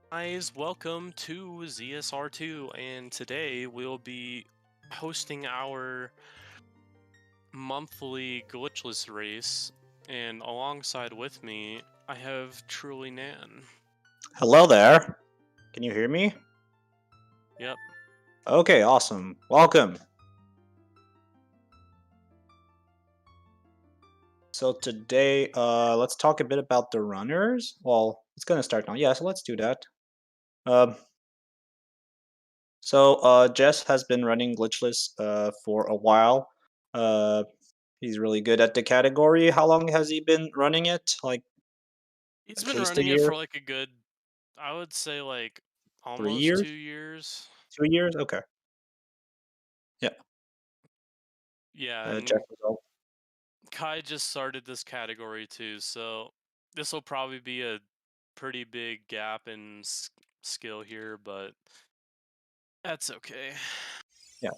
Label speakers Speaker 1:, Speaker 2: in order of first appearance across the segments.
Speaker 1: Guys, welcome to ZSR2, and today we'll be hosting our monthly Glitchless race, and alongside with me, I have Truly Nan.
Speaker 2: Hello there. Can you hear me?
Speaker 1: Yep.
Speaker 2: Okay, awesome. Welcome. So today, let's talk a bit about the runners. Well, it's gonna start now. Yeah, so let's do that. Um, Jess has been running Glitchless for a while. Uh, he's really good at the category. How long has he been running it? Like
Speaker 1: He's
Speaker 2: at
Speaker 1: been
Speaker 2: least a
Speaker 1: running it for
Speaker 2: year?
Speaker 1: like a good, I would say like
Speaker 2: Three
Speaker 1: almost
Speaker 2: years?
Speaker 1: 2 years.
Speaker 2: 2 years? Okay. Yeah.
Speaker 1: Yeah,
Speaker 2: Jess
Speaker 1: and
Speaker 2: is all.
Speaker 1: Kai just started this category too, so this will probably be a pretty big gap in skill here, but that's okay.
Speaker 2: Yeah.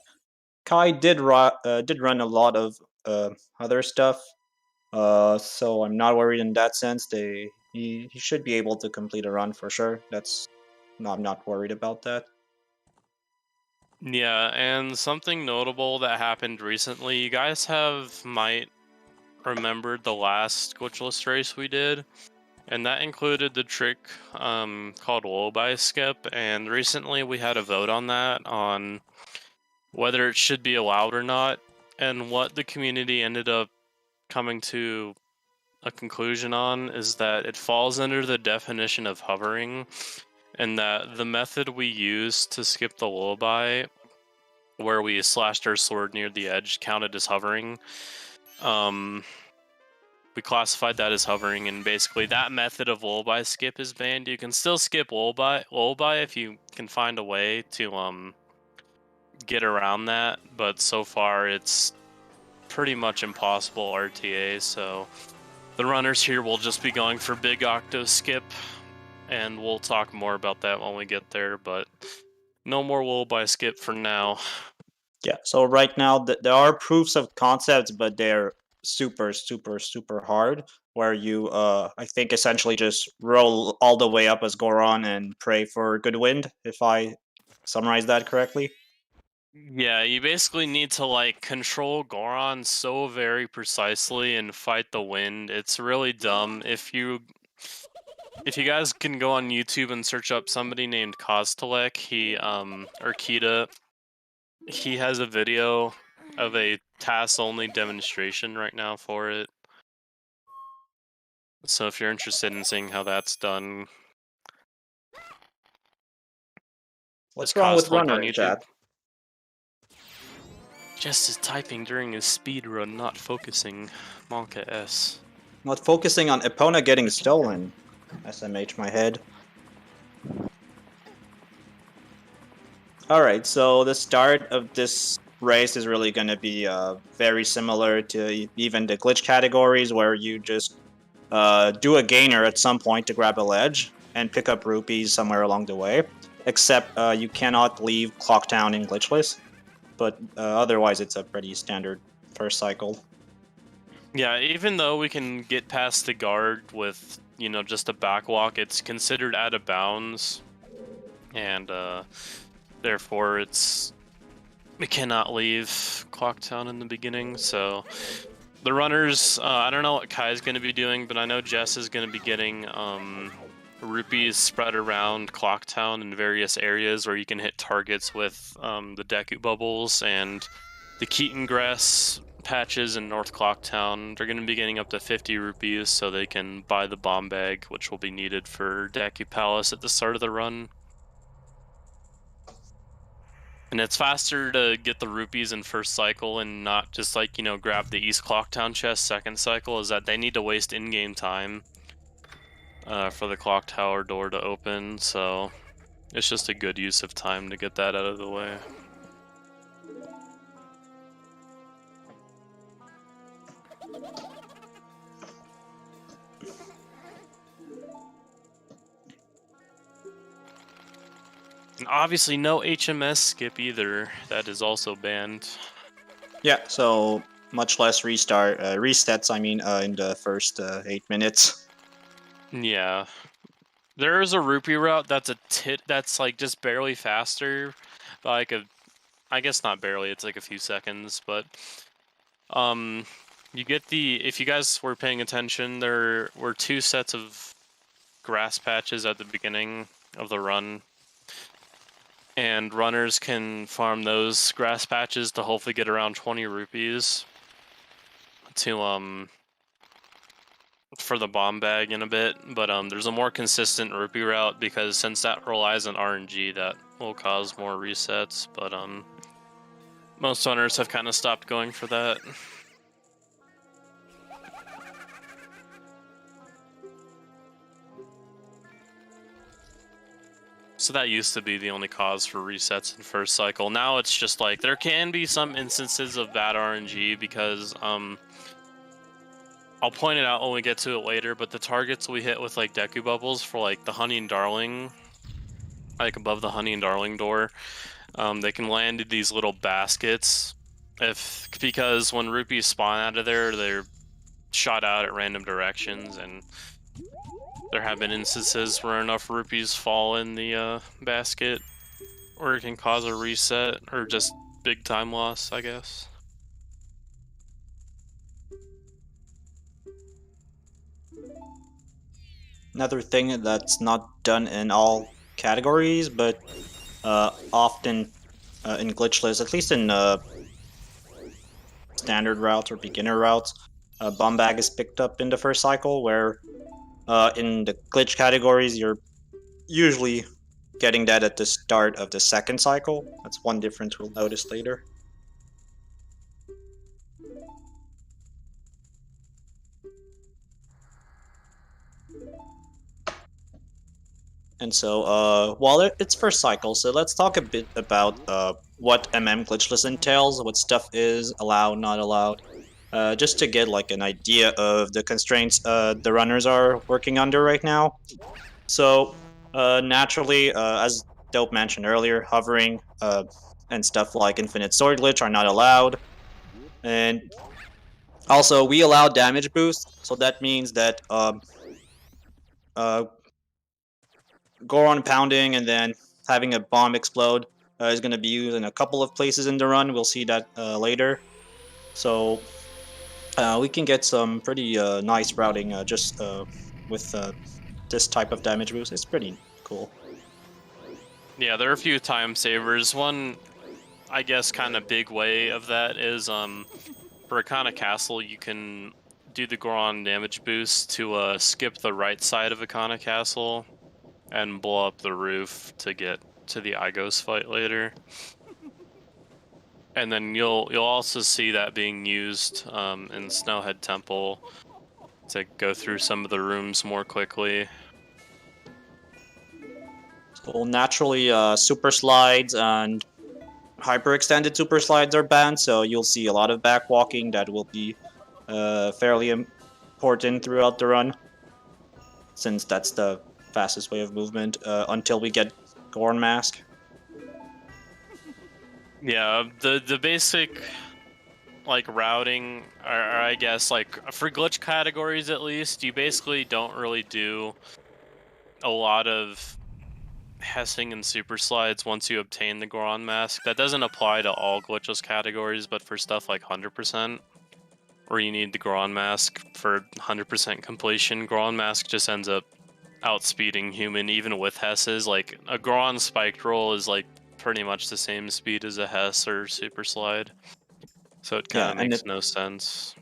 Speaker 2: Kai did run a lot of uh, other stuff. So I'm not worried in that sense. He should be able to complete a run for sure. That's no, I'm not worried about that.
Speaker 1: Yeah, and something notable that happened recently, you guys might remembered the last glitchless race we did, and that included the trick called lullaby skip, and recently we had a vote on that on whether it should be allowed or not, and what the community ended up coming to a conclusion on is that it falls under the definition of hovering, and that the method we use to skip the lullaby where we slashed our sword near the edge counted as hovering. Um, we classified that as hovering, and basically that method of lullaby skip is banned. You can still skip lullaby if you can find a way to get around that, but so far it's pretty much impossible RTA. So the runners here will just be going for big octo skip, and we'll talk more about that when we get there. But no more lullaby skip for now.
Speaker 2: Yeah. So right now there are proofs of concepts, but they're super hard. Where you I think essentially just roll all the way up as Goron and pray for good wind. If I summarize that correctly.
Speaker 1: Yeah, you basically need to like control Goron so very precisely and fight the wind. It's really dumb. If you guys can go on YouTube and search up somebody named Kostelek, he or Kita, he has a video of a TAS only demonstration right now for it. So if you're interested in seeing how that's done,
Speaker 2: What's
Speaker 1: just
Speaker 2: wrong with
Speaker 1: Kostelek on
Speaker 2: runner in
Speaker 1: YouTube.
Speaker 2: chat?
Speaker 1: Just is typing during his speedrun, not focusing. Monka S.
Speaker 2: Not focusing on Epona getting stolen. SMH my head. All right, so the start of this race is really going to be very similar to even the glitch categories, where you just do a gainer at some point to grab a ledge and pick up rupees somewhere along the way. Except you cannot leave Clocktown in glitchless, but otherwise it's a pretty standard first cycle.
Speaker 1: Yeah, even though we can get past the guard with, just a backwalk, it's considered out of bounds, and therefore we cannot leave Clocktown in the beginning. So the runners, I don't know what Kai's going to be doing, but I know Jess is going to be getting rupees spread around Clocktown in various areas where you can hit targets with the Deku bubbles and the Keaton grass patches in North Clocktown. They're going to be getting up to 50 rupees so they can buy the bomb bag, which will be needed for Deku Palace at the start of the run. And it's faster to get the rupees in first cycle and not just grab the East Clocktown chest second cycle, is that they need to waste in-game time for the clock tower door to open, so it's just a good use of time to get that out of the way. And obviously no HMS skip either. That is also banned.
Speaker 2: Yeah, so much less resets. I mean, in the first 8 minutes.
Speaker 1: Yeah. There is a rupee route that's that's like just barely faster, like I guess not barely. It's like a few seconds, but you get if you guys were paying attention, there were 2 sets of grass patches at the beginning of the run, and runners can farm those grass patches to hopefully get around 20 rupees to for the bomb bag in a bit. But there's a more consistent rupee route, because since that relies on RNG, that will cause more resets. But most runners have kind of stopped going for that. So that used to be the only cause for resets in first cycle. Now it's just like there can be some instances of bad RNG, because I'll point it out when we get to it later, but the targets we hit with like Deku Bubbles for like the Honey and Darling, like above the Honey and Darling door, they can land in these little baskets because when rupees spawn out of there, they're shot out at random directions, and there have been instances where enough rupees fall in the basket where it can cause a reset or just big time loss, I guess.
Speaker 2: Another thing that's not done in all categories, but often in glitchless, at least in standard routes or beginner routes, bomb bag is picked up in the first cycle, where in the glitch categories, you're usually getting that at the start of the second cycle. That's one difference we'll notice later. And so, while it's first cycle, so let's talk a bit about what Glitchless entails, what stuff is allowed, not allowed, just to get like an idea of the constraints the runners are working under right now. So, naturally, as Dope mentioned earlier, hovering and stuff like Infinite Sword Glitch are not allowed. And also, we allow damage boost, so that means that Goron pounding and then having a bomb explode is going to be used in a couple of places in the run. We'll see that later. So we can get some pretty nice routing just with this type of damage boost. It's pretty cool.
Speaker 1: Yeah, there are a few time savers. One, I guess, kind of big way of that is for Akana Castle, you can do the Goron damage boost to skip the right side of Akana Castle and blow up the roof to get to the Igos fight later. And then you'll also see that being used in Snowhead Temple to go through some of the rooms more quickly.
Speaker 2: So naturally, super slides and hyperextended super slides are banned, so you'll see a lot of backwalking that will be fairly important throughout the run, since that's the fastest way of movement until we get Goron Mask.
Speaker 1: Yeah, the basic like routing, or I guess like for glitch categories at least, you basically don't really do a lot of hessing and super slides once you obtain the Goron Mask. That doesn't apply to all glitchless categories, but for stuff like 100%, where you need the Goron Mask for 100% completion, Goron Mask just ends up outspeeding human even with hesses. Like a Goron spiked roll is like pretty much the same speed as a hess or super slide, so it kind of makes no sense.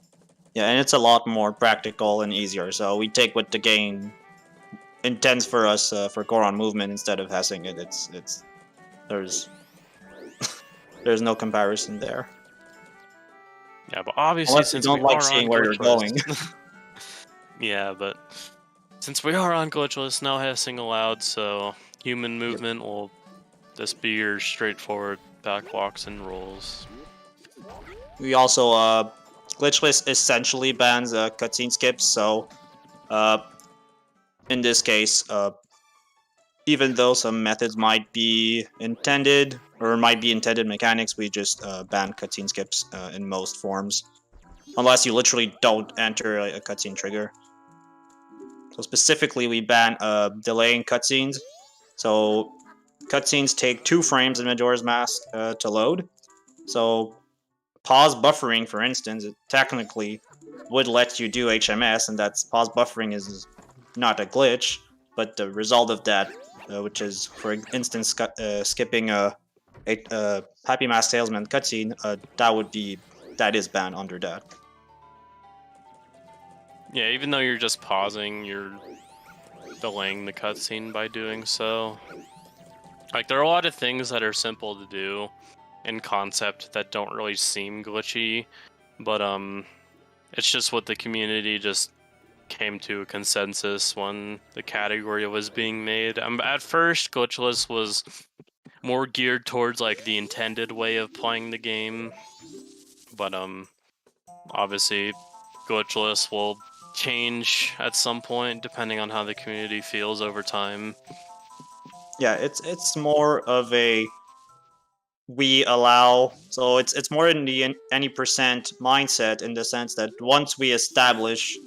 Speaker 2: Yeah, and it's a lot more practical and easier. So we take what the game intends for us for Goron movement instead of hessing it. It's there's there's no comparison there.
Speaker 1: Yeah, but obviously
Speaker 2: Unless you
Speaker 1: since
Speaker 2: don't
Speaker 1: we
Speaker 2: like
Speaker 1: are
Speaker 2: seeing
Speaker 1: on
Speaker 2: where you're going.
Speaker 1: Yeah, but since we are on glitchless, no hessing allowed, so human movement will just be your straightforward backwalks and rolls.
Speaker 2: We also glitchless essentially bans cutscene skips, so in this case, even though some methods might be intended or might be intended mechanics, we just ban cutscene skips in most forms, unless you literally don't enter a cutscene trigger. So specifically, we ban delaying cutscenes. So cutscenes take 2 frames in Majora's Mask to load. So pause buffering, for instance, it technically would let you do HMS, and that's pause buffering is not a glitch, but the result of that, which is, for instance, skipping a Happy Mask Salesman cutscene, that is banned under that.
Speaker 1: Yeah, even though you're just pausing, you're delaying the cutscene by doing so. Like, there are a lot of things that are simple to do in concept that don't really seem glitchy, but it's just what the community just came to a consensus when the category was being made. At first, Glitchless was more geared towards like the intended way of playing the game, but obviously Glitchless will change at some point depending on how the community feels over time.
Speaker 2: Yeah, it's more of a we allow, so it's more in the any percent mindset, in the sense that once we establish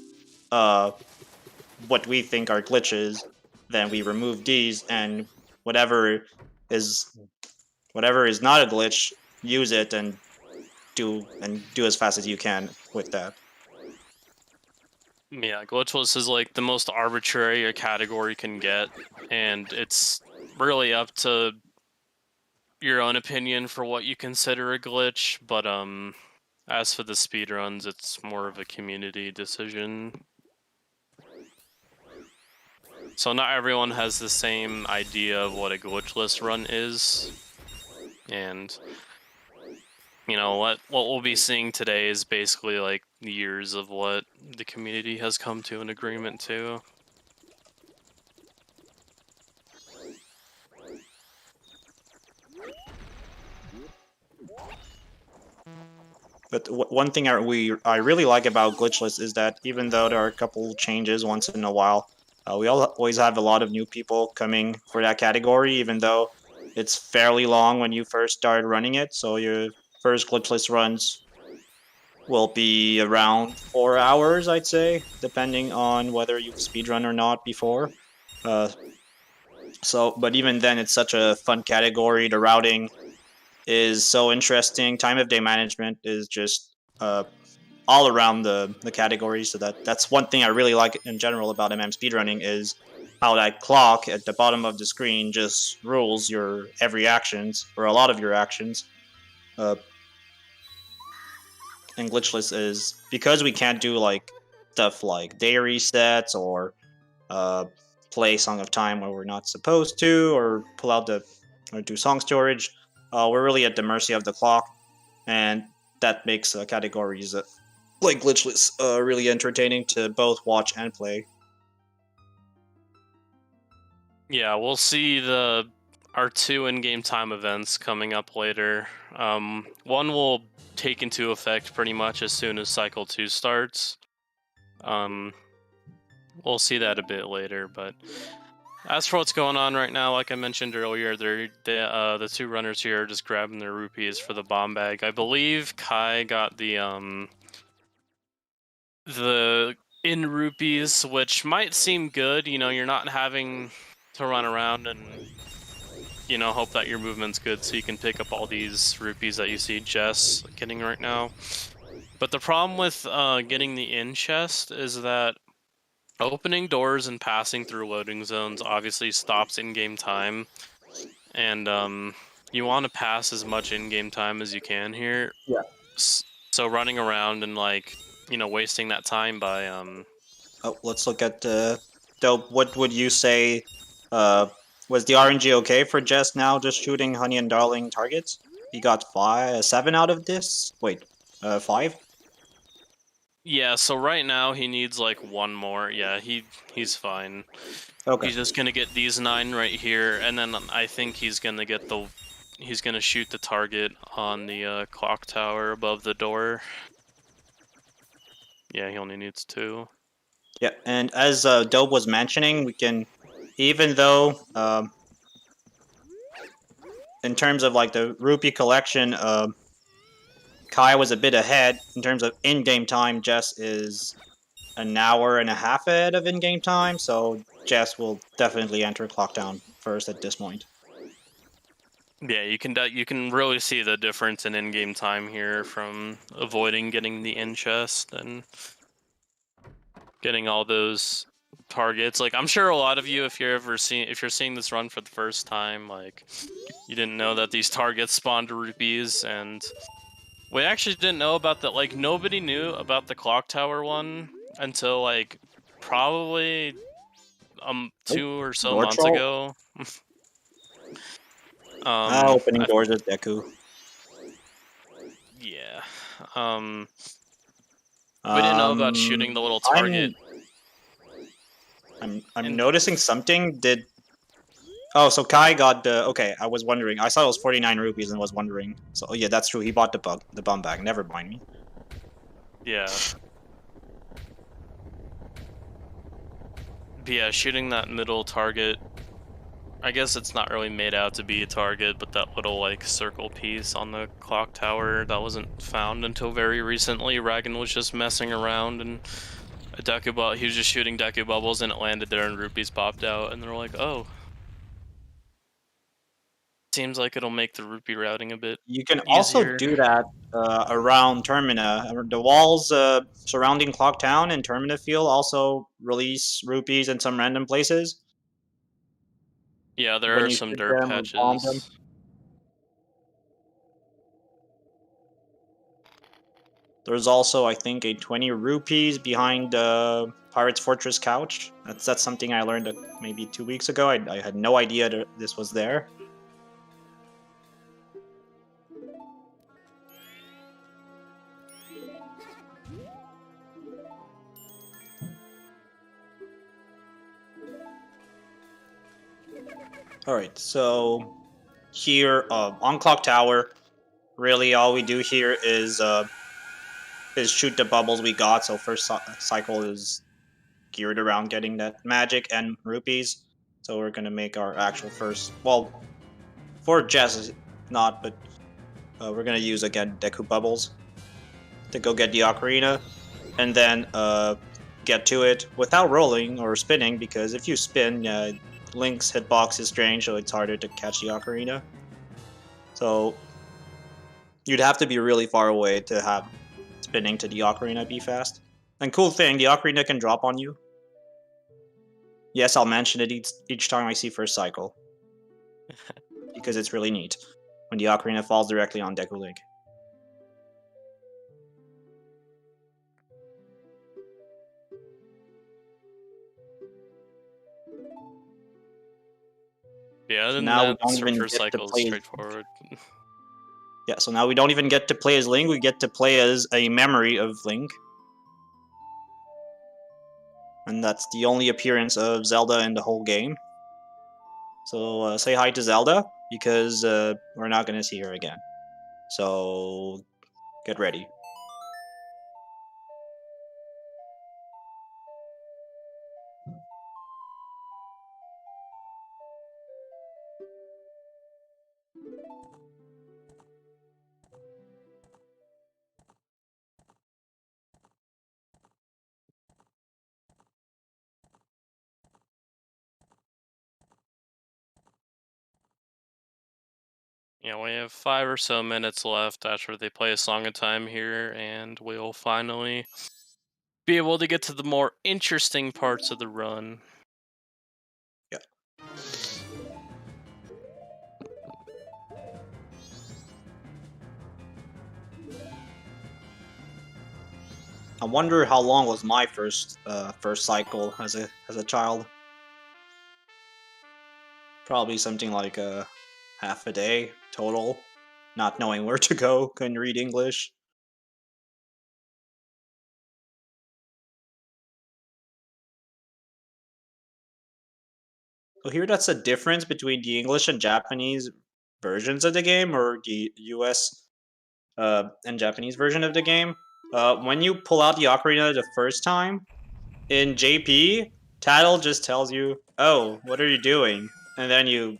Speaker 2: what we think are glitches, then we remove these, and whatever is whatever is not a glitch, use it and do as fast as you can with that.
Speaker 1: Yeah, Glitchless is like the most arbitrary a category can get, and it's really up to your own opinion for what you consider a glitch, but as for the speedruns, it's more of a community decision. So not everyone has the same idea of what a glitchless run is, and you know what we'll be seeing today is basically like years of what the community has come to an agreement to.
Speaker 2: But one thing I really like about Glitchless is that even though there are a couple changes once in a while, we always have a lot of new people coming for that category, even though it's fairly long when you first start running it. So your first Glitchless runs will be around 4 hours, I'd say, depending on whether you've speedrun or not before. But even then, it's such a fun category. The routing is so interesting. Time of day management is just all around the category. So that's one thing I really like in general about speedrunning is how that clock at the bottom of the screen just rules your every actions, or a lot of your actions. And Glitchless is, because we can't do like stuff like day resets or play Song of Time where we're not supposed to, or pull out or do song storage. We're really at the mercy of the clock, and that makes categories like Glitchless really entertaining to both watch and play.
Speaker 1: Yeah, we'll see our 2 in-game time events coming up later. One will take into effect pretty much as soon as Cycle 2 starts. We'll see that a bit later, but as for what's going on right now, like I mentioned earlier, the 2 runners here are just grabbing their rupees for the bomb bag. I believe Kai got the in rupees, which might seem good. You know, you're not having to run around and hope that your movement's good so you can pick up all these rupees that you see Jess getting right now. But the problem with getting the in chest is that opening doors and passing through loading zones obviously stops in-game time, and you want to pass as much in-game time as you can here.
Speaker 2: Yeah.
Speaker 1: So running around and wasting that time by
Speaker 2: Oh, let's look at Dope. What would you say? Was the RNG okay for Jess now just shooting Honey and Darling targets? He got 7 out of this. Wait, 5.
Speaker 1: Yeah, so right now he needs like 1 more. Yeah, he's fine.
Speaker 2: Okay.
Speaker 1: He's just gonna get these 9 right here, and then I think he's gonna shoot the target on the clock tower above the door. Yeah, he only needs 2.
Speaker 2: Yeah, and as Dope was mentioning, we can, even though in terms of like the rupee collection, Kai was a bit ahead in terms of in-game time. Jess is an hour and a half ahead of in-game time, so Jess will definitely enter Clock Town first at this point.
Speaker 1: Yeah, you can really see the difference in in-game time here from avoiding getting the in chest and getting all those targets. Like, I'm sure a lot of you, if you're seeing this run for the first time, like, you didn't know that these targets spawned rupees, and we actually didn't know about that. Like, nobody knew about the clock tower one until like probably 2 or so
Speaker 2: Door
Speaker 1: months
Speaker 2: troll?
Speaker 1: ago.
Speaker 2: Opening doors with Deku.
Speaker 1: Yeah. We didn't know about shooting the little target.
Speaker 2: I'm noticing something. Oh, so Kai got the... Okay, I was wondering. I saw it was 49 rupees and was wondering. So, oh yeah, that's true. He bought the bum bag. Never mind me.
Speaker 1: Yeah. But yeah, shooting that middle target. I guess it's not really made out to be a target, but that little like circle piece on the clock tower that wasn't found until very recently. Ragan was just messing around and he was just shooting Deku bubbles and it landed there and rupees popped out and they're like, oh. Seems like it'll make the rupee routing a bit
Speaker 2: You can
Speaker 1: easier.
Speaker 2: also do that around Termina. The walls surrounding Clock Town and Termina Field also release rupees in some random places.
Speaker 1: Yeah, there
Speaker 2: when
Speaker 1: are
Speaker 2: you
Speaker 1: some
Speaker 2: shoot
Speaker 1: dirt
Speaker 2: them or bomb them.
Speaker 1: patches.
Speaker 2: There's also, I think, a 20 rupees behind the Pirate's Fortress couch. That's something I learned maybe 2 weeks ago. I had no idea that this was there. Alright, so here on Clock Tower, really all we do here is shoot the bubbles we got. So first cycle is geared around getting that magic and rupees. So we're gonna make our actual first... Well, for Jess, not, but we're gonna use again Deku bubbles to go get the ocarina, and then get to it without rolling or spinning, because if you spin, Link's hitbox is strange, so it's harder to catch the ocarina. So you'd have to be really far away to have spinning to the ocarina be fast. And cool thing, the ocarina can drop on you. Yes, I'll mention it each time I see first cycle. Because it's really neat when the ocarina falls directly on Deku Link.
Speaker 1: Yeah, then
Speaker 2: now we
Speaker 1: that's
Speaker 2: don't even
Speaker 1: first
Speaker 2: get to
Speaker 1: cycle is
Speaker 2: play...
Speaker 1: straightforward.
Speaker 2: Yeah, so now we don't even get to play as Link, we get to play as a memory of Link. And that's the only appearance of Zelda in the whole game. So say hi to Zelda, because we're not going to see her again. So get ready.
Speaker 1: Yeah, we have 5 or so minutes left after they play a song of time here, and we'll finally be able to get to the more interesting parts of the run.
Speaker 2: Yeah. I wonder how long was my first cycle as a child. Probably something like half a day total, not knowing where to go, couldn't read English. So here, that's a difference between the English and Japanese versions of the game, or the US and Japanese version of the game. When you pull out the ocarina the first time, in JP, Tattle just tells you, "Oh, what are you doing?" And then you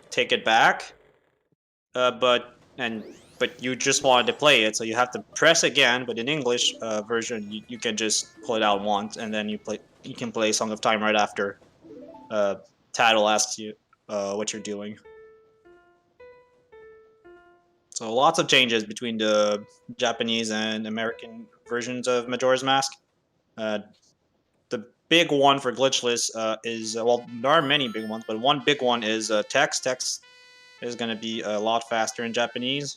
Speaker 2: take it back. But but you just wanted to play it, so you have to press again. But in English version, you can just pull it out once, and then you can play Song of Time right after Tattle asks you what you're doing. So lots of changes between the Japanese and American versions of Majora's Mask. The big one for Glitchless is well, there are many big ones, but one big one is text. Text is going to be a lot faster in Japanese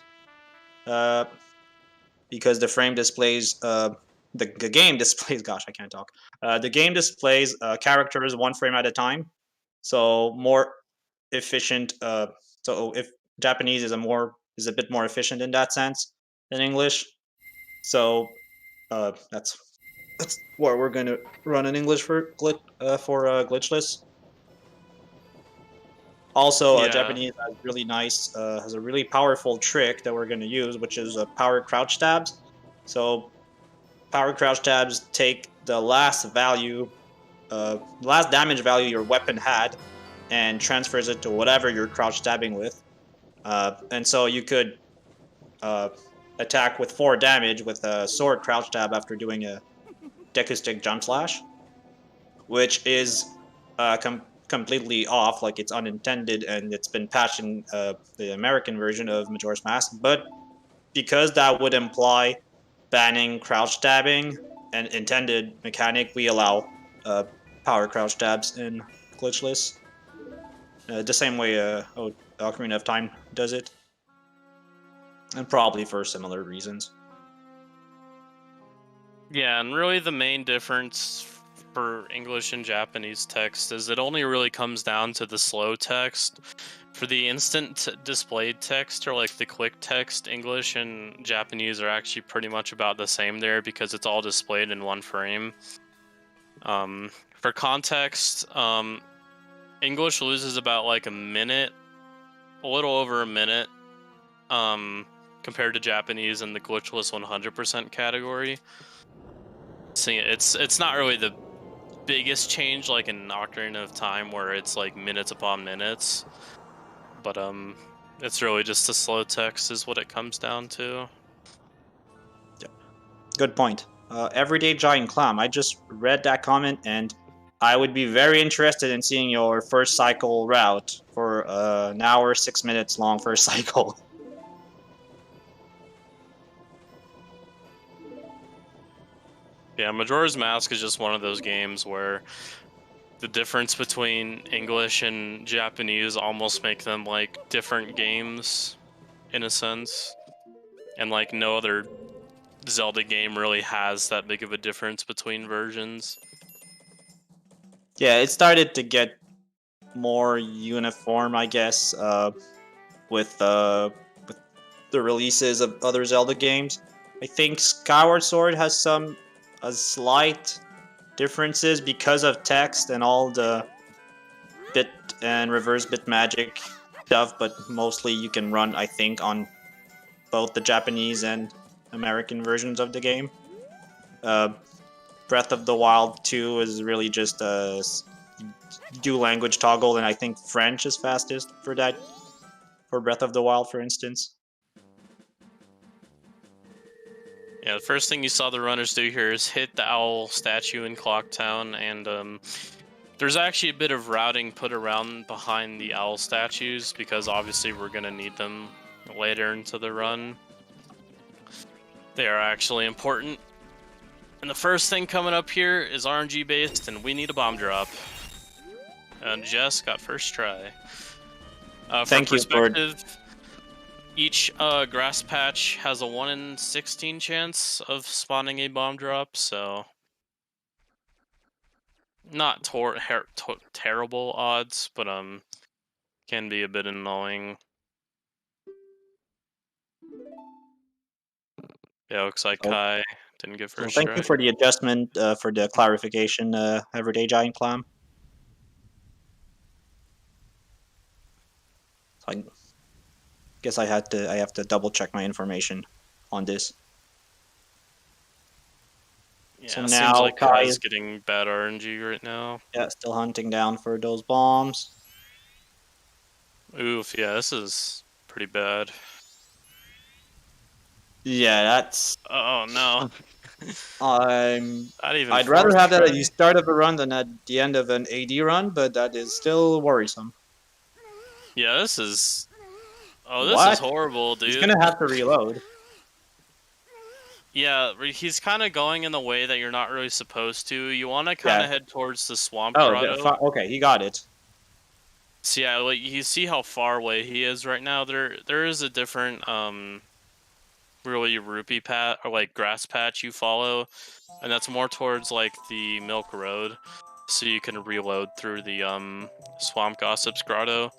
Speaker 2: because the frame displays the game displays. Gosh, I can't talk. The game displays characters one frame at a time, so more efficient. So if Japanese is a bit more efficient in that sense than English. So that's what we're going to run in English for Glitchless. Also,
Speaker 1: Yeah.
Speaker 2: Japanese has really nice, has a really powerful trick that we're going to use, which is power crouch stabs. So, power crouch stabs take the last damage value your weapon had, and transfers it to whatever you're crouch stabbing with. And so you could attack with 4 damage with a sword crouch stab after doing a Deku Stick jump slash, which is completely off, like it's unintended, and it's been patched in the American version of Majora's Mask. But because that would imply banning crouch stabbing, an intended mechanic, we allow power crouch stabs in Glitchless, the same way Ocarina of Time does it, and probably for similar reasons.
Speaker 1: Yeah, and really the main difference for English and Japanese text is it only really comes down to the slow text. For the instant displayed text, or like the quick text, English and Japanese are actually pretty much about the same there because it's all displayed in one frame. For context, English loses about like a minute, a little over a minute, compared to Japanese in the glitchless 100% category. See, it's not really the biggest change like in Ocarina of Time where it's like minutes upon minutes, but it's really just the slow text is what it comes down to.
Speaker 2: Yeah. Good point. Everyday Giant Clam, I just read that comment, and I would be very interested in seeing your first cycle route for an hour, 6 minutes long first cycle.
Speaker 1: Yeah, Majora's Mask is just one of those games where the difference between English and Japanese almost make them like different games in a sense. And like no other Zelda game really has that big of a difference between versions.
Speaker 2: Yeah, it started to get more uniform, I guess, with the releases of other Zelda games. I think Skyward Sword has some slight differences because of text and all the bit and reverse bit magic stuff, but mostly you can run, I think, on both the Japanese and American versions of the game. Breath of the Wild 2 is really just a do language toggle, and I think French is fastest for that, for Breath of the Wild, for instance.
Speaker 1: Yeah, the first thing you saw the runners do here is hit the owl statue in Clocktown, and there's actually a bit of routing put around behind the owl statues because obviously we're going to need them later into the run. They are actually important. And the first thing coming up here is RNG based, and we need a bomb drop. And Jess got first try.
Speaker 2: Thank you for...
Speaker 1: Each grass patch has a 1 in 16 chance of spawning a bomb drop, so not terrible odds, but can be a bit annoying. Yeah, looks like Kai didn't get first try.
Speaker 2: Thank you for the adjustment, for the clarification, Everyday Giant Clam. I guess I have to double check my information on this.
Speaker 1: Yeah,
Speaker 2: so
Speaker 1: it
Speaker 2: now
Speaker 1: seems like
Speaker 2: Kai
Speaker 1: is getting bad RNG right now.
Speaker 2: Yeah, still hunting down for those bombs.
Speaker 1: Oof, yeah, this is pretty bad.
Speaker 2: Yeah, that's.
Speaker 1: Oh no. Not even
Speaker 2: I'd rather
Speaker 1: fourth
Speaker 2: have that at the
Speaker 1: try.
Speaker 2: start of a run than at the end of an AD run, but that is still worrisome.
Speaker 1: Yeah, this is. Oh, this is
Speaker 2: What?
Speaker 1: horrible,
Speaker 2: He's
Speaker 1: dude.
Speaker 2: gonna have to reload.
Speaker 1: Yeah, he's kind of going in the way that you're not really supposed to. You want to kind
Speaker 2: Yeah.
Speaker 1: of head towards the swamp
Speaker 2: Oh,
Speaker 1: grotto.
Speaker 2: okay, he got it.
Speaker 1: So yeah, like you see how far away he is right now. There is a different really rupee pat or like grass patch you follow, and that's more towards like the Milk Road, so you can reload through the Swamp Gossip's grotto.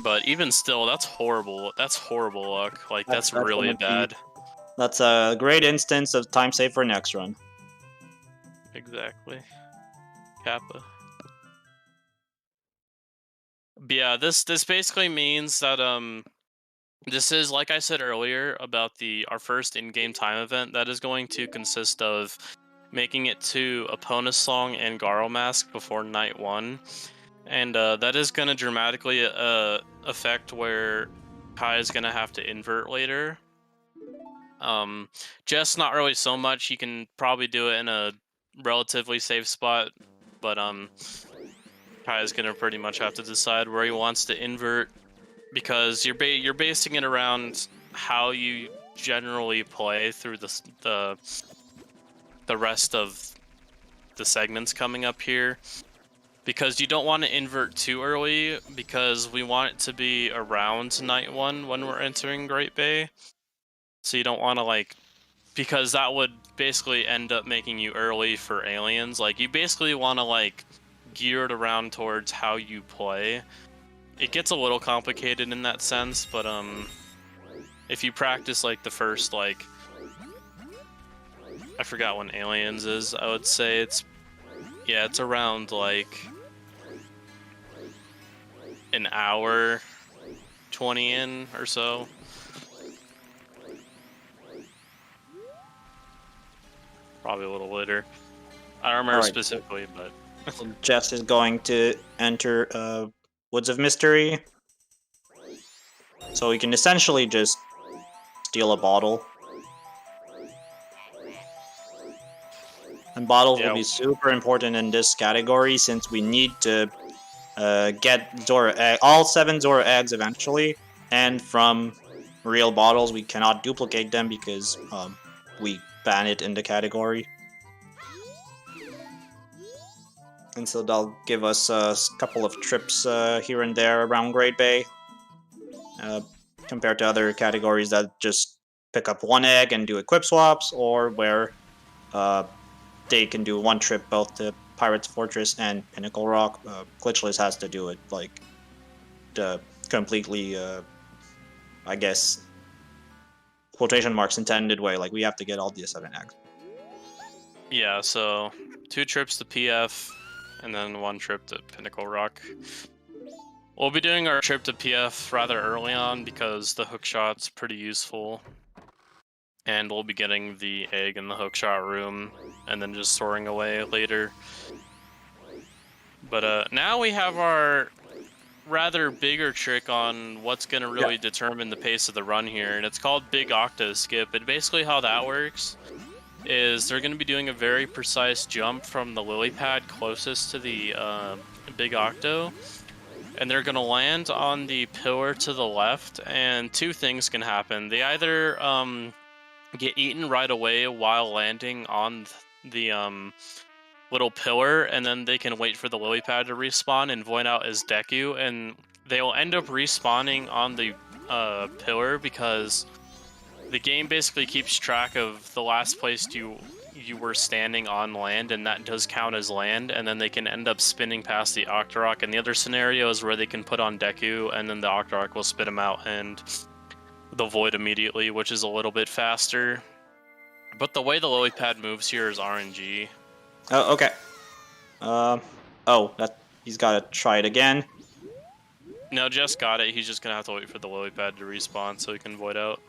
Speaker 1: But even still, that's horrible. That's horrible luck. Like that's
Speaker 2: That's
Speaker 1: really
Speaker 2: gonna be.
Speaker 1: bad.
Speaker 2: That's a great instance of time save for next run.
Speaker 1: Exactly. Kappa. But yeah, this basically means that this is, like I said earlier about our first in-game time event, that is going to consist of making it to Epona's Song and Garo Mask before night 1. And that is going to dramatically affect where Kai is going to have to invert later. Just not really so much. You can probably do it in a relatively safe spot, but Kai is going to pretty much have to decide where he wants to invert, because you're basing it around how you generally play through the rest of the segments coming up here, because you don't want to invert too early, because we want it to be around night 1 when we're entering Great Bay. So you don't want to like, because that would basically end up making you early for aliens. Like you basically want to like gear it around towards how you play. It gets a little complicated in that sense, but if you practice like the first like, I forgot when aliens is, I would say it's around like an hour 20 in or so. Probably a little later. I don't remember specifically, but
Speaker 2: So Jess is going to enter Woods of Mystery. So we can essentially just steal a bottle. And bottles will be super important in this category since we need to get Zora all 7 Zora eggs eventually. And from real bottles, we cannot duplicate them because we ban it in the category. And so they'll give us a couple of trips here and there around Great Bay. Compared to other categories that just pick up 1 egg and do equip swaps, or where they can do 1 trip both to Pirate's Fortress and Pinnacle Rock. Glitchless has to do it like the completely, I guess, quotation marks intended way. Like we have to get all the 7 eggs.
Speaker 1: Yeah, so 2 trips to PF, and then 1 trip to Pinnacle Rock. We'll be doing our trip to PF rather early on because the hookshot's pretty useful. And we'll be getting the egg in the hookshot room, and then just soaring away later. But now we have our rather bigger trick on what's going to really determine the pace of the run here, and it's called Big Octo Skip. And basically how that works is they're going to be doing a very precise jump from the lily pad closest to the Big Octo, and they're going to land on the pillar to the left, and 2 things can happen. They either get eaten right away while landing on the little pillar, and then they can wait for the lily pad to respawn and void out as Deku, and they'll end up respawning on the pillar because the game basically keeps track of the last place you were standing on land, and that does count as land, and then they can end up spinning past the Octorok. And the other scenario is where they can put on Deku, and then the Octorok will spit them out and the void immediately, which is a little bit faster. But the way the lily pad moves here is RNG.
Speaker 2: Oh, okay. He's got to try it again.
Speaker 1: No, Jess got it. He's just gonna have to wait for the lily pad to respawn so he can void out.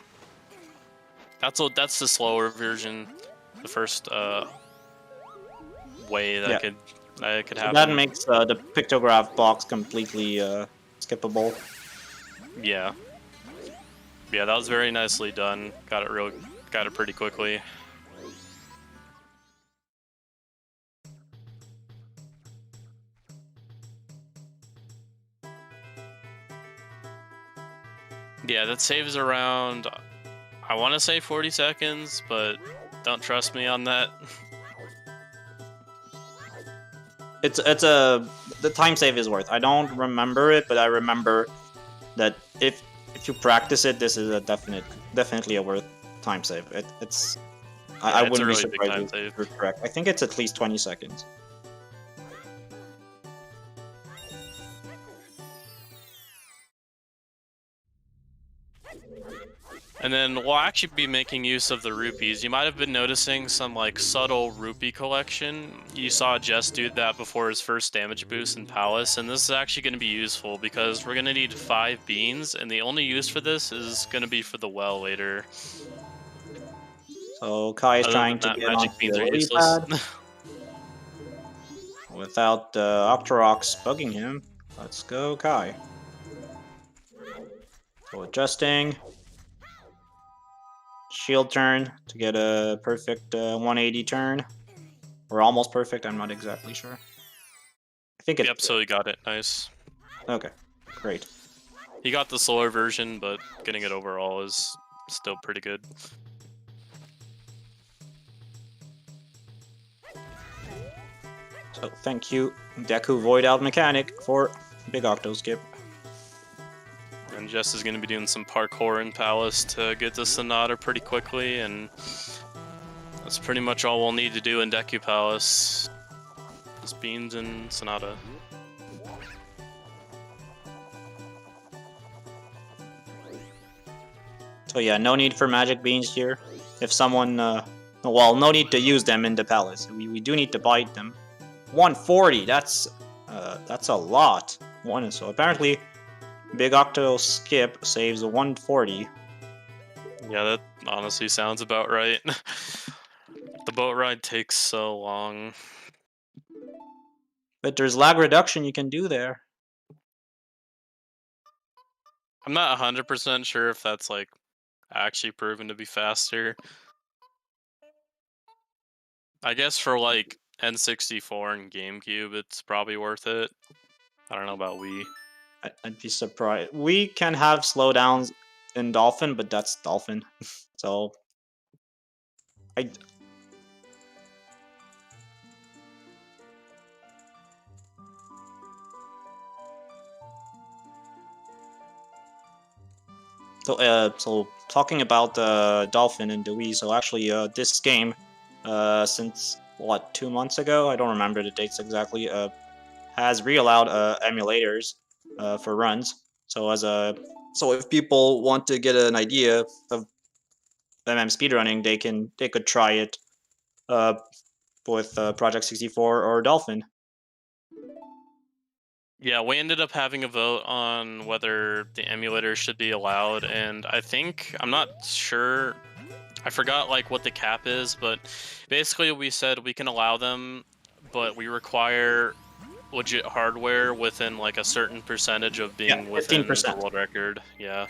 Speaker 1: That's the slower version. The first way that could happen.
Speaker 2: That makes the pictograph box completely skippable.
Speaker 1: Yeah, Yeah, that was very nicely done. Got it pretty quickly. Yeah, that saves around, I want to say 40 seconds, but don't trust me on that.
Speaker 2: The time save is worth. I don't remember it, but I remember that if you practice it, this is a definitely a worth time save. It's I
Speaker 1: It's a
Speaker 2: wouldn't be
Speaker 1: really big
Speaker 2: surprised
Speaker 1: time
Speaker 2: if
Speaker 1: save.
Speaker 2: you're correct. I think it's at least 20 seconds.
Speaker 1: And then we'll actually be making use of the rupees. You might have been noticing some like subtle rupee collection. You saw Jess do that before his first damage boost in Palace, and this is actually going to be useful because we're going to need 5 beans, and the only use for this is going to be for the well later.
Speaker 2: So Kai is
Speaker 1: Other
Speaker 2: trying
Speaker 1: than
Speaker 2: to
Speaker 1: that,
Speaker 2: get
Speaker 1: magic
Speaker 2: on
Speaker 1: beans
Speaker 2: the
Speaker 1: are
Speaker 2: lily
Speaker 1: useless.
Speaker 2: pad without the Octoroks bugging him. Let's go, Kai. So adjusting. Shield turn to get a perfect 180 turn. Or almost perfect, I'm not exactly sure. I think it's...
Speaker 1: Yep, so he got it. Nice.
Speaker 2: Okay, great.
Speaker 1: He got the slower version, but getting it overall is still pretty good.
Speaker 2: So thank you, Deku Void Out Mechanic, for Big Octo Skip.
Speaker 1: And Jess is going to be doing some parkour in Palace to get to Sonata pretty quickly, and that's pretty much all we'll need to do in Deku Palace. Just beans and Sonata.
Speaker 2: So yeah, no need for magic beans here. If someone, well, no need to use them in the palace. We do need to bite them. 140. That's a lot. So apparently, Big Octo Skip saves a 140.
Speaker 1: Yeah, that honestly sounds about right. The boat ride takes so long.
Speaker 2: But there's lag reduction you can do there.
Speaker 1: I'm not 100% sure if that's like actually proven to be faster. I guess for like N64 and GameCube, it's probably worth it. I don't know about Wii.
Speaker 2: I'd be surprised. We can have slowdowns in Dolphin, but that's Dolphin. So I so talking about Dolphin and the Wii. So actually, this game, since what 2 months ago, I don't remember the dates exactly, has re-allowed emulators for runs. So so if people want to get an idea of speedrunning, they could try it with Project 64 or Dolphin.
Speaker 1: Yeah, we ended up having a vote on whether the emulator should be allowed, and I think, I'm not sure, I forgot like what the cap is, but basically we said we can allow them, but we require legit hardware within like a certain percentage of being within
Speaker 2: 15%.
Speaker 1: the world record. Yeah.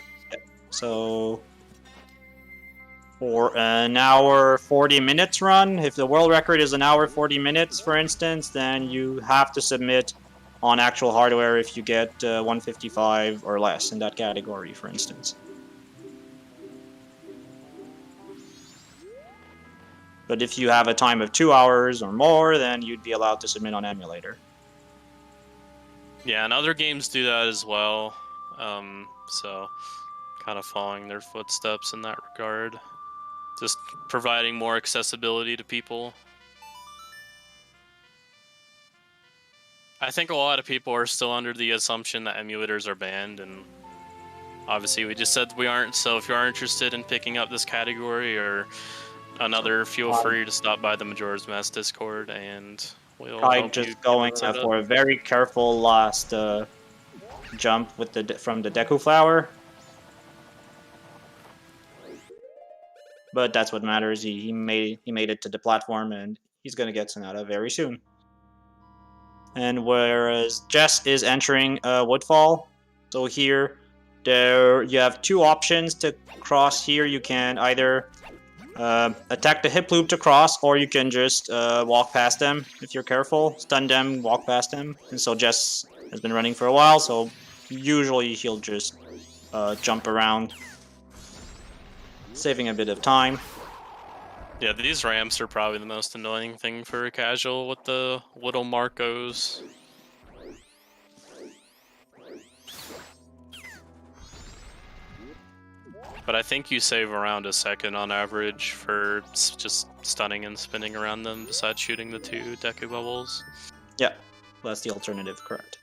Speaker 2: So for an hour 40 minutes run, if the world record is an hour 40 minutes, for instance, then you have to submit on actual hardware if you get 155 or less in that category, for instance. But if you have a time of 2 hours or more, then you'd be allowed to submit on emulator.
Speaker 1: Yeah, and other games do that as well. So kind of following their footsteps in that regard. Just providing more accessibility to people. I think a lot of people are still under the assumption that emulators are banned, and obviously we just said we aren't, so if you are interested in picking up this category or another, feel free to stop by the Majora's Mask Discord, and we'll help
Speaker 2: just
Speaker 1: you
Speaker 2: going for a very careful last jump with from the Deku Flower. But that's what matters. He made it to the platform, and he's gonna get Sonata very soon. And whereas Jess is entering Woodfall, so here There, you have two options to cross here. You can either attack the hip loop to cross, or you can just walk past them if you're careful. Stun them, walk past them. And so Jess has been running for a while, so usually he'll just jump around, saving a bit of time.
Speaker 1: Yeah, these ramps are probably the most annoying thing for a casual with the little Marcos. But I think you save around a second on average for just stunning and spinning around them, besides shooting the 2 Deku bubbles.
Speaker 2: Yeah, that's the alternative, correct.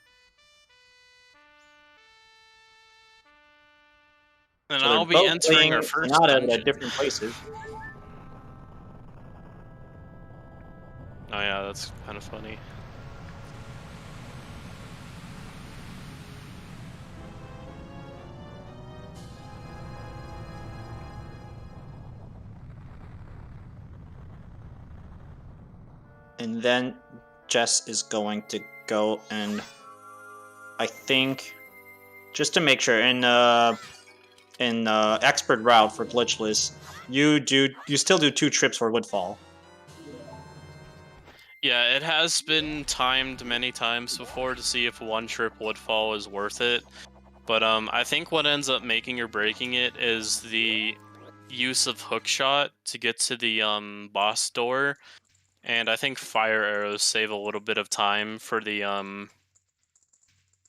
Speaker 1: And
Speaker 2: So
Speaker 1: I'll be entering our first dungeon.
Speaker 2: at different places.
Speaker 1: Oh yeah, that's kind of funny.
Speaker 2: And then Jess is going to go and I think just to make sure in expert route for glitchless, you still do 2 trips for Woodfall.
Speaker 1: Yeah, it has been timed many times before to see if 1 trip Woodfall is worth it. But I think what ends up making or breaking it is the use of hookshot to get to the boss door. And I think fire arrows save a little bit of time for the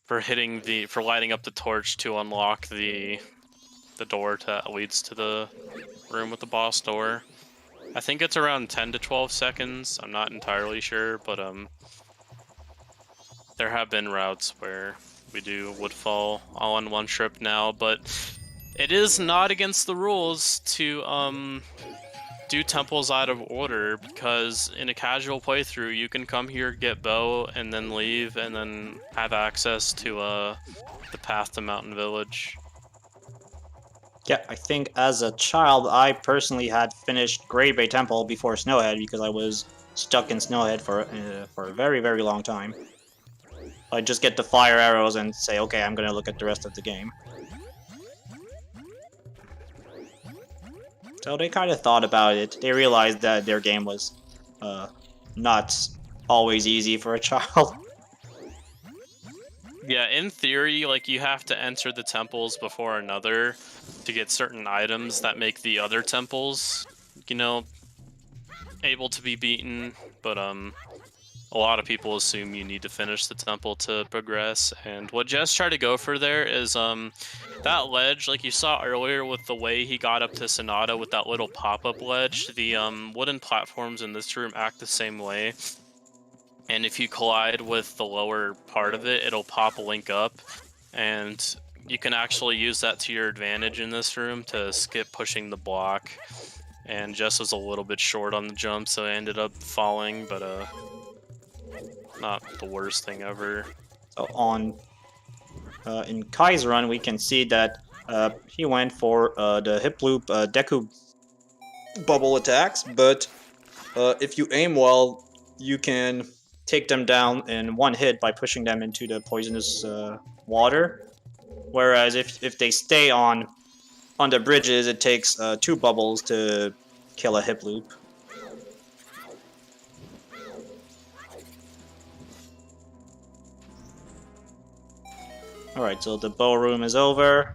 Speaker 1: for lighting up the torch to unlock the door that leads to the room with the boss door. I think it's around 10 to 12 seconds. I'm not entirely sure, but there have been routes where we do Woodfall all in 1 trip now, but it is not against the rules to do temples out of order, because in a casual playthrough you can come here, get bow, and then leave, and then have access to the path to Mountain Village.
Speaker 2: Yeah, I think as a child, I personally had finished Great Bay Temple before Snowhead because I was stuck in Snowhead for a very, very long time. I just get the fire arrows and say, okay, I'm gonna look at the rest of the game. So they kind of thought about it. They realized that their game was not always easy for a child.
Speaker 1: Yeah, in theory, like, you have to enter the temples before another to get certain items that make the other temples, you know, able to be beaten, but a lot of people assume you need to finish the temple to progress, and what Jess tried to go for there is that ledge, like you saw earlier with the way he got up to Sonata with that little pop-up ledge, the wooden platforms in this room act the same way. And if you collide with the lower part of it, it'll pop a link up, and you can actually use that to your advantage in this room to skip pushing the block. And Jess was a little bit short on the jump, so I ended up falling, but not the worst thing ever.
Speaker 2: So in Kai's run, we can see that he went for the hip loop Deku bubble attacks, but if you aim well, you can take them down in 1 hit by pushing them into the poisonous water. Whereas if they stay on the bridges, it takes 2 bubbles to kill a hip loop. Alright, so the bow room is over.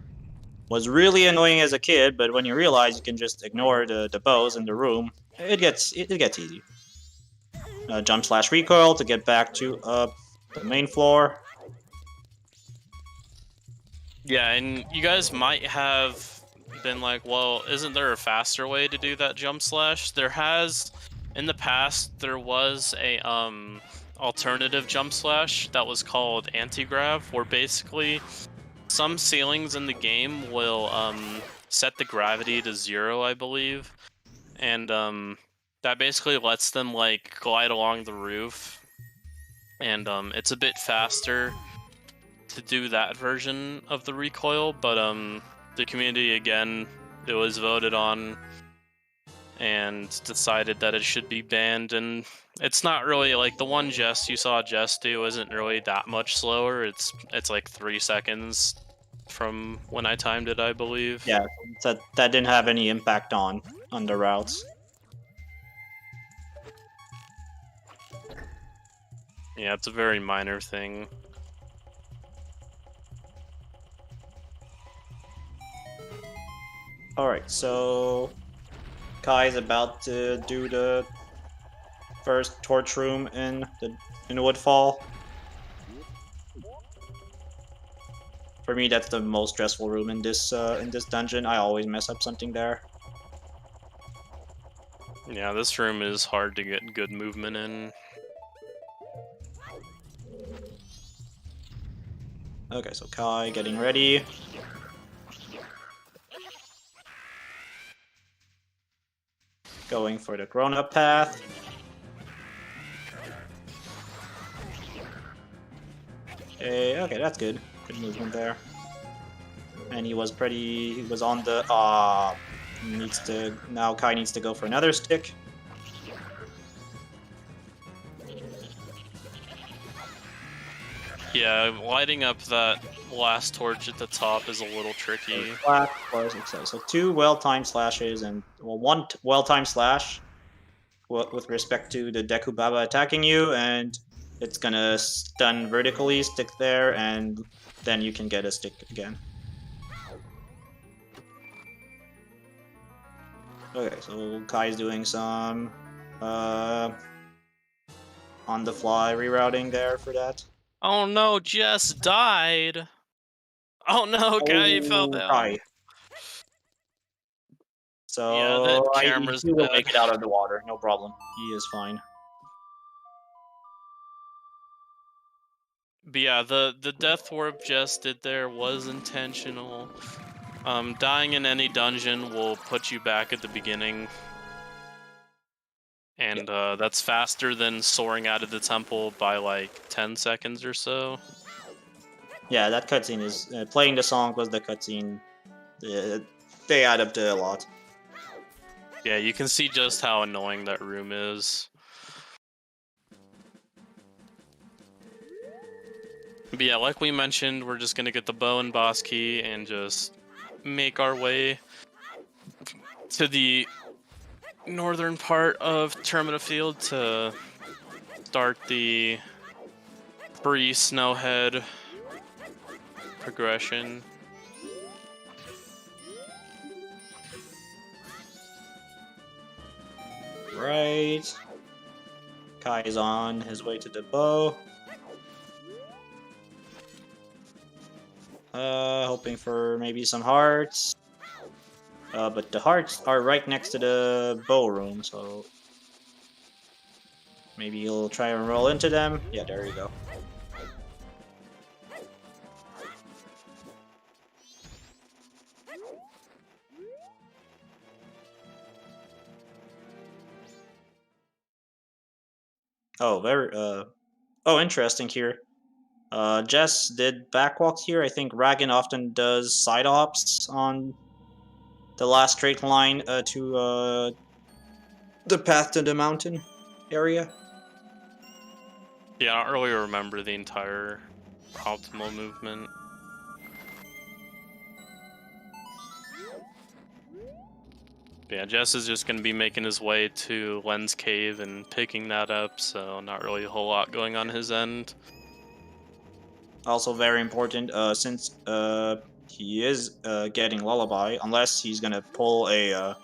Speaker 2: Was really annoying as a kid, but when you realize you can just ignore the bows in the room, it gets easy. Jump slash recoil to get back to the main floor.
Speaker 1: Yeah, and you guys might have been like, well, isn't there a faster way to do that jump slash? There has, in the past, there was a alternative jump slash that was called anti-grav, where basically some ceilings in the game will set the gravity to 0, I believe, and that basically lets them like glide along the roof, and it's a bit faster to do that version of the recoil, but the community, again, it was voted on and decided that it should be banned, and it's not really like the one you saw Jess do isn't really that much slower. It's like 3 seconds from when I timed it, I believe.
Speaker 2: Yeah, that didn't have any impact on the routes.
Speaker 1: Yeah, it's a very minor thing.
Speaker 2: Alright, so Kai's about to do the first torch room in Woodfall. For me, that's the most stressful room in this dungeon. I always mess up something there.
Speaker 1: Yeah, this room is hard to get good movement in.
Speaker 2: Okay, so Kai getting ready. Going for the grown-up path. Okay, that's good. Good movement there. And he was on the, now Kai needs to go for another stick.
Speaker 1: Yeah, lighting up that last torch at the top is a little tricky.
Speaker 2: So 2 well-timed slashes and, well, 1 well-timed slash with respect to the Deku Baba attacking you, and it's gonna stun vertically, stick there, and then you can get a stick again. Okay, so Kai's doing some on the fly rerouting there for that.
Speaker 1: Oh no, Jess died! Oh no, Kai fell down.
Speaker 2: Kai. So
Speaker 1: yeah, that camera's
Speaker 2: he will
Speaker 1: bad.
Speaker 2: make it out of the water, no problem. He is fine.
Speaker 1: But yeah, the death warp Jess did there was intentional. Dying in any dungeon will put you back at the beginning. And that's faster than soaring out of the temple by like 10 seconds or so.
Speaker 2: Yeah, that cutscene is... playing the song was the cutscene. They add up to a lot.
Speaker 1: Yeah, you can see just how annoying that room is. But yeah, like we mentioned, we're just gonna get the bow and boss key and just make our way to the northern part of Termina Field to start the pre-Snowhead progression.
Speaker 2: Right. Kai is on his way to the bow. Hoping for maybe some hearts. But the hearts are right next to the bow room, so maybe he'll try and roll into them. Yeah, there you go. Oh, interesting here. Jess did backwalks here. I think Ragan often does side hops on the last straight line to the path to the mountain area.
Speaker 1: Yeah, I don't really remember the entire optimal movement. Yeah, Jess is just going to be making his way to Lens Cave and picking that up, so not really a whole lot going on his end.
Speaker 2: Also very important, since he is getting Lullaby, unless he's gonna pull a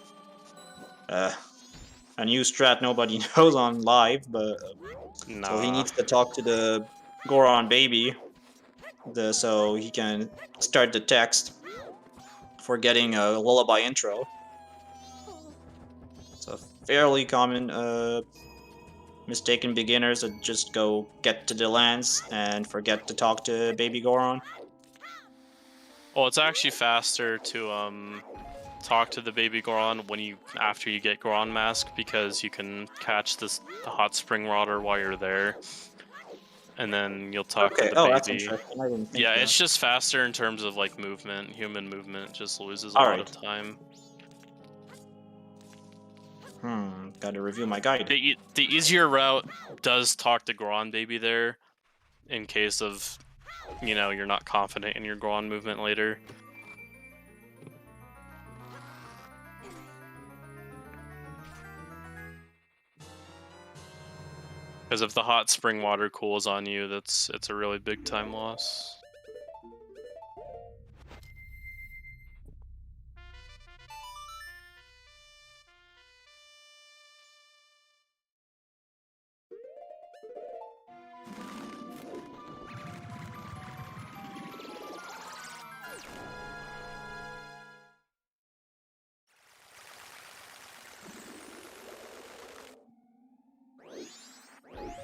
Speaker 2: new strat nobody knows on live, but
Speaker 1: Nah.
Speaker 2: so he needs to talk to the Goron baby, so he can start the text for getting a Lullaby intro. It's a fairly common mistaken beginners that just go get to the lands and forget to talk to baby Goron.
Speaker 1: Well, it's actually faster to talk to the baby Goron after you get Goron Mask, because you can catch the hot spring water while you're there, and then you'll talk to the baby.
Speaker 2: That's interesting. I didn't think
Speaker 1: Yeah,
Speaker 2: that.
Speaker 1: it's just faster in terms of like movement. Human movement just loses a lot of time.
Speaker 2: Gotta review my guide.
Speaker 1: The easier route does talk to Goron baby there, in case of you know, you're not confident in your Goron movement later. Because if the hot spring water cools on you, it's a really big time loss.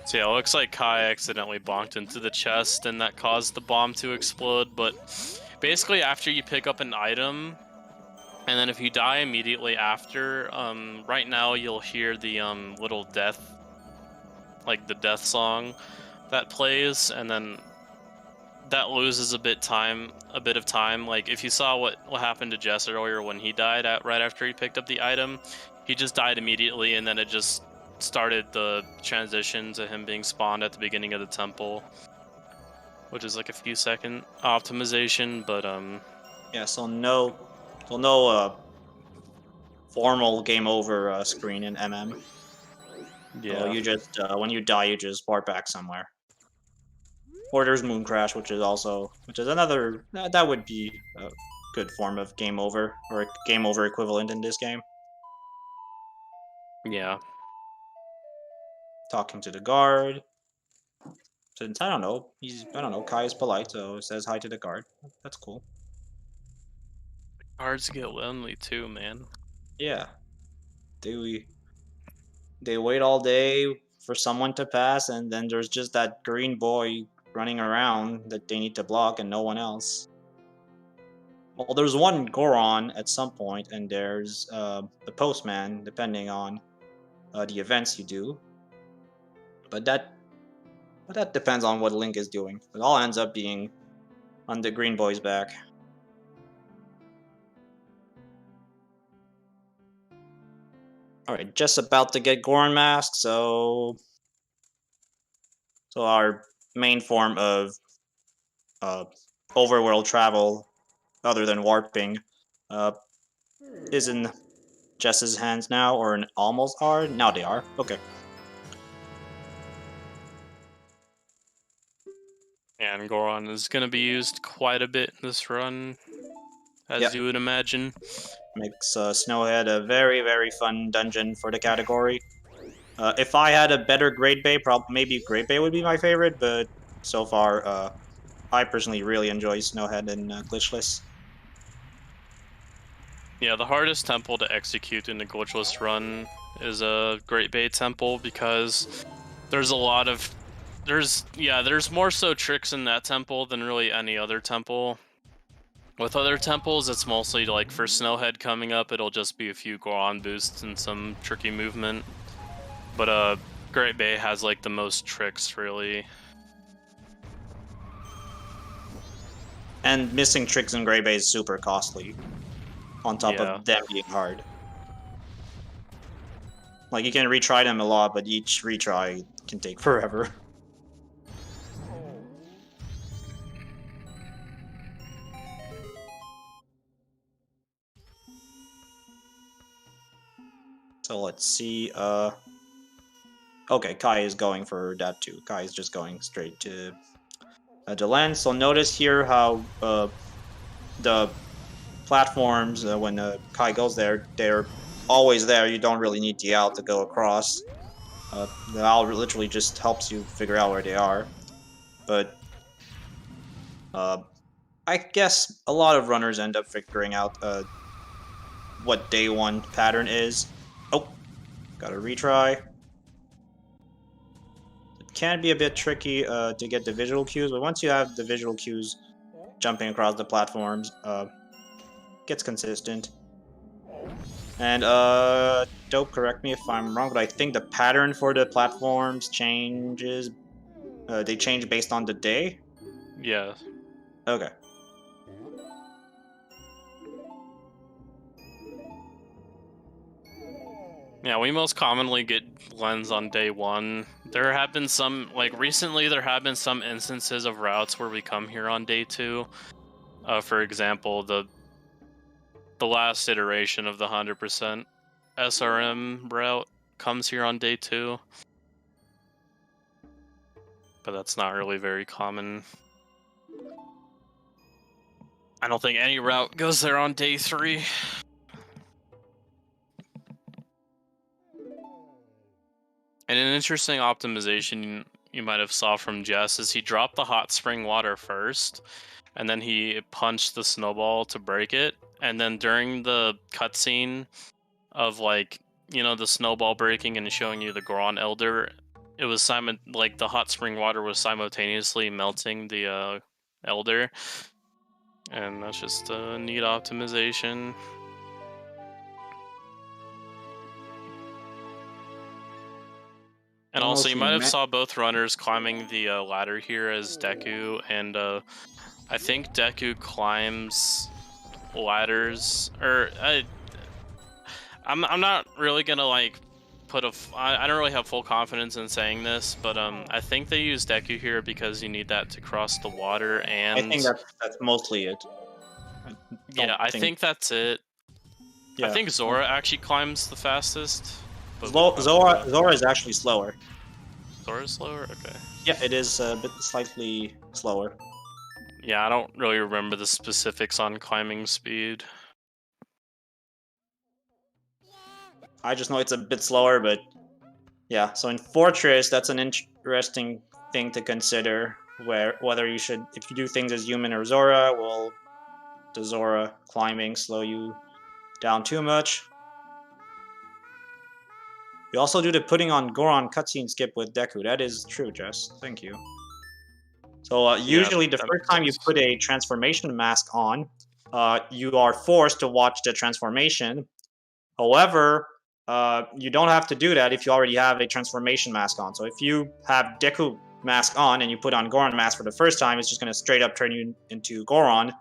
Speaker 1: So yeah, it looks like Kai accidentally bonked into the chest and that caused the bomb to explode, but basically after you pick up an item, and then if you die immediately after, right now you'll hear the little death, like the death song that plays, and then that loses a bit of time. Like if you saw what happened to Jess earlier when he died right after he picked up the item, he just died immediately, and then it just started the transition to him being spawned at the beginning of the temple, which is like a few second optimization. But
Speaker 2: Yeah, so no formal game over screen in MM.
Speaker 1: yeah,
Speaker 2: So you just when you die, you just port back somewhere. Or there's Moon Crash, which is another that would be a good form of game over or a game over equivalent in this game.
Speaker 1: yeah.
Speaker 2: Talking to the guard. Since I don't know, Kai is polite, so says hi to the guard. That's cool.
Speaker 1: Cards get lonely too, man.
Speaker 2: Yeah, they they wait all day for someone to pass, and then there's just that green boy running around that they need to block, and no one else. Well, there's one Goron at some point, and there's the postman, depending on the events you do. But that depends on what Link is doing. It all ends up being on the green boy's back. All right, just about to get Goron mask, so our main form of uh, overworld travel, other than warping, uh, is in Jess's hands now, or almost are. Now they are. Okay.
Speaker 1: And Goron is going to be used quite a bit in this run, as
Speaker 2: Yep.
Speaker 1: you would imagine.
Speaker 2: Makes Snowhead a very, very fun dungeon for the category. If I had a better Great Bay, maybe Great Bay would be my favorite, but so far, I personally really enjoy Snowhead and Glitchless.
Speaker 1: Yeah, the hardest temple to execute in the Glitchless run is a Great Bay Temple, because there's a lot of... There's more so tricks in that temple than really any other temple. With other temples, it's mostly like for Snowhead coming up, it'll just be a few Goron boosts and some tricky movement. But Great Bay has like the most tricks, really.
Speaker 2: And missing tricks in Great Bay is super costly, on top
Speaker 1: Yeah.
Speaker 2: of them being hard. Like, you can retry them a lot, but each retry can take forever. So let's see, okay, Kai is going for that too. Kai is just going straight to the lens. So notice here how the platforms, when Kai goes there, they're always there. You don't really need the owl to go across. The owl literally just helps you figure out where they are. But I guess a lot of runners end up figuring out what day one pattern is. Oh, gotta retry. It can be a bit tricky to get the visual cues, but once you have the visual cues, jumping across the platforms gets consistent. And Dope, correct me if I'm wrong, but I think the pattern for the platforms changes. They change based on the day.
Speaker 1: Yeah.
Speaker 2: Okay.
Speaker 1: Yeah, we most commonly get lens on day 1. There have been some, like recently, there have been some instances of routes where we come here on day 2. For example, the last iteration of the 100% SRM route comes here on day 2. But that's not really very common. I don't think any route goes there on day 3. And an interesting optimization you might have saw from Jess is he dropped the hot spring water first, and then he punched the snowball to break it. And then during the cutscene of like, you know, the snowball breaking and showing you the Goron Elder, it was like the hot spring water was simultaneously melting the Elder, and that's just a neat optimization. And also, you might have saw both runners climbing the ladder here as Deku, and I think Deku climbs ladders, or I'm not really gonna like put I don't really have full confidence in saying this, but I think they use Deku here because you need that to cross the water, and
Speaker 2: I think that's mostly it.
Speaker 1: I think that's it.
Speaker 2: Yeah.
Speaker 1: I think Zora actually climbs the fastest. But
Speaker 2: Zora is actually slower.
Speaker 1: Zora's slower? Okay.
Speaker 2: Yeah, it is a bit slightly slower.
Speaker 1: Yeah, I don't really remember the specifics on climbing speed.
Speaker 2: I just know it's a bit slower, but yeah. So in Fortress, that's an interesting thing to consider, whether you should, if you do things as human or Zora, will the Zora climbing slow you down too much? You also do the putting on Goron cutscene skip with Deku. That is true, Jess. Thank you. So usually the first time you put a transformation mask on, you are forced to watch the transformation. However, you don't have to do that if you already have a transformation mask on. So if you have Deku mask on and you put on Goron mask for the first time, it's just going to straight up turn you into Goron.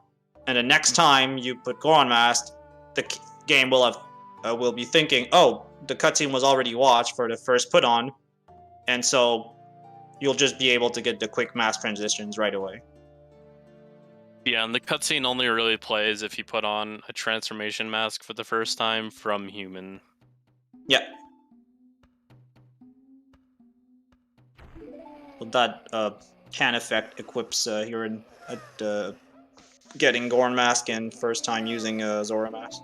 Speaker 2: And the next time you put Goron mask, the game will be thinking, oh, the cutscene was already watched for the first put on, and so you'll just be able to get the quick mask transitions right away.
Speaker 1: Yeah, and the cutscene only really plays if you put on a transformation mask for the first time from human.
Speaker 2: Yeah. Well, that can affect equips here at getting Goron mask and first time using Zora mask.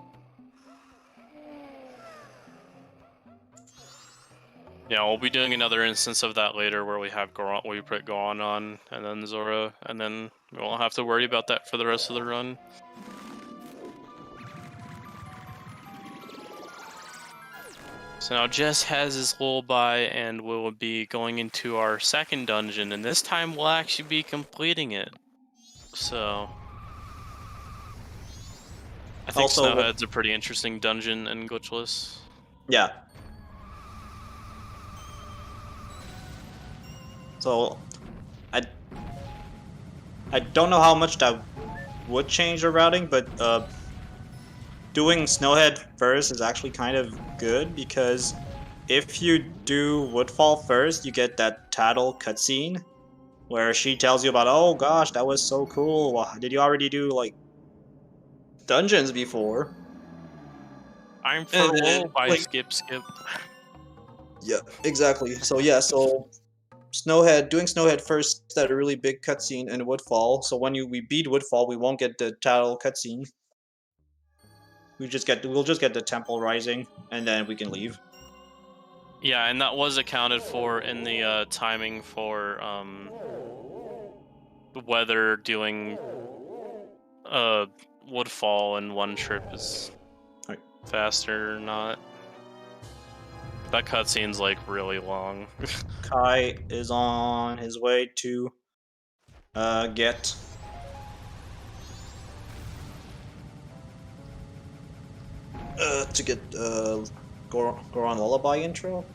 Speaker 1: Yeah, we'll be doing another instance of that later where we have Goron, we put Goron on, and then Zora, and then we won't have to worry about that for the rest of the run. So now Jess has his lullaby, and we'll be going into our second dungeon, and this time we'll actually be completing it. So I think also, Snowhead's a pretty interesting dungeon in Glitchless.
Speaker 2: Yeah. So, I don't know how much that would change the routing, but doing Snowhead first is actually kind of good, because if you do Woodfall first, you get that Tattle cutscene where she tells you about, oh gosh, that was so cool. Did you already do like dungeons before?
Speaker 1: I'm for lullaby, skip.
Speaker 2: Yeah, exactly. So yeah, so doing Snowhead first is that a really big cutscene in Woodfall. So when we beat Woodfall, we won't get the Tattle cutscene. We'll just get the Temple Rising, and then we can leave.
Speaker 1: Yeah, and that was accounted for in the timing for whether doing Woodfall in one trip is faster or not. That cutscene's like really long.
Speaker 2: Kai is on his way to get Goron Lullaby intro.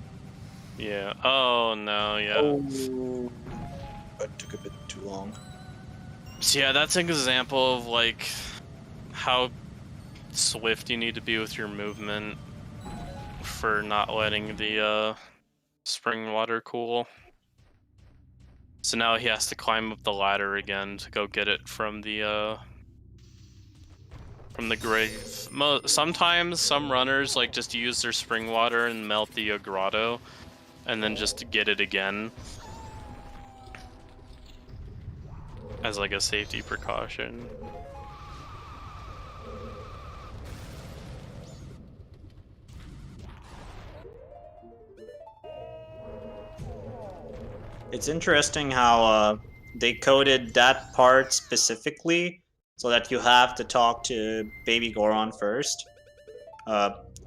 Speaker 1: Yeah. Oh no. Yeah.
Speaker 2: Oh, that took a bit too long.
Speaker 1: So yeah, that's an example of like how swift you need to be with your movement for not letting the spring water cool. So now he has to climb up the ladder again to go get it from the grave. Sometimes some runners like just use their spring water and melt the grotto, and then just get it again as like a safety precaution.
Speaker 2: It's interesting how they coded that part specifically so that you have to talk to Baby Goron first.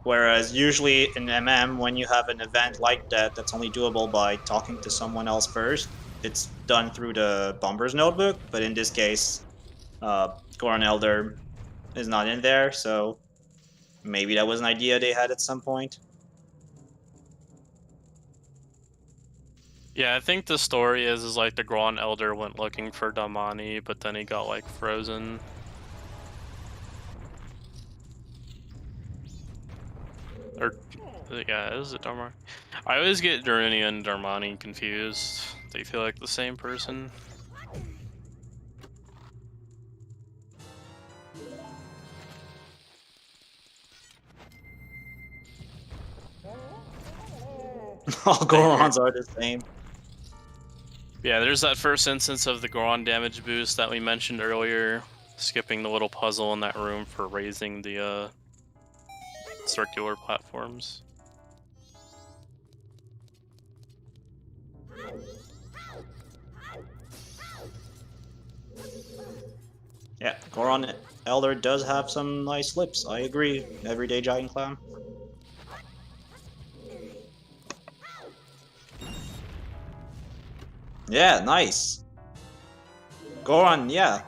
Speaker 2: Whereas usually in MM, when you have an event like that that's only doable by talking to someone else first, it's done through the Bomber's Notebook. But in this case, Goron Elder is not in there, so maybe that was an idea they had at some point.
Speaker 1: Yeah, I think the story is like the Goron Elder went looking for Damani, but then he got like frozen. Or yeah, is it Darmani? I always get Daruni and Darmani confused. They feel like the same person.
Speaker 2: All Gorons are the same.
Speaker 1: Yeah, there's that first instance of the Goron damage boost that we mentioned earlier, skipping the little puzzle in that room for raising the circular platforms.
Speaker 2: Yeah, Goron Elder does have some nice lips, I agree. Everyday Giant Clown. Yeah, nice. Goron, yeah.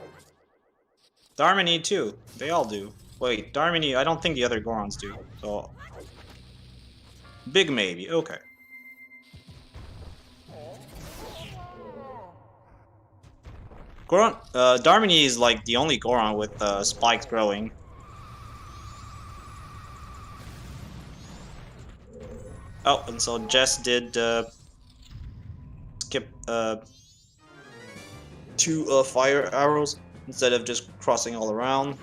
Speaker 2: Darmani too. They all do. Wait, Darmani, I don't think the other Gorons do. So big maybe, okay. Goron, Darmani is like the only Goron with spikes growing. Oh, and so Jess did skip 2 fire arrows instead of just crossing all around.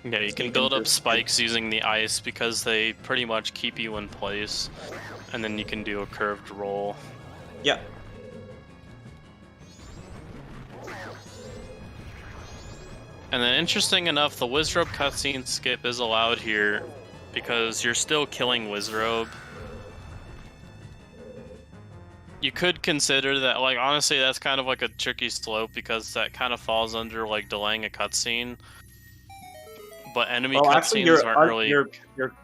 Speaker 1: Yeah, you can build up spikes using the ice because they pretty much keep you in place, and then you can do a curved roll.
Speaker 2: Yeah.
Speaker 1: And then interesting enough, the Wizrobe cutscene skip is allowed here because you're still killing Wizrobe. You could consider that, like, honestly, that's kind of like a tricky slope because that kind of falls under, like, delaying a cutscene. But enemy cutscenes aren't really...
Speaker 2: You're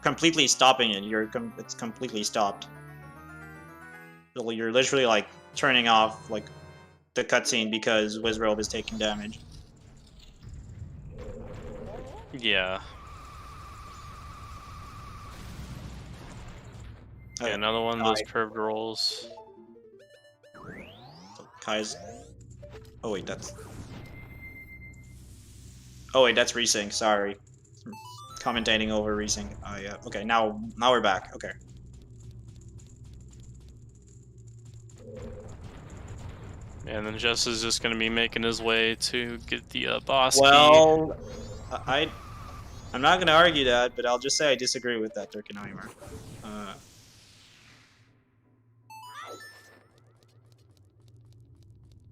Speaker 2: completely stopping it. It's completely stopped. So you're literally, like, turning off, like, the cutscene because Wizrobe is taking damage.
Speaker 1: Yeah. Okay, another one of those curved rolls.
Speaker 2: Kai's... Oh wait, that's... Oh wait, that's resync, sorry. Commentating over resync. Oh yeah, okay, now we're back, okay.
Speaker 1: And then Jess is just gonna be making his way to get the boss key.
Speaker 2: Well, I'm not gonna argue that, but I'll just say I disagree with that, Turkenheimer.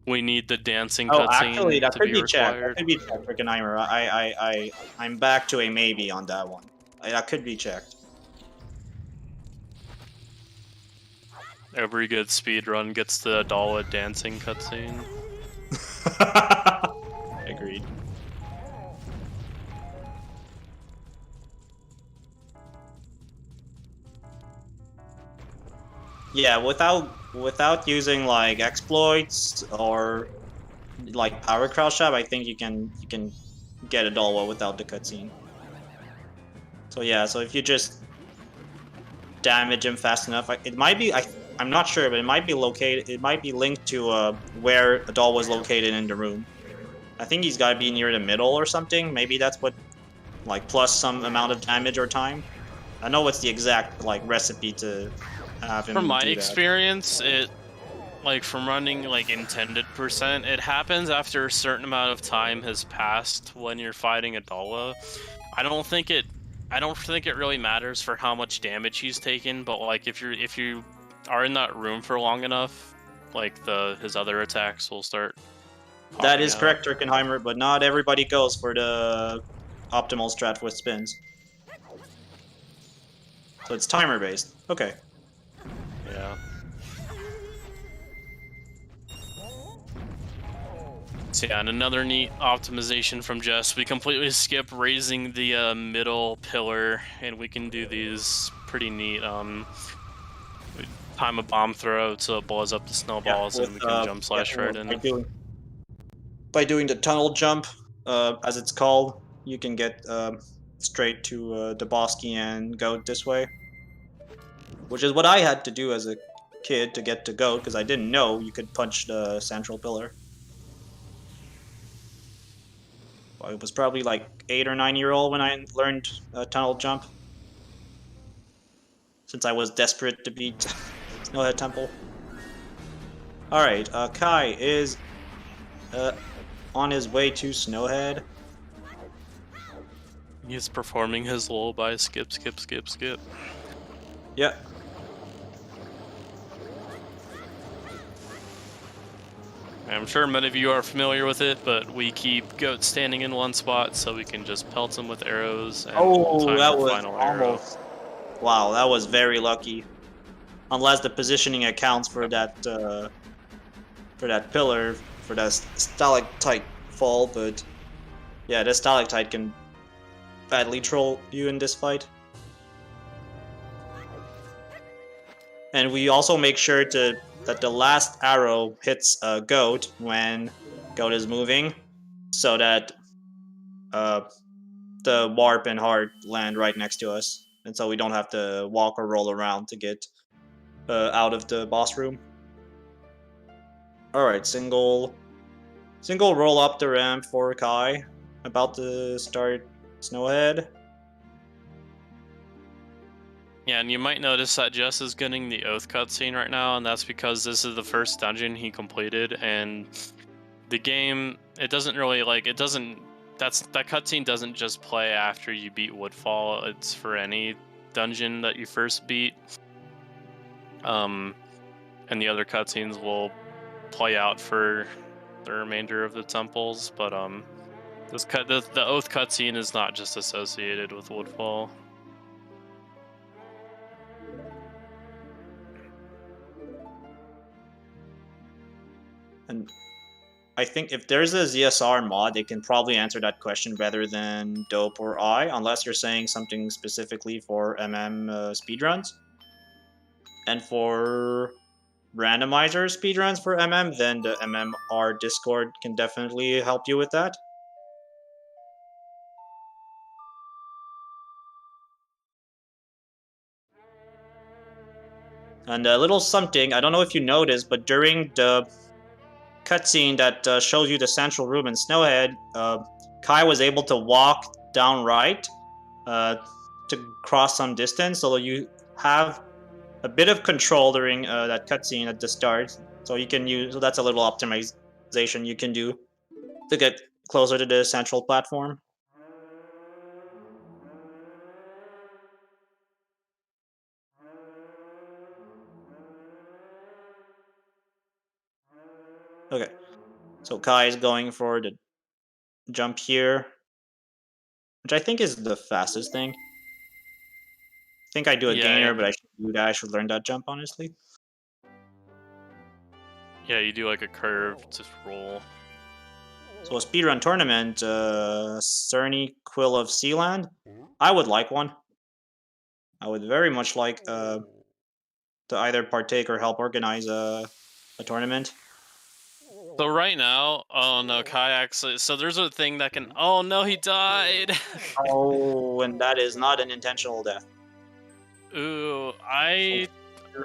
Speaker 1: We need the dancing
Speaker 2: cutscene.
Speaker 1: Oh,
Speaker 2: actually, that could be checked.
Speaker 1: Required.
Speaker 2: That could be checked, Turkenheimer. I'm back to a maybe on that one. That could be checked.
Speaker 1: Every good speedrun gets the Adala dancing cutscene.
Speaker 2: Agreed. Yeah, without using like exploits or like power crouch trap, I think you can get a Adala without the cutscene. So yeah, so if you just damage him fast enough, it might be I'm not sure, but it might be located. It might be linked to where Adala was located in the room. I think he's got to be near the middle or something. Maybe that's what, like, plus some amount of damage or time. I know what's the exact like recipe to have him
Speaker 1: From my
Speaker 2: do that.
Speaker 1: experience, it like from running like intended percent, it happens after a certain amount of time has passed when you're fighting a Dala. I don't think it really matters for how much damage he's taken, but like if you are in that room for long enough, like his other attacks will start
Speaker 2: That
Speaker 1: popping
Speaker 2: is
Speaker 1: out.
Speaker 2: correct, Turkenheimer, but not everybody goes for the optimal strat with spins. So it's timer based. Okay.
Speaker 1: Yeah. So yeah, and another neat optimization from Jess, we completely skip raising the middle pillar, and we can do these pretty neat we time a bomb throw so it blows up the snowballs, and we can jump slash right in.
Speaker 2: By doing the tunnel jump, as it's called, you can get straight to the Bosky and Goat this way. Which is what I had to do as a kid to get to Goat, because I didn't know you could punch the central pillar. I was probably like 8 or 9-year-old when I learned tunnel jump. Since I was desperate to beat Snowhead Temple. Alright, Kai is on his way to Snowhead.
Speaker 1: He's performing his lullaby, skip, skip, skip, skip.
Speaker 2: Yeah.
Speaker 1: I'm sure many of you are familiar with it, but we keep Goat standing in one spot so we can just pelt him with arrows and time
Speaker 2: that
Speaker 1: the
Speaker 2: was
Speaker 1: final
Speaker 2: almost... Wow, that was very lucky. Unless the positioning accounts for that pillar, for that stalactite fall, but yeah, the stalactite can badly troll you in this fight. And we also make sure that the last arrow hits Goat when Goat is moving, so that the Warp and Heart land right next to us, and so we don't have to walk or roll around to get out of the boss room. Alright, single roll up the ramp for Kai. About to start Snowhead.
Speaker 1: Yeah, and you might notice that Jess is getting the Oath cutscene right now, and that's because this is the first dungeon he completed, and the game, it doesn't really, like, it doesn't, that cutscene doesn't just play after you beat Woodfall, it's for any dungeon that you first beat. And the other cutscenes will play out for the remainder of the temples, but the Oath cutscene is not just associated with Woodfall.
Speaker 2: And I think if there's a ZSR mod, they can probably answer that question better than Dope or I, unless you're saying something specifically for speedruns. And for randomizer speedruns for then the MMR Discord can definitely help you with that. And a little something, I don't know if you noticed, but during the cutscene that shows you the central room in Snowhead, Kai was able to walk down right to cross some distance, so you have a bit of control during that cutscene at the start. So you can use, so that's a little optimization you can do to get closer to the central platform. Okay, so Kai is going for the jump here, which I think is the fastest thing. I think I do a gainer, but I should do that. I should learn that jump, honestly.
Speaker 1: Yeah, you do like a curved roll.
Speaker 2: So a speedrun tournament, Cerny Quill of Sealand. I would like one. I would very much like to either partake or help organize a tournament.
Speaker 1: So right now, oh no, Kai actually, so there's a thing that can, oh no, he died!
Speaker 2: Oh, and that is not an intentional death.
Speaker 1: Ooh,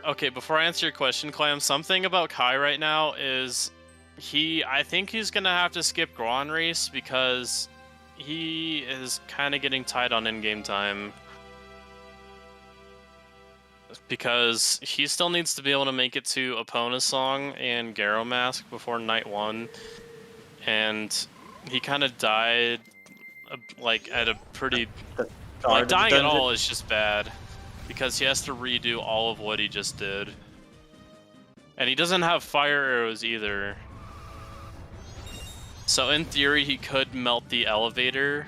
Speaker 1: okay, before I answer your question, Clam, something about Kai right now is I think he's gonna have to skip Grand Race because he is kind of getting tight on in-game time. because he still needs to be able to make it to Epona Song and Garo Mask before night 1, and he kind of died like at a pretty like dying at all is just bad because he has to redo all of what he just did, and he doesn't have fire arrows either. So in theory, he could melt the elevator,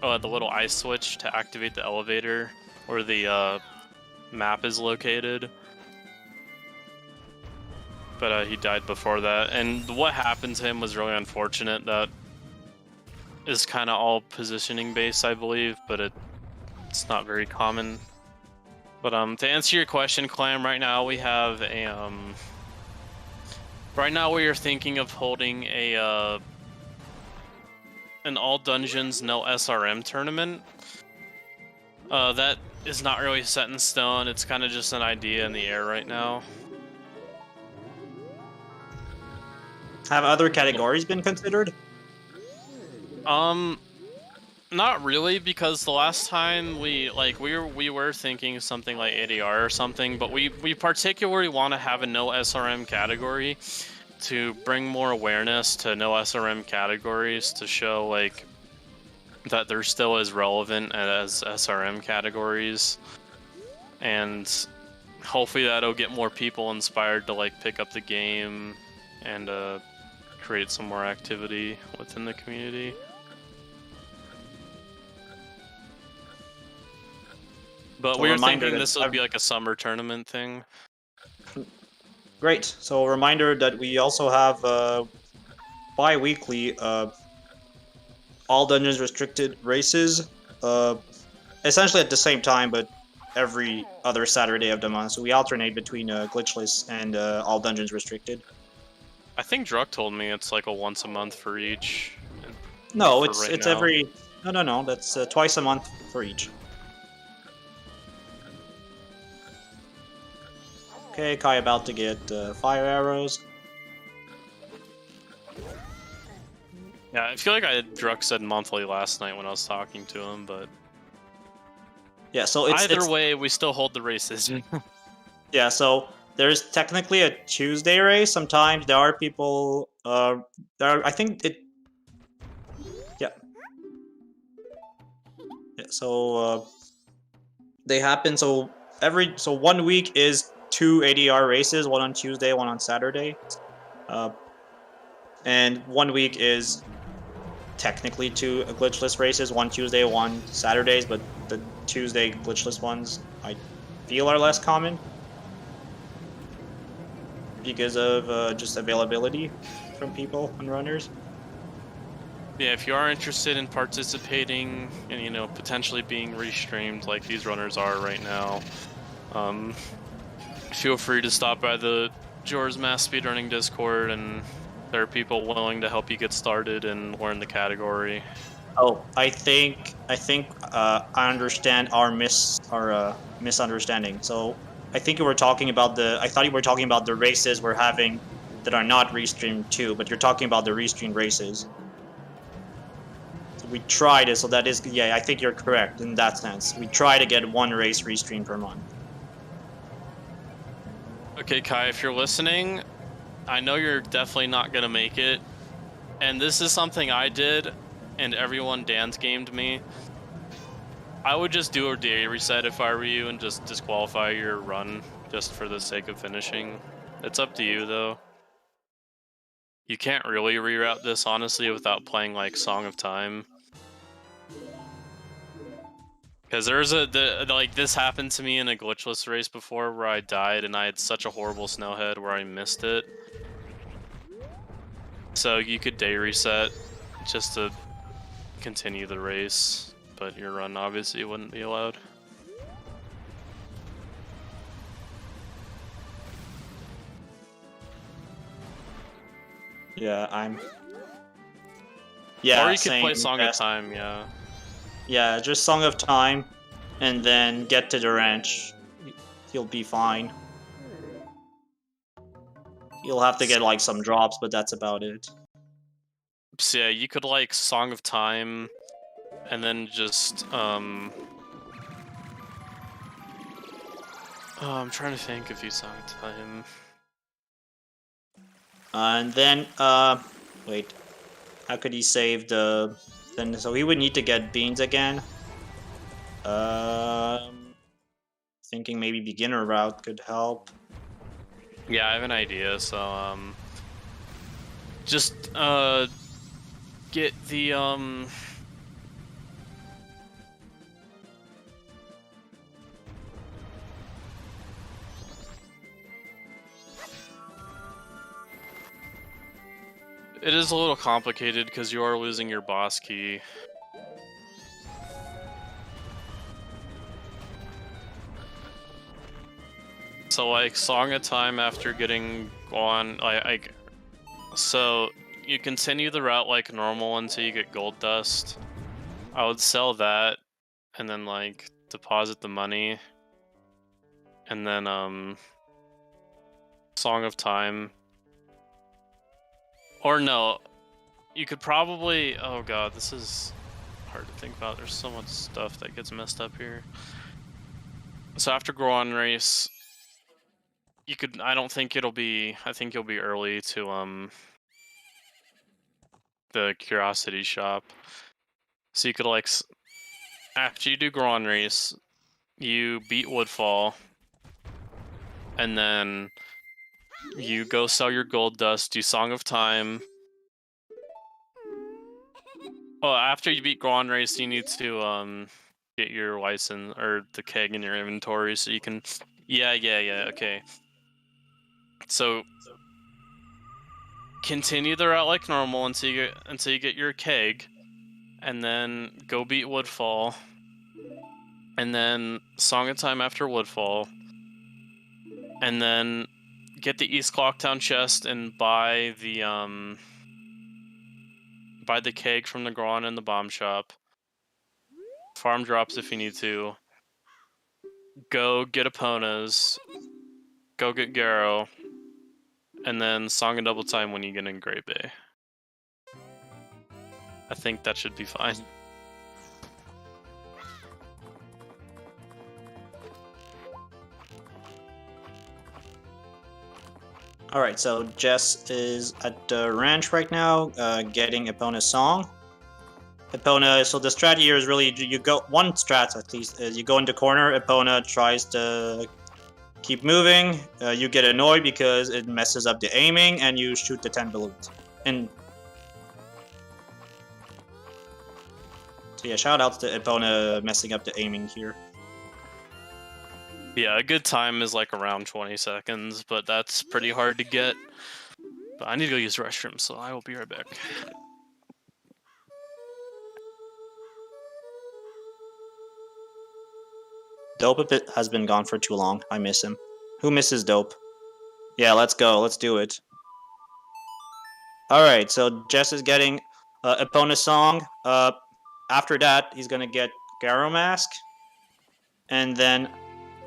Speaker 1: the little ice switch to activate the elevator, where the map is located. But he died before that, and what happened to him was really unfortunate. That is kind of all positioning based, I believe, but it's not very common. But to answer your question, Clam, right now we have a right now we are thinking of holding a an all dungeons no SRM tournament. That is not really set in stone. It's kind of just an idea in the air right now.
Speaker 2: Have other categories been considered?
Speaker 1: Not really, because the last time we were thinking something like ADR or something, but we particularly want to have a no SRM category to bring more awareness to no SRM categories, to show like that they're still as relevant as SRM categories, and hopefully that'll get more people inspired to like pick up the game and create some more activity within the community. But we were thinking this would be like a summer tournament thing.
Speaker 2: Great. So a reminder that we also have bi-weekly all dungeons restricted races, essentially at the same time, but every other Saturday of the month. So we alternate between Glitchless and all dungeons restricted.
Speaker 1: I think Druck told me it's like a once a month for each.
Speaker 2: No, it's every... No, that's twice a month for each. Okay, Kai about to get fire arrows.
Speaker 1: Yeah, I feel like Druck said monthly last night when I was talking to him, but...
Speaker 2: Yeah, so
Speaker 1: either way, we still hold the races.
Speaker 2: Yeah, so there's technically a Tuesday race. Sometimes there are people. I think it. Yeah. Yeah. So they happen. So 1 week is 2 ADR races. One on Tuesday, one on Saturday. And 1 week is technically 2 glitchless races. One Tuesday, one Saturdays. But the Tuesday glitchless ones, I feel, are less common, because of just availability from people and runners.
Speaker 1: Yeah, if you are interested in participating and, potentially being restreamed like these runners are right now, feel free to stop by the Majora's Mask speedrunning Discord, and there are people willing to help you get started and learn the category.
Speaker 2: Oh, I think I understand our misunderstanding. So I think you were talking about I thought you were talking about the races we're having that are not restreamed too, but you're talking about the restreamed races. So we try to, so that is, yeah, I think you're correct in that sense. We try to get 1 race restreamed per month.
Speaker 1: Okay, Kai, if you're listening, I know you're definitely not gonna make it, and this is something I did, and everyone dance gamed me. I would just do a day reset if I were you and just disqualify your run just for the sake of finishing. It's up to you though. You can't really reroute this honestly without playing like Song of Time. Because there's like this happened to me in a glitchless race before where I died and I had such a horrible snowhead where I missed it. So you could day reset just to continue the race, but your run obviously wouldn't be allowed.
Speaker 2: Yeah,
Speaker 1: or you could play Song of Time, yeah.
Speaker 2: Yeah, just Song of Time, and then get to the ranch. You'll be fine. You'll have to get like some drops, but that's about it.
Speaker 1: So yeah, you could like Song of Time, and then just I'm trying to think if you saw time.
Speaker 2: And then, wait. How could he save the... Then, so he would need to get beans again. Thinking maybe beginner route could help.
Speaker 1: Yeah, I have an idea, so, just, get the, It is a little complicated because you are losing your boss key. So, like, Song of Time after getting on, so you continue the route like normal until you get gold dust. I would sell that and then, like, deposit the money. And then, Song of Time. Or no, you could probably... Oh god, this is hard to think about. There's so much stuff that gets messed up here. So after Goron Race, you could... I don't think it'll be... I think you'll be early to, the Curiosity Shop. So you could, like... After you do Goron Race, you beat Woodfall. And then you go sell your gold dust, do Song of Time. Oh, after you beat Goron Race, you need to get your license or the keg in your inventory so you can. Yeah, okay. So continue the route like normal until you get your keg, and then go beat Woodfall, and then Song of Time after Woodfall, and then get the East Clocktown chest and buy the keg from the Goron in the bomb shop. Farm drops if you need to. Go get Epona's. Go get Garo. And then Song of Double Time when you get in Great Bay. I think that should be fine.
Speaker 2: Alright, so Jess is at the ranch right now, getting Epona's song. Epona, so the strat here is really, you go, one strat at least, is you go into corner, Epona tries to keep moving, you get annoyed because it messes up the aiming, and you shoot the 10 balloons. And so yeah, shoutouts to Epona messing up the aiming here.
Speaker 1: Yeah, a good time is like around 20 seconds, but that's pretty hard to get. But I need to go use the restroom, so I will be right back.
Speaker 2: Dope has been gone for too long. I miss him. Who misses Dope? Yeah, let's go. Let's do it. Alright, so Jess is getting Epona's song. After that, he's gonna get Garo Mask. And then,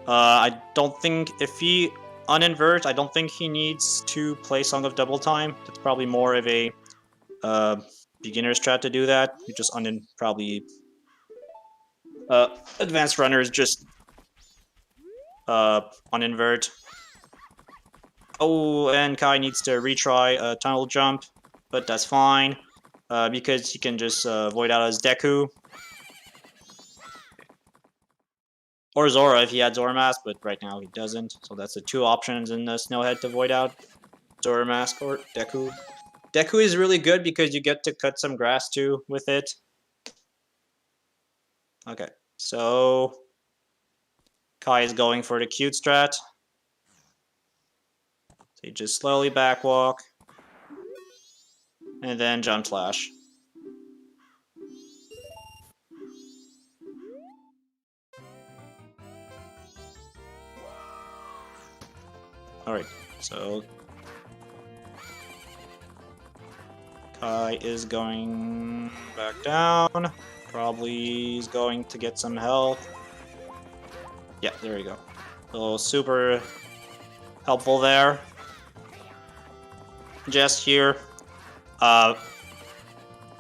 Speaker 2: I don't think, if he uninverts, I don't think he needs to play Song of Double Time. It's probably more of a beginner strat to do that. You just probably... advanced runners just uninvert. Oh, and Kai needs to retry a tunnel jump, but that's fine, because he can just void out his Deku. Or Zora if he had Zora Mask, but right now he doesn't. So that's the two options in the Snowhead to void out. Zora Mask or Deku. Deku is really good because you get to cut some grass too with it. Okay, so Kai is going for the cute strat. So you just slowly backwalk. And then jump slash. Alright, so Kai is going back down. Probably is going to get some health. Yeah, there we go. So super helpful there. Jess here.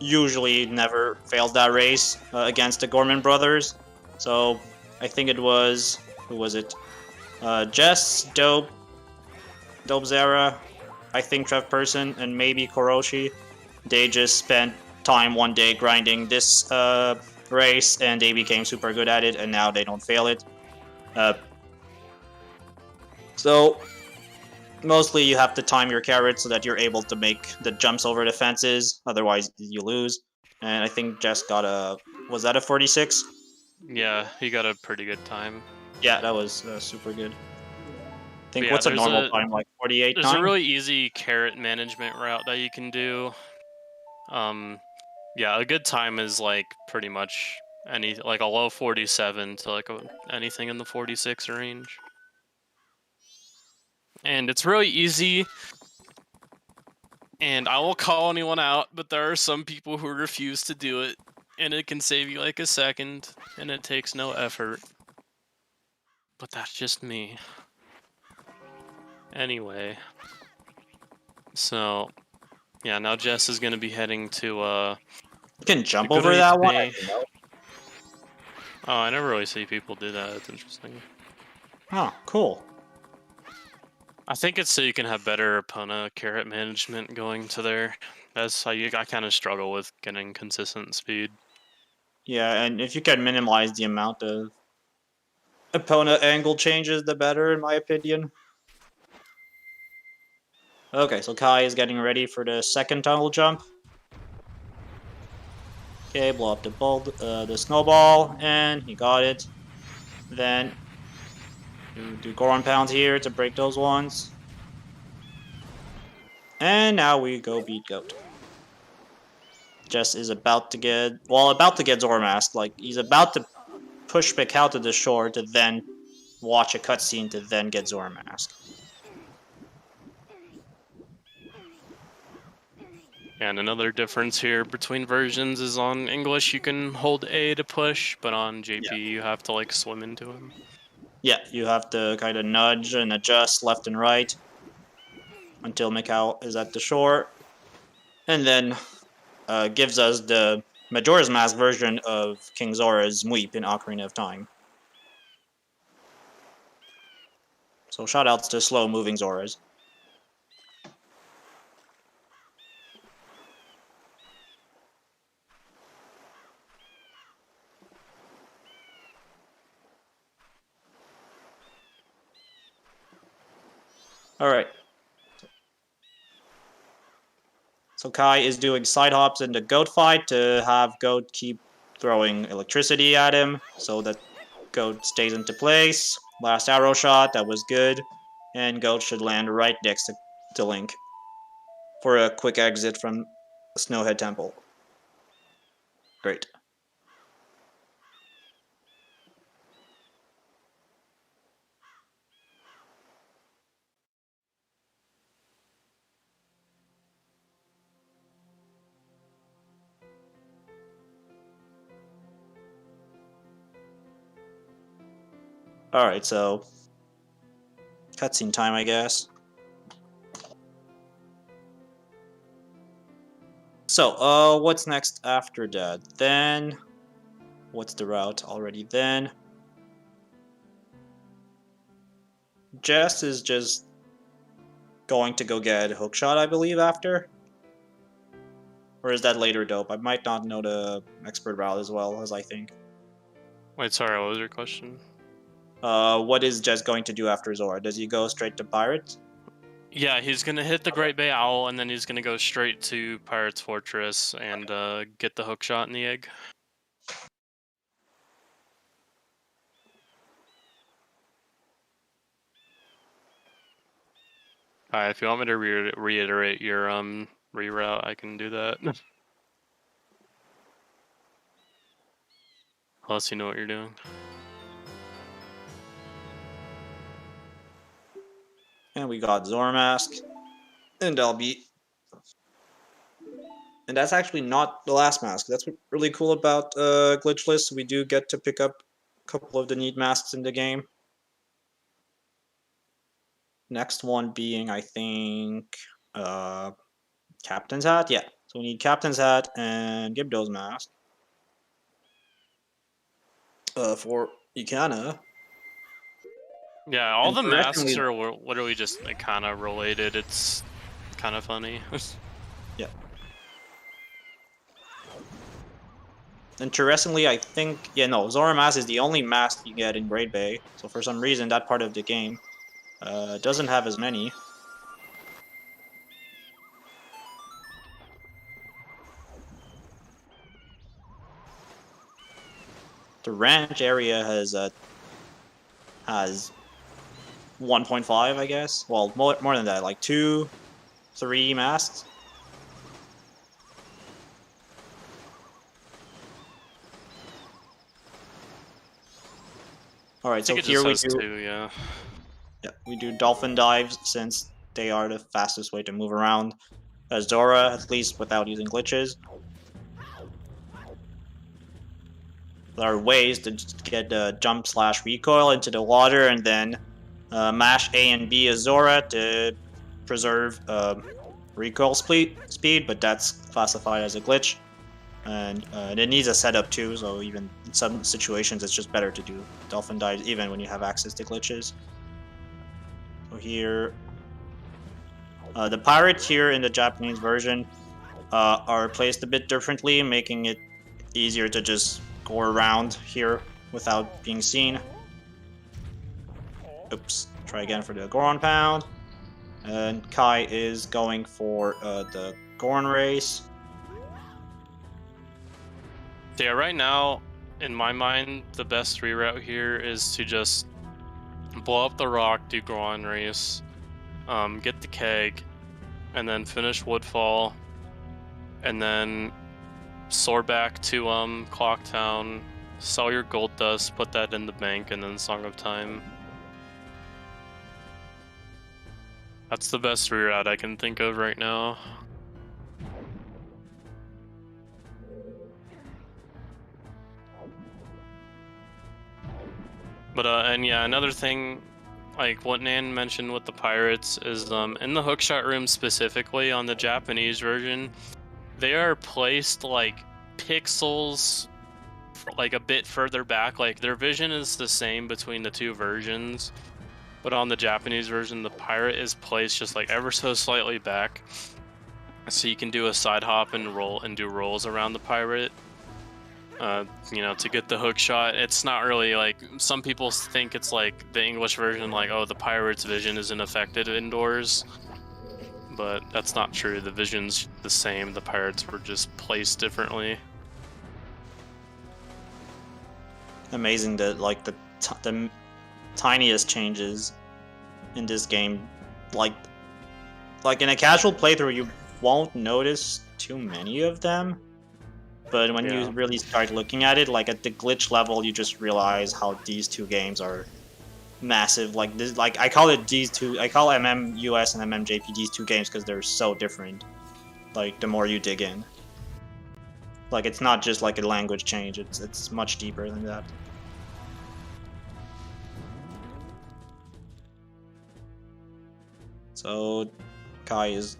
Speaker 2: Usually never fails that race against the Gorman brothers. So I think it was... Who was it? Jess, Dope, Zera, I think Trev Person, and maybe Koroshi. They just spent time one day grinding this race, and they became super good at it, and now they don't fail it. So mostly you have to time your carrots so that you're able to make the jumps over the fences, otherwise you lose. And I think Jess got a... was that a 46?
Speaker 1: Yeah, he got a pretty good time.
Speaker 2: Yeah, that was super good. I think,
Speaker 1: Yeah,
Speaker 2: what's a normal time, like 48,
Speaker 1: There's
Speaker 2: 9?
Speaker 1: a really easy carrot management route that you can do. Yeah, a good time is like pretty much like a low 47 to like anything in the 46 range. And it's really easy. And I will call anyone out, but there are some people who refuse to do it. And it can save you like a second, and it takes no effort. But that's just me. Anyway. So, yeah, now Jess is going to be heading to,
Speaker 2: You can jump over that one? I didn't know.
Speaker 1: Oh, I never really see people do that. That's interesting.
Speaker 2: Oh, cool.
Speaker 1: I think it's so you can have better opponent carrot management going to there. That's how I kind of struggle with getting consistent speed.
Speaker 2: Yeah, and if you can minimize the amount of opponent angle changes, the better, in my opinion. Okay, so Kai is getting ready for the second tunnel jump. Okay, blow up the snowball, and he got it. Then do Goron Pound here to break those ones. And now we go beat Goat. Jess is about to get Zora Mask. Like, he's about to push back out to the shore to then watch a cutscene to then get Zora Mask.
Speaker 1: And another difference here between versions is on English you can hold A to push, but on JP you have to like swim into him.
Speaker 2: Yeah, you have to kind of nudge and adjust left and right until Mikau is at the shore. And then gives us the Majora's Mask version of King Zora's Mweep in Ocarina of Time. So shoutouts to slow-moving Zoras. Alright. So Kai is doing side hops in the Goat fight to have Goat keep throwing electricity at him so that Goat stays into place. Last arrow shot, that was good. And Goat should land right next to Link for a quick exit from Snowhead Temple. Great. Alright, so cutscene time, I guess. So, what's next after that? Then, what's the route already then? Jess is just going to go get a hookshot, I believe, after? Or is that later dope? I might not know the expert route as well as I think.
Speaker 1: Wait, sorry, what was your question?
Speaker 2: What is Jess going to do after Zora? Does he go straight to Pirate?
Speaker 1: Yeah, he's gonna hit the Great Bay Owl, and then he's gonna go straight to Pirate's Fortress and get the hookshot in the egg. If you want me to reiterate your reroute, I can do that. Unless you know what you're doing.
Speaker 2: And we got Zora Mask. And Elby. And that's actually not the last mask. That's what's really cool about Glitchless. We do get to pick up a couple of the neat masks in the game. Next one being, I think, Captain's Hat? Yeah. So we need Captain's Hat and Gibdo's mask. For Ikana.
Speaker 1: Yeah, all the masks
Speaker 2: Interestingly,
Speaker 1: are literally just like, kind of related. It's kind of funny.
Speaker 2: yeah. Interestingly, I think, yeah, no, Zora mask is the only mask you get in Great Bay. So for some reason, that part of the game doesn't have as many. The ranch area has 1.5, I guess. Well, more than that, like 2, 3 masks. All right, so
Speaker 1: I think it
Speaker 2: here
Speaker 1: just
Speaker 2: we
Speaker 1: has
Speaker 2: do.
Speaker 1: two, yeah.
Speaker 2: Yeah, we do dolphin dives since they are the fastest way to move around. Zora, at least without using glitches. There are ways to just get the jump / recoil into the water and then mash A and B as Zora to preserve recoil speed, but that's classified as a glitch. And it needs a setup too, so even in some situations it's just better to do dolphin dives even when you have access to glitches. So here, the pirates here in the Japanese version are placed a bit differently, making it easier to just go around here without being seen. Oops, try again for the Goron Pound. And Kai is going for the Goron Race.
Speaker 1: So yeah, right now, in my mind, the best reroute here is to just blow up the rock, do Goron Race, get the keg, and then finish Woodfall, and then soar back to Clocktown, sell your gold dust, put that in the bank, and then Song of Time. That's the best reroute I can think of right now. But and yeah, another thing, like what Nan mentioned with the pirates is in the hookshot room specifically on the Japanese version, they are placed like pixels like a bit further back. Like their vision is the same between the two versions, but on the Japanese version the pirate is placed just like ever so slightly back, so you can do a side hop and roll and do rolls around the pirate. You know, to get the hook shot. It's not really like some people think it's like the English version, like, oh, the pirate's vision isn't affected indoors, but that's not true. The vision's the same. The pirates were just placed differently.
Speaker 2: Amazing that like the tiniest changes in this game, like in a casual playthrough, you won't notice too many of them. But when you really start looking at it, like at the glitch level, you just realize how these two games are massive. Like this, like I call MMUS and MMJP these two games because they're so different. Like the more you dig in, like it's not just like a language change; it's much deeper than that. So Kai is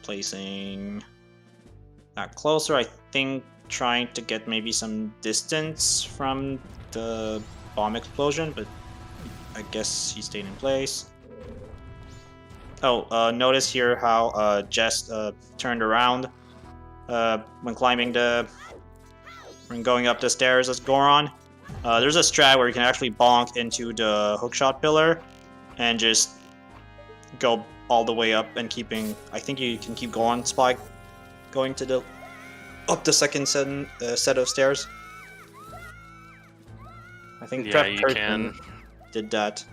Speaker 2: placing that closer, I think, trying to get maybe some distance from the bomb explosion, but I guess he stayed in place. Oh, notice here how Jess turned around when going up the stairs as Goron. There's a strat where you can actually bonk into the hookshot pillar and just go all the way up and keeping. I think you can keep going spike going to the up the second set of stairs. I think
Speaker 1: Yeah,
Speaker 2: Prep
Speaker 1: you
Speaker 2: Person
Speaker 1: can.
Speaker 2: did that.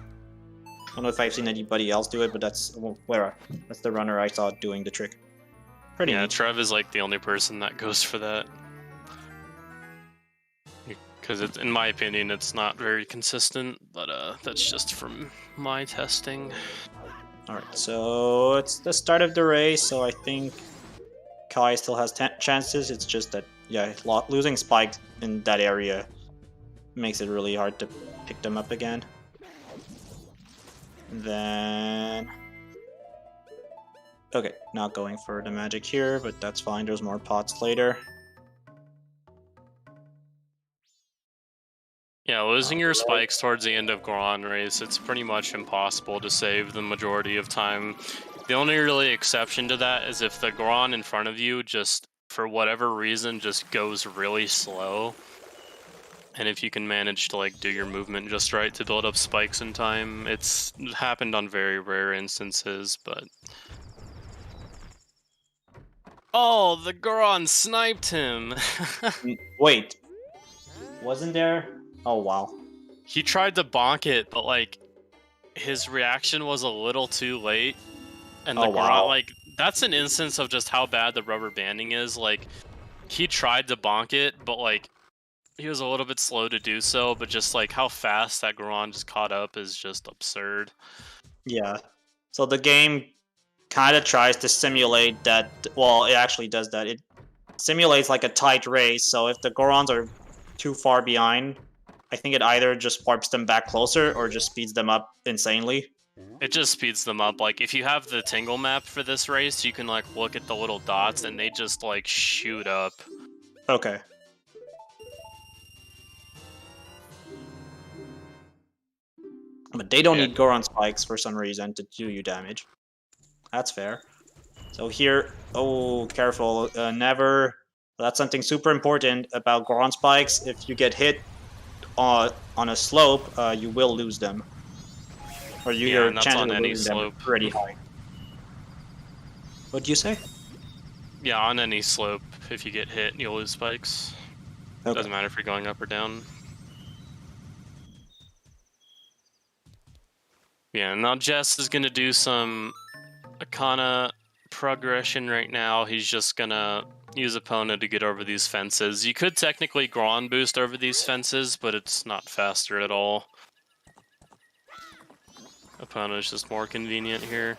Speaker 2: I don't know if I've seen anybody else do it, but that's the runner I saw doing the trick. Pretty
Speaker 1: Yeah,
Speaker 2: neat.
Speaker 1: Trev is like the only person that goes for that. Because in my opinion, it's not very consistent, but that's just from my testing.
Speaker 2: Alright, so it's the start of the race, so I think Kai still has chances. It's just that, yeah, losing Spike in that area makes it really hard to pick them up again. Then... Okay, not going for the magic here, but that's fine. There's more pots later.
Speaker 1: Yeah, losing your spikes towards the end of Goron race, it's pretty much impossible to save the majority of time. The only really exception to that is if the Goron in front of you just, for whatever reason, just goes really slow. And if you can manage to like do your movement just right to build up spikes in time, it's happened on very rare instances, but... Oh, the Goron sniped him!
Speaker 2: Wait, wasn't there? Oh wow.
Speaker 1: He tried to bonk it, but like, his reaction was a little too late. And the Goron, like, that's an instance of just how bad the rubber banding is. Like, he tried to bonk it, but like, he was a little bit slow to do so, but just like how fast that Goron just caught up is just absurd.
Speaker 2: Yeah. So the game kind of tries to simulate that. Well, it actually does that. It simulates like a tight race. So if the Gorons are too far behind, I think it either just warps them back closer or just speeds them up insanely.
Speaker 1: It just speeds them up. Like, if you have the Tingle map for this race, you can like look at the little dots and they just like shoot up.
Speaker 2: Okay. But they don't need Goron spikes for some reason to do you damage. That's fair. So here, oh, careful, never. That's something super important about Goron spikes. If you get hit on a slope, you will lose them. Or your chance of losing them is pretty high. What'd you say?
Speaker 1: Yeah, on any slope, if you get hit, you'll lose spikes. Okay. Doesn't matter if you're going up or down. Yeah, now Jess is gonna do some Akana progression right now. He's just gonna use Epona to get over these fences. You could technically Goron boost over these fences, but it's not faster at all. Epona is just more convenient here.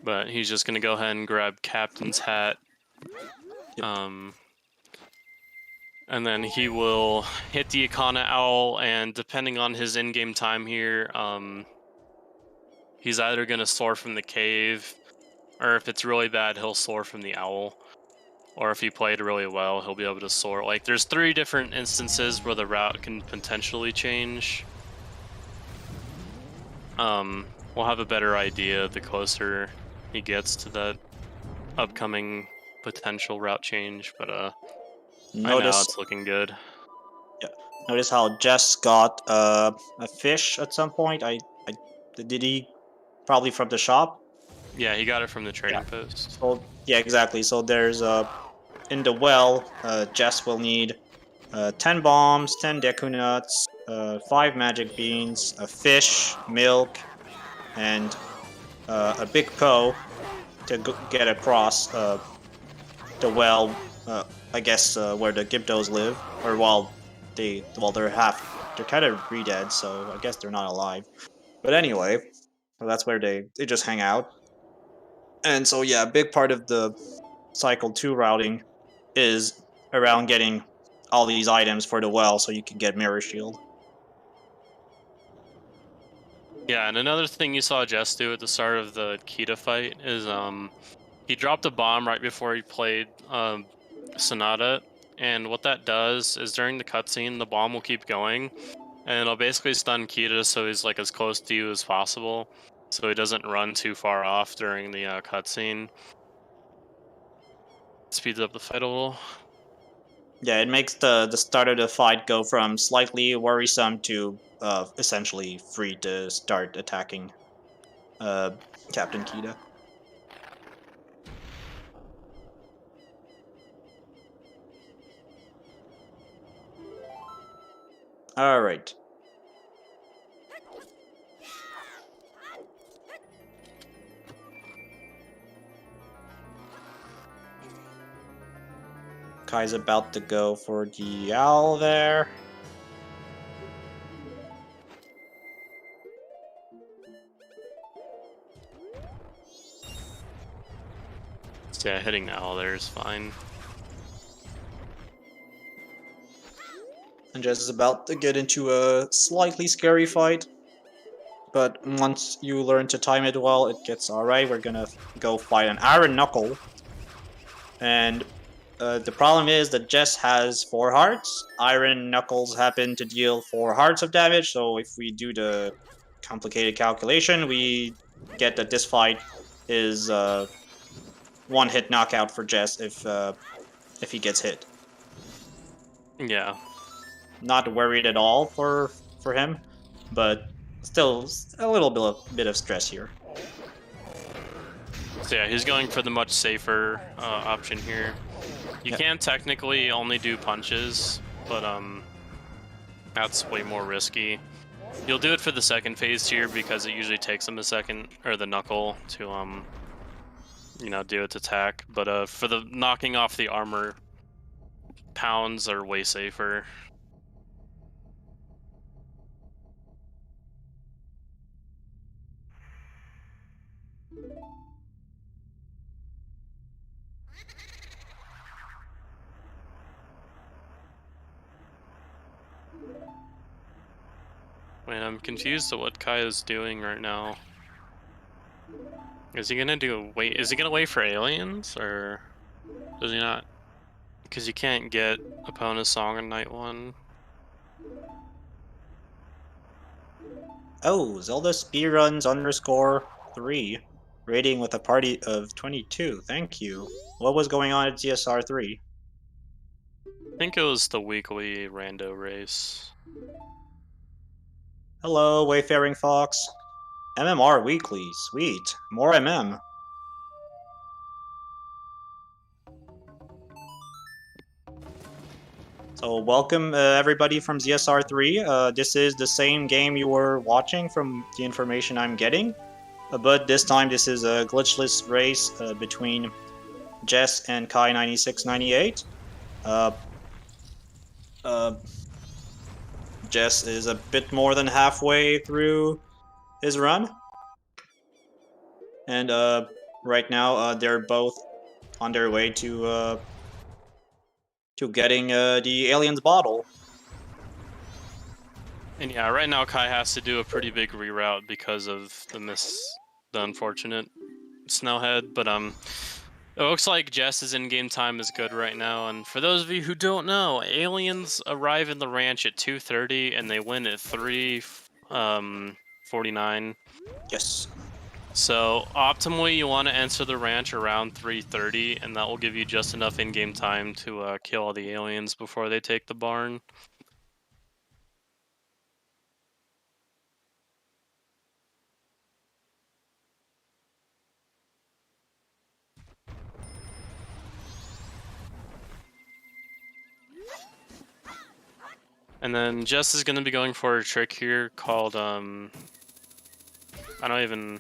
Speaker 1: But he's just gonna go ahead and grab Captain's Hat. And then he will hit the Akana Owl, and depending on his in-game time here, he's either gonna soar from the cave, or if it's really bad, he'll soar from the owl. Or if he played really well, he'll be able to soar. Like, there's 3 different instances where the route can potentially change. We'll have a better idea the closer he gets to that upcoming potential route change, but right now it's looking good.
Speaker 2: Yeah. Notice how Jess got a fish at some point. Did he probably from the shop?
Speaker 1: Yeah, he got it from the trading post.
Speaker 2: So yeah, exactly. So there's in the well, Jess will need 10 bombs, 10 Deku nuts, 5 magic beans, a fish, milk, and a big Poe to get across the well. I guess where the Gibdos live, or they're kind of re-dead, so I guess they're not alive. But anyway, so that's where they just hang out. And so yeah, a big part of the Cycle 2 routing is around getting all these items for the well so you can get Mirror Shield.
Speaker 1: Yeah, and another thing you saw Jess do at the start of the Kita fight is he dropped a bomb right before he played Sonata, and what that does is during the cutscene, the bomb will keep going, and it'll basically stun Kita so he's like as close to you as possible, so he doesn't run too far off during the cutscene. Speeds up the fight a little.
Speaker 2: Yeah, it makes the start of the fight go from slightly worrisome to essentially free to start attacking Captain Kita. Alright. Kai's about to go for the owl there.
Speaker 1: Yeah, hitting the owl there is fine.
Speaker 2: And Jess is about to get into a slightly scary fight. But once you learn to time it well, it gets alright. We're gonna go fight an Iron Knuckle. And the problem is that Jess has 4 hearts. Iron Knuckles happen to deal 4 hearts of damage, so if we do the complicated calculation, we get that this fight is one-hit knockout for Jess if he gets hit.
Speaker 1: Yeah.
Speaker 2: Not worried at all for him, but still a little bit of stress here.
Speaker 1: So yeah, he's going for the much safer option here. You can technically only do punches, but that's way more risky. You'll do it for the second phase here because it usually takes him a second, or the knuckle, to you know, do its attack. But for the knocking off the armor, pounds are way safer. Wait, I'm confused at what Kai is doing right now. Is he gonna wait? Is he gonna wait for aliens, or does he not? Because you can't get Epona's song on night 1.
Speaker 2: Oh, ZeldaSpeedRuns _3. Rating with a party of 22. Thank you. What was going on at GSR3?
Speaker 1: I think it was the weekly rando race.
Speaker 2: Hello, Wayfaring Fox. MMR Weekly. Sweet. More MM. So welcome everybody from ZSR3. This is the same game you were watching from the information I'm getting. But this time this is a glitchless race between Jess and Kai9698. Jess is a bit more than halfway through his run. And right now they're both on their way to getting the alien's bottle.
Speaker 1: And yeah, right now Kai has to do a pretty big reroute because of the unfortunate snowhead. But it looks like Jess's in-game time is good right now. And for those of you who don't know, aliens arrive in the ranch at 2:30 and they win at 3:49.
Speaker 2: Yes.
Speaker 1: So optimally, you want to enter the ranch around 3:30, and that will give you just enough in-game time to kill all the aliens before they take the barn. And then Jess is going to be going for a trick here called I don't even.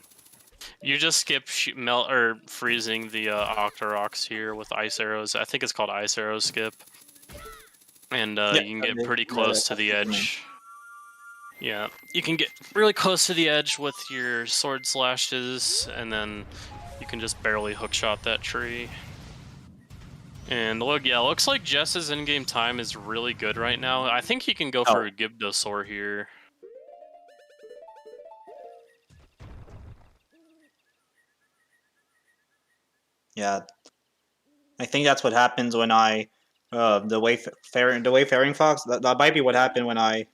Speaker 1: You just skip melt or freezing the Octoroks here with ice arrows. I think it's called ice arrow skip, and you can get pretty close to the edge. Yeah, you can get really close to the edge with your sword slashes, and then you can just barely hookshot that tree. And look, yeah, looks like Jess's in-game time is really good right now. I think he can go for a Gibdosaur here.
Speaker 2: Yeah, I think that's what happens when I the Wayfaring Fox. That might be what happened when I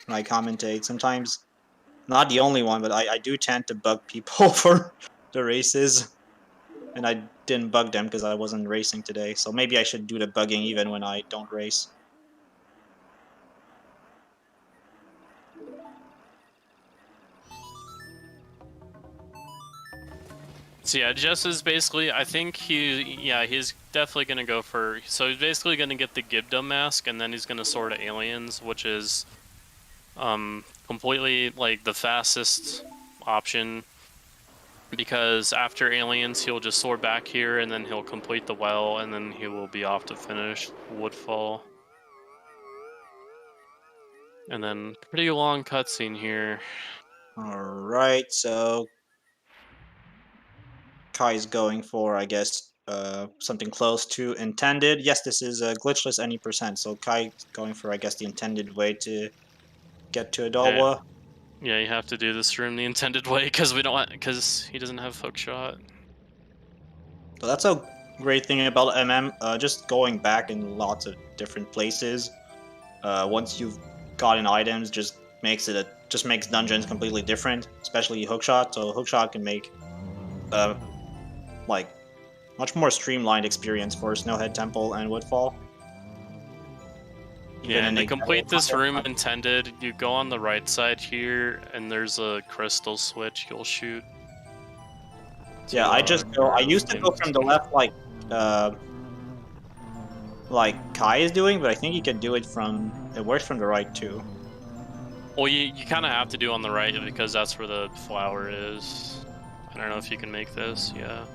Speaker 2: commentate. Sometimes, not the only one, but I do tend to bug people for the races, and I didn't bug them because I wasn't racing today. So maybe I should do the bugging even when I don't race.
Speaker 1: So yeah, Jess is basically, I think he's definitely going to go for, so he's basically going to get the Gibdo mask, and then he's going to soar to aliens, which is completely like the fastest option, because after aliens he'll just soar back here, and then he'll complete the well, and then he will be off to finish Woodfall. And then pretty long cutscene here.
Speaker 2: Alright, so Kai's going for, I guess, something close to intended. Yes, this is a glitchless any %, so Kai going for, I guess, the intended way to get to Adalwa.
Speaker 1: Yeah, you have to do this room the intended way because because he doesn't have hookshot.
Speaker 2: So that's a great thing about MM. Just going back in lots of different places. Once you've gotten items, just makes dungeons completely different, especially hookshot. So hookshot can make like much more streamlined experience for Snowhead Temple and Woodfall.
Speaker 1: Yeah, and to complete this room intended, you go on the right side here, and there's a crystal switch you'll shoot.
Speaker 2: Yeah, I used to go from the left like Kai is doing, but I think you can do it it works from the right too.
Speaker 1: Well, you kind of have to do on the right because that's where the flower is. I don't know if you can make this, yeah.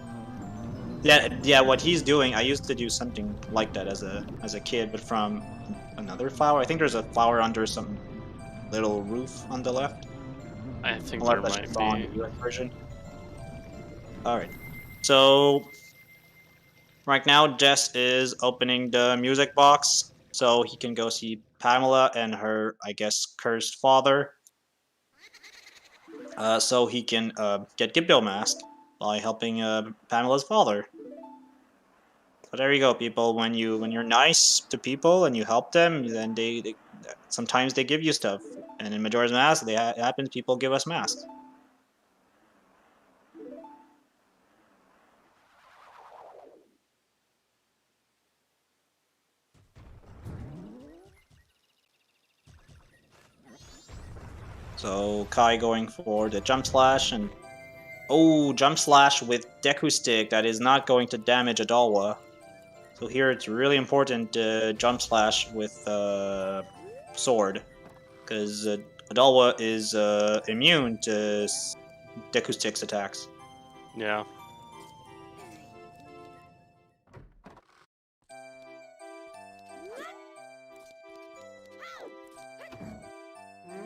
Speaker 2: Yeah, what he's doing, I used to do something like that as a kid, but from another flower. I think there's a flower under some little roof on the left.
Speaker 1: I think there might be.
Speaker 2: On the US version. Alright. So right now Jess is opening the music box so he can go see Pamela and her, I guess, cursed father. So he can get Gibdo Mask by helping Pamela's father. So there you go, people. When you're nice to people and you help them, then they sometimes they give you stuff. And in Majora's Mask, it happens. People give us masks. So Kai going for the jump slash and jump slash with Deku Stick. That is not going to damage Adalwa. So here it's really important to jump slash with sword, because Adalwa is immune to Deku Stick's attacks.
Speaker 1: Yeah.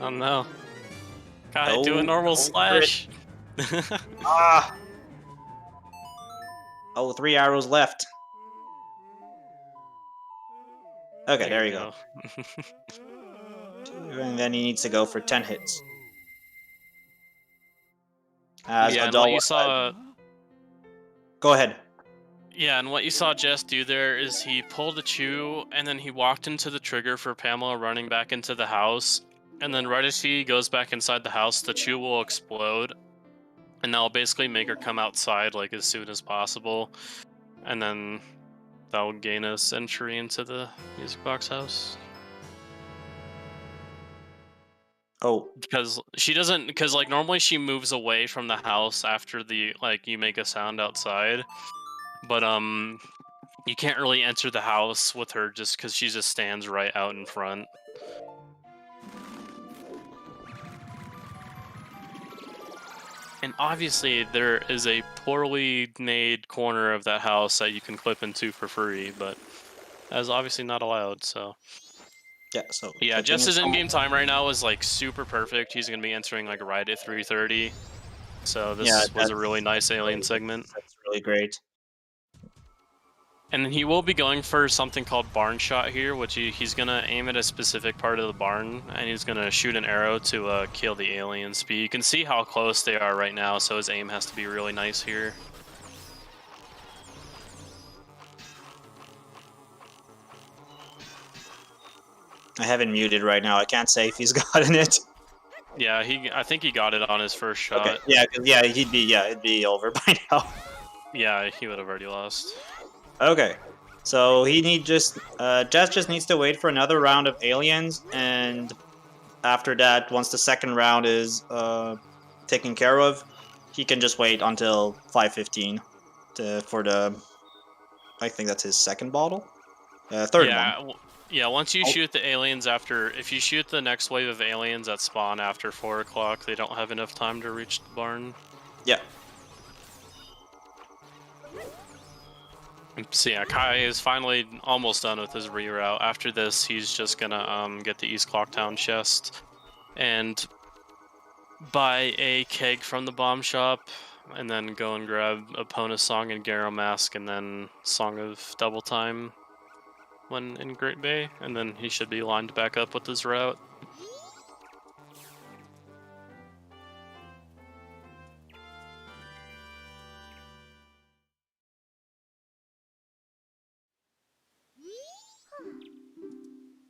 Speaker 1: Oh no. God, do a normal slash.
Speaker 2: Ah! Oh, 3 arrows left. Okay, there you go. And then he needs to go for 10 hits. As
Speaker 1: yeah,
Speaker 2: Adalwa,
Speaker 1: and what you saw...
Speaker 2: Go ahead.
Speaker 1: Yeah, and what you saw Jess do there is he pulled a chew, and then he walked into the trigger for Pamela running back into the house, and then right as she goes back inside the house, the chew will explode, and that'll basically make her come outside like as soon as possible, and then that will gain us entry into the music box house.
Speaker 2: Oh,
Speaker 1: because she doesn't, because like normally she moves away from the house after the you make a sound outside, but you can't really enter the house with her just because she just stands right out in front. And obviously there is a poorly made corner of that house that you can clip into for free, but that is obviously not allowed, so...
Speaker 2: Yeah, so...
Speaker 1: Yeah, Jess's in-game time right now is like super perfect. He's going to be entering like right at 3:30. So this was a really nice alien segment.
Speaker 2: That's really great.
Speaker 1: And then he will be going for something called barn shot here, which he's going to aim at a specific part of the barn, and he's going to shoot an arrow to kill the aliens. But you can see how close they are right now, so his aim has to be really nice here.
Speaker 2: I have it muted right now. I can't say if he's gotten it.
Speaker 1: Yeah, I think he got it on his first shot.
Speaker 2: Okay. Yeah, it'd be over by now.
Speaker 1: Yeah, he would have already lost.
Speaker 2: Okay, so Jess just needs to wait for another round of aliens, and after that, once the second round is taken care of, he can just wait until 5:15 for the... I think that's his second bottle? Third one.
Speaker 1: Yeah, once you shoot the aliens if you shoot the next wave of aliens that spawn after 4 o'clock, they don't have enough time to reach the barn.
Speaker 2: Yeah.
Speaker 1: So yeah, Kai is finally almost done with his reroute. After this, he's just gonna get the East Clocktown chest and buy a keg from the bomb shop, and then go and grab Epona's Song and Garo Mask, and then Song of Double Time when in Great Bay, and then he should be lined back up with his route.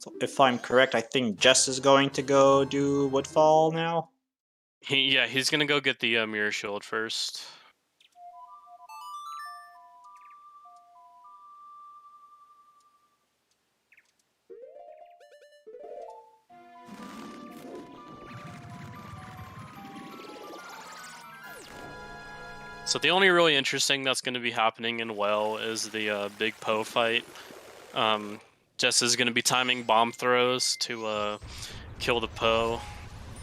Speaker 2: So if I'm correct, I think Jess is going to go do Woodfall now.
Speaker 1: Yeah, he's gonna go get the mirror shield first. So the only really interesting that's going to be happening in Well is the Big Poe fight. Jess is going to be timing bomb throws to kill the Poe,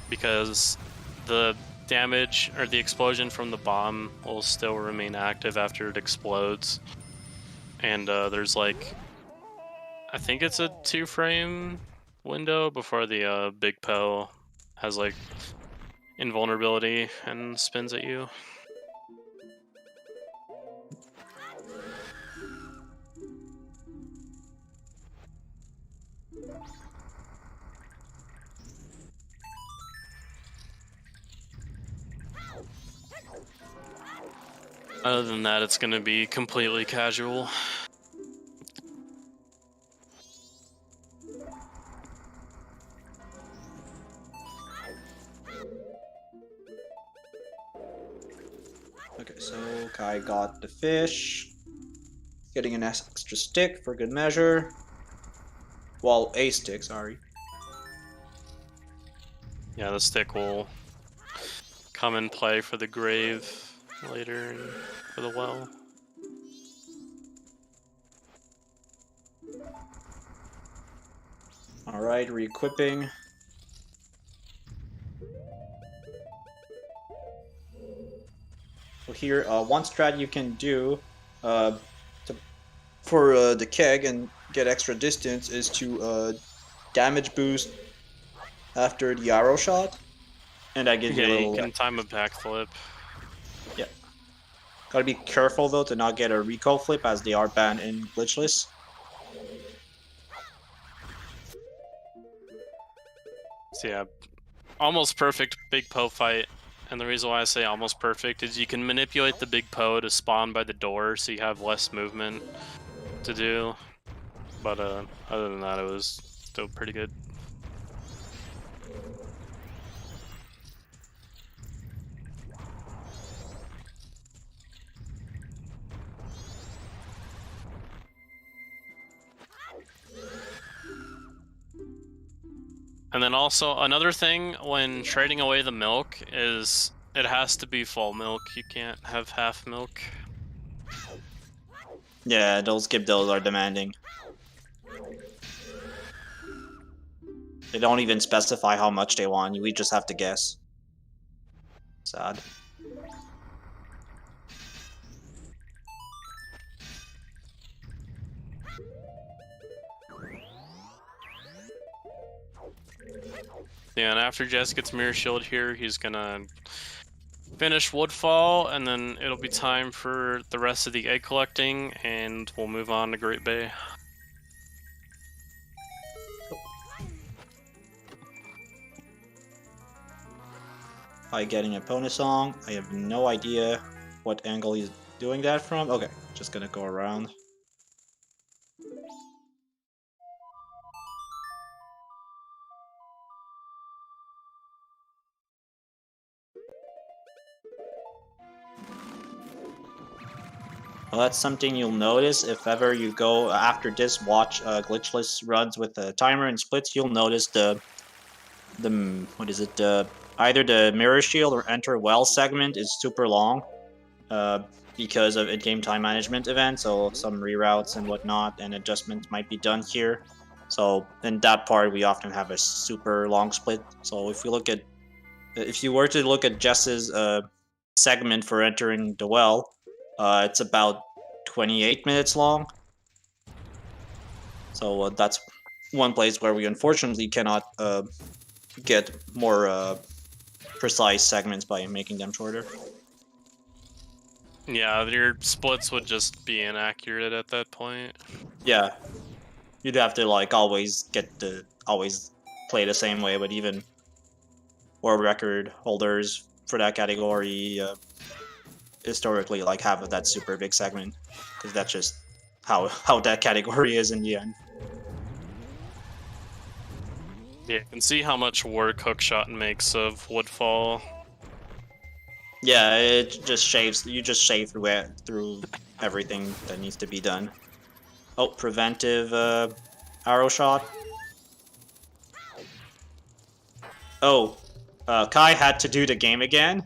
Speaker 1: because the damage or the explosion from the bomb will still remain active after it explodes. And there's like, I think it's a 2-frame window before the Big Poe has like invulnerability and spins at you. Other than that, it's going to be completely casual.
Speaker 2: Okay, so Kai got the fish. Getting an extra stick for good measure. Well, a stick, sorry.
Speaker 1: Yeah, the stick will come and play for the grave later and for the well.
Speaker 2: Alright, re-equipping. So here, one strat you can do for the keg and get extra distance is to damage boost after the arrow shot. And that gives you a little...
Speaker 1: you can time a backflip.
Speaker 2: Yeah. Gotta be careful though to not get a recoil flip, as they are banned in Glitchless.
Speaker 1: So yeah, almost perfect Big Poe fight. And the reason why I say almost perfect is you can manipulate the Big Poe to spawn by the door, so you have less movement to do. But other than that, it was still pretty good. And then also, another thing when trading away the milk is it has to be full milk. You can't have half milk.
Speaker 2: Yeah, those skip those are demanding. They don't even specify how much they want, we just have to guess. Sad.
Speaker 1: Yeah, and after Jess gets Mirror Shield here, he's gonna finish Woodfall, and then it'll be time for the rest of the egg collecting, and we'll move on to Great Bay.
Speaker 2: By getting a pony song, I have no idea what angle he's doing that from. Okay, just gonna go around. Well, that's something you'll notice if ever you go after this watch glitchless runs with the timer and splits. You'll notice the what is it? Either the mirror shield or enter well segment is super long because of in-game time management events. So some reroutes and whatnot and adjustments might be done here. So in that part, we often have a super long split. So if you were to look at Jess's segment for entering the well, it's about 28 minutes long. So that's one place where we unfortunately cannot get more precise segments by making them shorter.
Speaker 1: Yeah, your splits would just be inaccurate at that point.
Speaker 2: Yeah, you'd have to like always play the same way, but even world record holders for that category historically like have that super big segment, because that's just how that category is in the end.
Speaker 1: Yeah, you can see how much work Hookshot makes of Woodfall.
Speaker 2: Yeah, it just shaves. You just shave through everything that needs to be done. Oh, preventive arrow shot. Oh, Kai had to do the game again.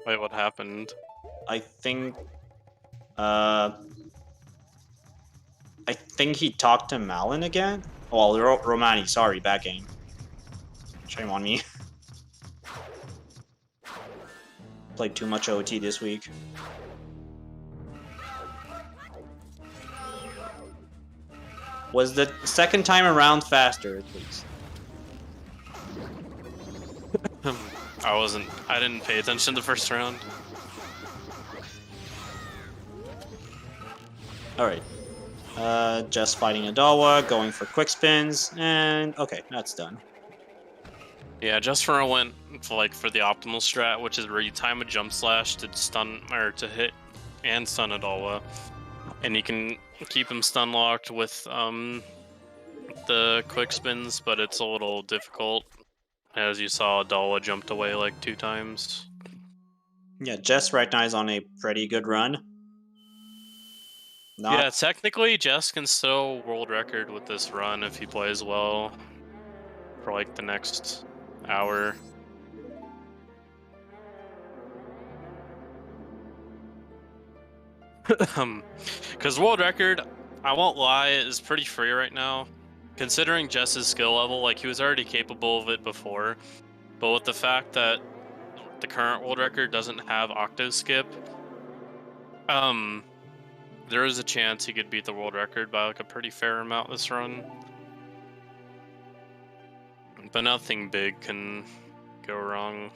Speaker 1: Wait, what happened?
Speaker 2: I think. Uh, I think he talked to Malin again. Well, Romani. Sorry, bad game. Shame on me. Played too much OT this week. Was the second time around faster, please?
Speaker 1: I didn't pay attention the first round.
Speaker 2: Alright. Just fighting Adawa, going for quick spins, and okay, that's done.
Speaker 1: Yeah, just for went for the optimal strat, which is where you time a jump slash to stun or to hit and stun Adawa, and you can keep him stun locked with the quick spins, but it's a little difficult. As you saw, Adawa jumped away like 2 times.
Speaker 2: Yeah, Jess right now is on a pretty good run.
Speaker 1: Yeah, technically Jess can still world record with this run if he plays well for like the next hour. Because world record, I won't lie, is pretty free right now. Considering Jess's skill level, like he was already capable of it before, but with the fact that the current world record doesn't have octo skip, there is a chance he could beat the world record by like a pretty fair amount this run. But nothing big can go wrong.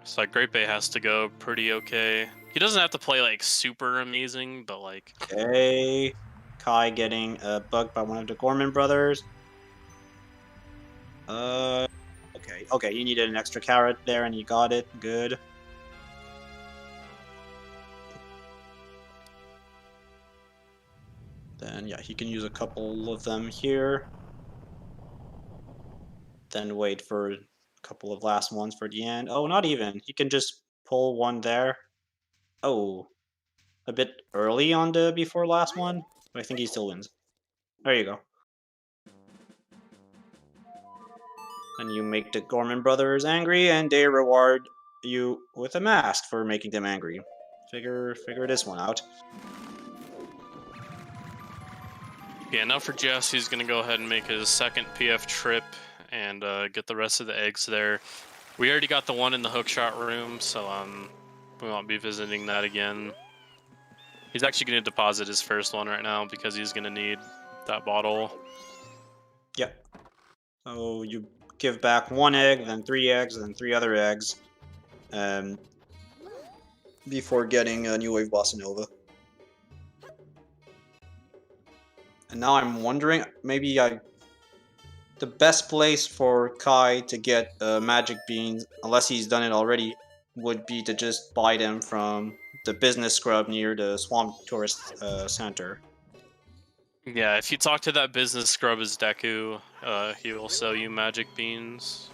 Speaker 1: It's like Great Bay has to go pretty okay. He doesn't have to play like super amazing, but like...
Speaker 2: Okay. Kai getting bugged by one of the Gorman brothers. Okay. Okay, you needed an extra carrot there and you got it. Good. Then, yeah, he can use a couple of them here. Then wait for a couple of last ones for the end. Oh, not even. He can just pull one there. Oh, a bit early on the before last one, but I think he still wins. There you go. And you make the Gorman brothers angry, and they reward you with a mask for making them angry. Figure this one out.
Speaker 1: Yeah, now for Jess, he's going to go ahead and make his second PF trip and get the rest of the eggs there. We already got the one in the hookshot room, so we won't be visiting that again. He's actually going to deposit his first one right now because he's going to need that bottle.
Speaker 2: Yep. So you give back 1 egg, then 3 eggs, then 3 other eggs. Before getting a New Wave Bossa Nova. And now I'm wondering, maybe the best place for Kai to get magic beans, unless he's done it already, would be to just buy them from the business scrub near the Swamp Tourist Center.
Speaker 1: Yeah, if you talk to that business scrub as Deku, he will sell you magic beans.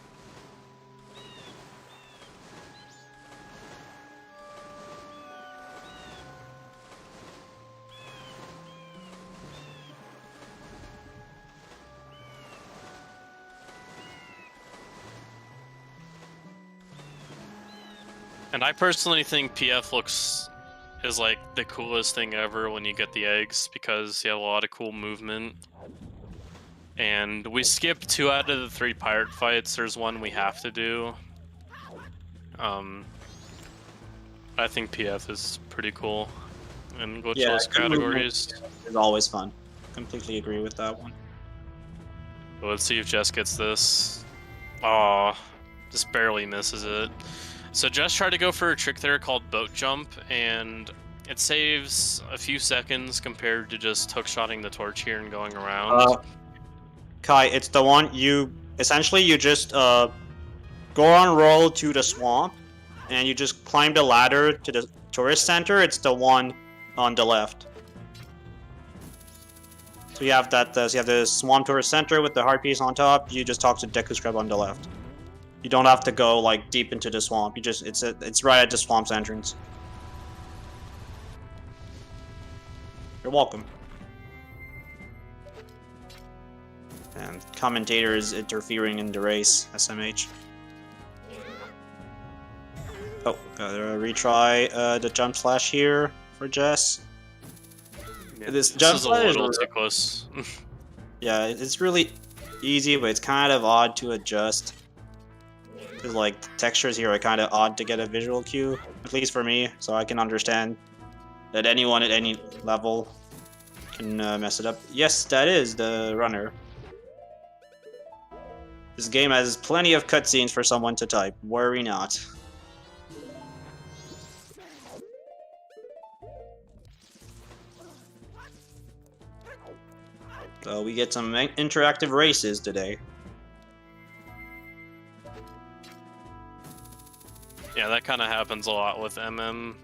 Speaker 1: And I personally think PF is like the coolest thing ever when you get the eggs because you have a lot of cool movement. And we skipped 2 out of the 3 pirate fights. There's one we have to do. I think PF is pretty cool in glitchless categories.
Speaker 2: It's always fun. Completely agree with that one.
Speaker 1: Well, let's see if Jess gets this. Aw, just barely misses it. So Jess tried to go for a trick there called boat jump, and it saves a few seconds compared to just hookshotting the torch here and going around.
Speaker 2: Kai, it's the one you just go on roll to the swamp, and you just climb the ladder to the tourist center. It's the one on the left. So you have that. So you have the Swamp Tour center with the heart piece on top. You just talk to Deku Scrub on the left. You don't have to go like deep into the swamp. You just it's right at the swamp's entrance. You're welcome. And commentator is interfering in the race. SMH. Oh, gotta retry the jump slash here for Jess.
Speaker 1: Yeah,
Speaker 2: This
Speaker 1: this
Speaker 2: jump
Speaker 1: is a
Speaker 2: slash
Speaker 1: little too close.
Speaker 2: Yeah, it's really easy, but it's kind of odd to adjust. Because, like, the textures here are kind of odd to get a visual cue, at least for me, so I can understand that anyone at any level can mess it up. Yes, that is the runner. This game has plenty of cutscenes for someone to type. Worry not. So we get some interactive races today.
Speaker 1: Yeah, that kind of happens a lot with MM.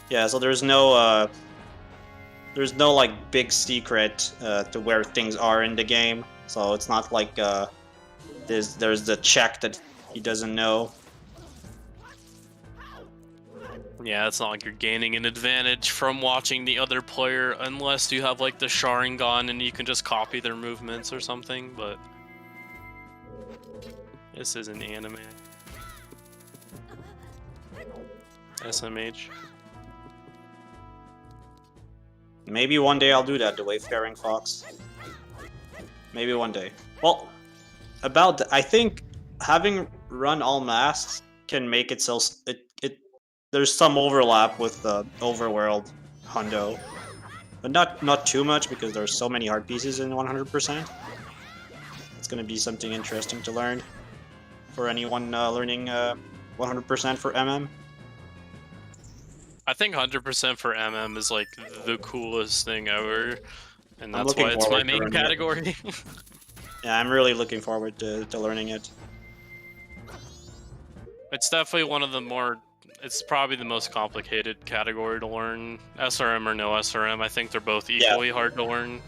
Speaker 2: Yeah, so there's no like big secret to where things are in the game. So it's not like there's the check that he doesn't know.
Speaker 1: Yeah, it's not like you're gaining an advantage from watching the other player unless you have like the Sharingan and you can just copy their movements or something, but this is an anime. SMH.
Speaker 2: Maybe one day I'll do that the way Faring Fox. Maybe one day. Well, I think having run all masks can make it so there's some overlap with the overworld hundo, but not too much because there's so many heart pieces in 100%. It's gonna be something interesting to learn for anyone learning 100% for MM.
Speaker 1: I think 100% for MM is like the coolest thing ever, and that's
Speaker 2: looking
Speaker 1: why it's my
Speaker 2: forward to
Speaker 1: main
Speaker 2: learning it.
Speaker 1: category.
Speaker 2: Yeah, I'm really looking forward to learning it.
Speaker 1: It's definitely one of the more. It's probably the most complicated category to learn. SRM or no SRM, I think they're both equally hard to learn.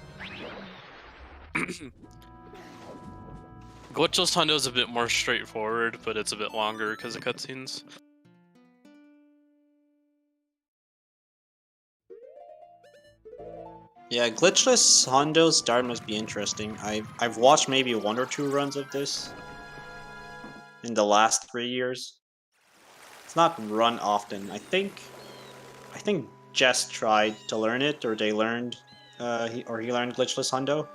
Speaker 1: Glitchless Hundo is a bit more straightforward, but it's a bit longer because of cutscenes.
Speaker 2: Yeah, Glitchless Hondo's start must be interesting. I've watched maybe 1 or 2 runs of this in the last 3 years. It's not run often. I think Jess tried to learn it, or they learned, he learned Glitchless Hundo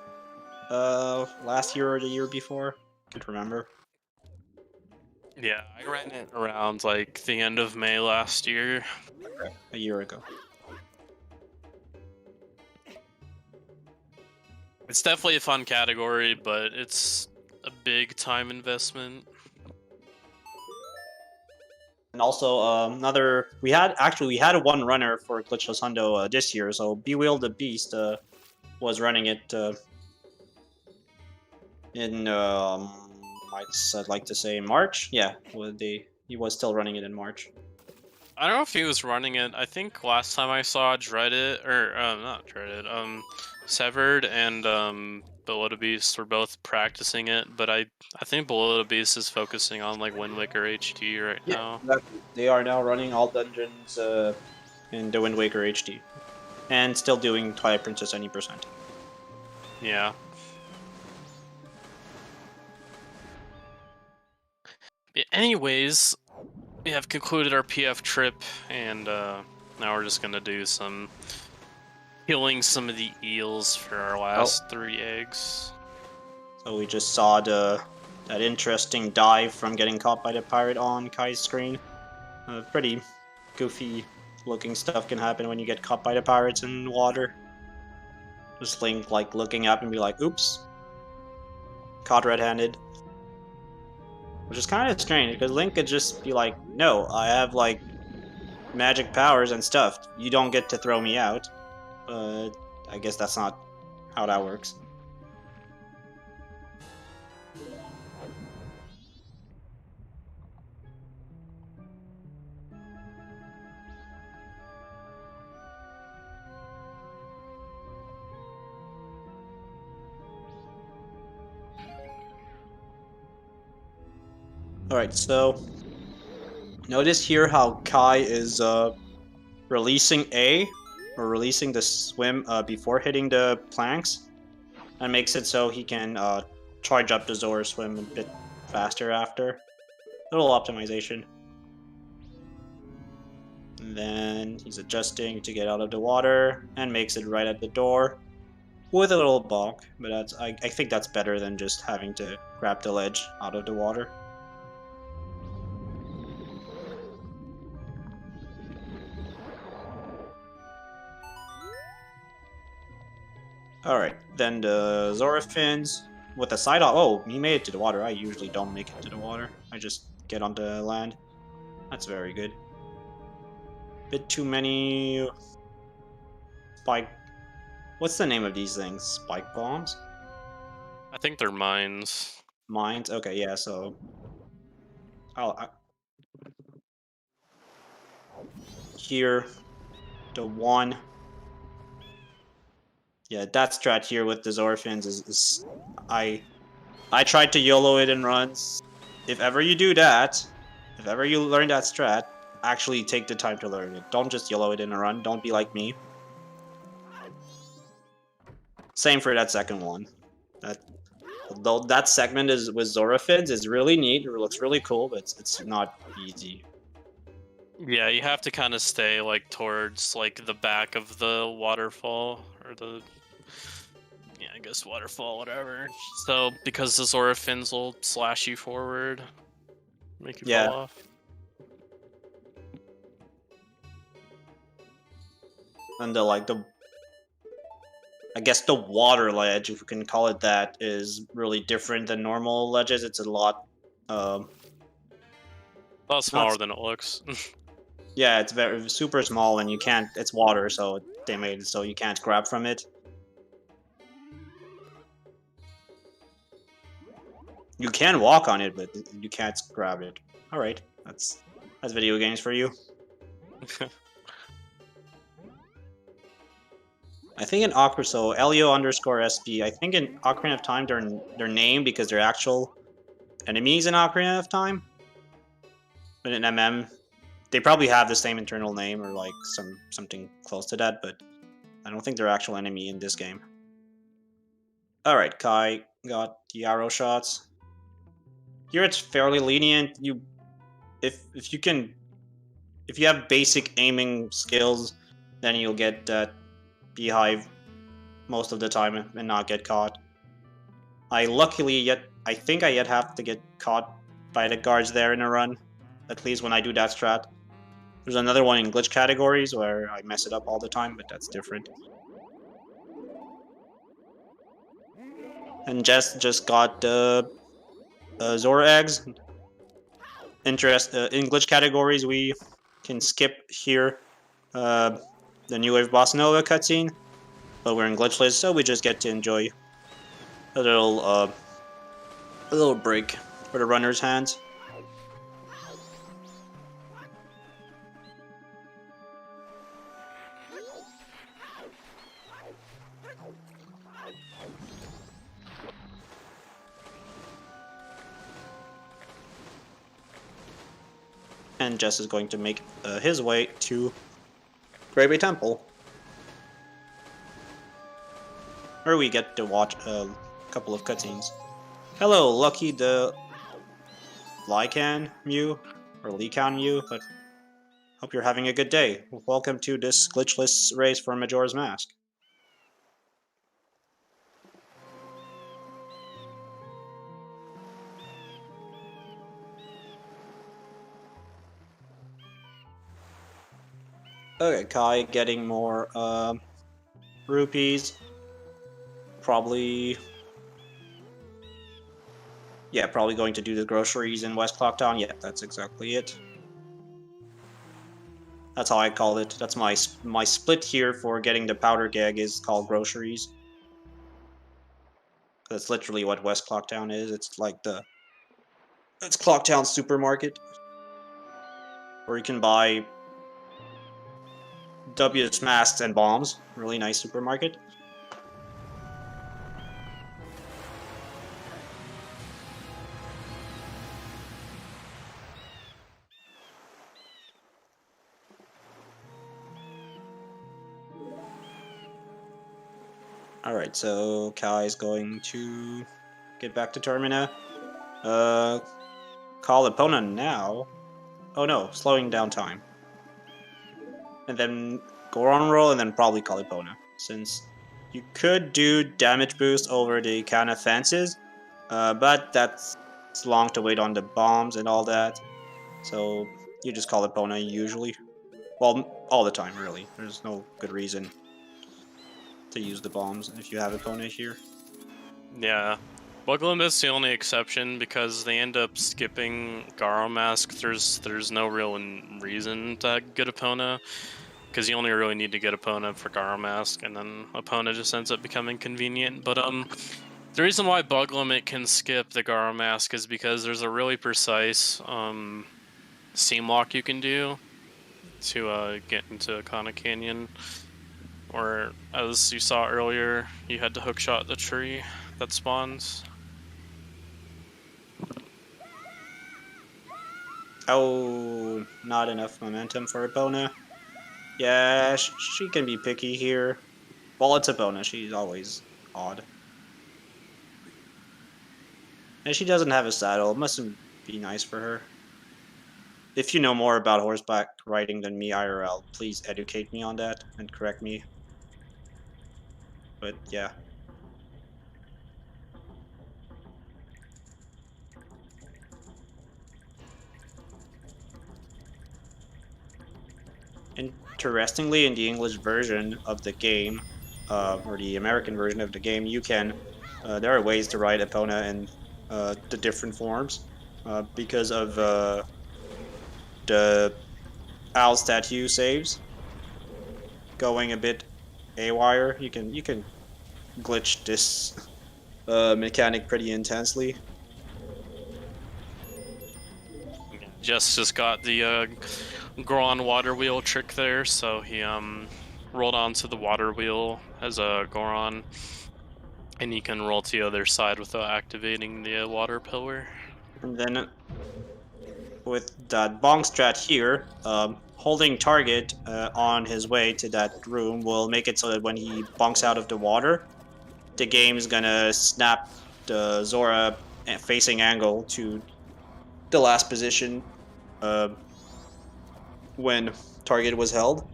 Speaker 2: last year or the year before. Can't remember.
Speaker 1: Yeah, I ran it around like the end of May last year.
Speaker 2: A year ago.
Speaker 1: It's definitely a fun category, but it's a big time investment.
Speaker 2: And also we had a one runner for Glitchless Hundo this year, so Bewheel the Beast was running it in I'd like to say March. Yeah, he was still running it in March.
Speaker 1: I don't know if he was running it. I think last time I saw Dreaded, or not Dreaded, Severed and Below the Beast were both practicing it, but I think Below the Beast is focusing on like Wind Waker HD right now.
Speaker 2: Exactly. They are now running all dungeons in the Wind Waker HD, and still doing Twilight Princess any percent.
Speaker 1: Yeah. Anyways, we have concluded our PF trip, and now we're just gonna do some killing some of the eels for our last 3 eggs.
Speaker 2: So we just saw that interesting dive from getting caught by the pirate on Kai's screen. Pretty goofy looking stuff can happen when you get caught by the pirates in water. Just Link like looking up and be like, oops. Caught red-handed. Which is kind of strange, because Link could just be like, no, I have like magic powers and stuff. You don't get to throw me out. But I guess that's not how that works. Alright, so notice here how Kai is releasing A, or releasing the swim before hitting the planks. That makes it so he can charge up the Zora swim a bit faster after. Little optimization. And then he's adjusting to get out of the water and makes it right at the door with a little bonk. But I think that's better than just having to grab the ledge out of the water. Alright, then the Zora fins with a side off. Oh, he made it to the water. I usually don't make it to the water. I just get onto land. That's very good. Bit too many spike. What's the name of these things? Spike bombs?
Speaker 1: I think they're mines.
Speaker 2: Mines? Okay, yeah, so here, the one. Yeah, that strat here with the Zorfins is I tried to YOLO it in runs. If ever you do that, if ever you learn that strat, actually take the time to learn it. Don't just YOLO it in a run. Don't be like me. Same for that second one. Though that segment is with Zorafins is really neat. It looks really cool, but it's not easy.
Speaker 1: Yeah, you have to kind of stay like towards like the back of the waterfall or the I guess waterfall, whatever. So because the Zora fins will slash you forward, make you fall off.
Speaker 2: And I guess the water ledge, if you can call it that, is really different than normal ledges. It's a lot
Speaker 1: smaller than it looks.
Speaker 2: Yeah, it's super small, and you can't. It's water, so they made it so you can't grab from it. You can walk on it, but you can't grab it. All right, that's video games for you. I think in Ocarina, so Elio_SP. I think in Ocarina of Time, they're named because they're actual enemies in Ocarina of Time. But in MM, they probably have the same internal name or like something close to that, but I don't think they're actual enemy in this game. Alright, Kai got the arrow shots. Here it's fairly lenient. If you have basic aiming skills, then you'll get that beehive most of the time and not get caught. I think I yet have to get caught by the guards there in a run, at least when I do that strat. There's another one in glitch categories where I mess it up all the time, but that's different. And Jess just got the Zora eggs. In glitch categories, we can skip here the New Wave Bossa Nova cutscene, but we're in Glitchless, so we just get to enjoy a little break for the runner's hands. And Jess is going to make his way to Great Bay Temple, where we get to watch a couple of cutscenes. Hello, Lucky the Lycan Mew, or Lycan Mew, but hope you're having a good day. Welcome to this glitchless race for Majora's Mask. Okay, Kai getting more rupees. Probably going to do the groceries in West Clocktown. Yeah, that's exactly it. That's how I call it. That's my split here for getting the powder keg is called groceries. That's literally what West Clocktown is. It's like it's Clocktown supermarket, where you can buy W's masks and bombs. Really nice supermarket. Alright, so Kai is going to get back to Termina. Call opponent now. Oh no, slowing down time. And then Goron roll, and then probably call opponent. Since you could do damage boost over the kind of fences, but that's long to wait on the bombs and all that. So you just call opponent usually. Well, all the time, really. There's no good reason to use the bombs if you have opponent here.
Speaker 1: Yeah. Buglim is the only exception because they end up skipping Garo Mask. There's no real reason to get Epona, because you only really need to get Epona for Garo Mask, and then Epona just ends up becoming convenient. But the reason why Bug Limit can skip the Garo Mask is because there's a really precise seam lock you can do to get into Akana Canyon, or as you saw earlier, you had to hookshot the tree that spawns.
Speaker 2: Oh, not enough momentum for Epona. Yeah, she can be picky here. Well, it's Epona. She's always odd. And she doesn't have a saddle. It mustn't be nice for her. If you know more about horseback riding than me, IRL, please educate me on that and correct me. But yeah. Interestingly, in the English version of the game, or the American version of the game, you can. There are ways to ride Epona in the different forms because of the owl statue saves going a bit haywire. You can glitch this mechanic pretty intensely.
Speaker 1: Just got the Goron water wheel trick there, so he rolled onto the water wheel as a Goron, and you can roll to the other side without activating the water pillar.
Speaker 2: And then with that bonk strat here, holding target on his way to that room will make it so that when he bonks out of the water, the game is gonna snap the Zora facing angle to the last position when target was held,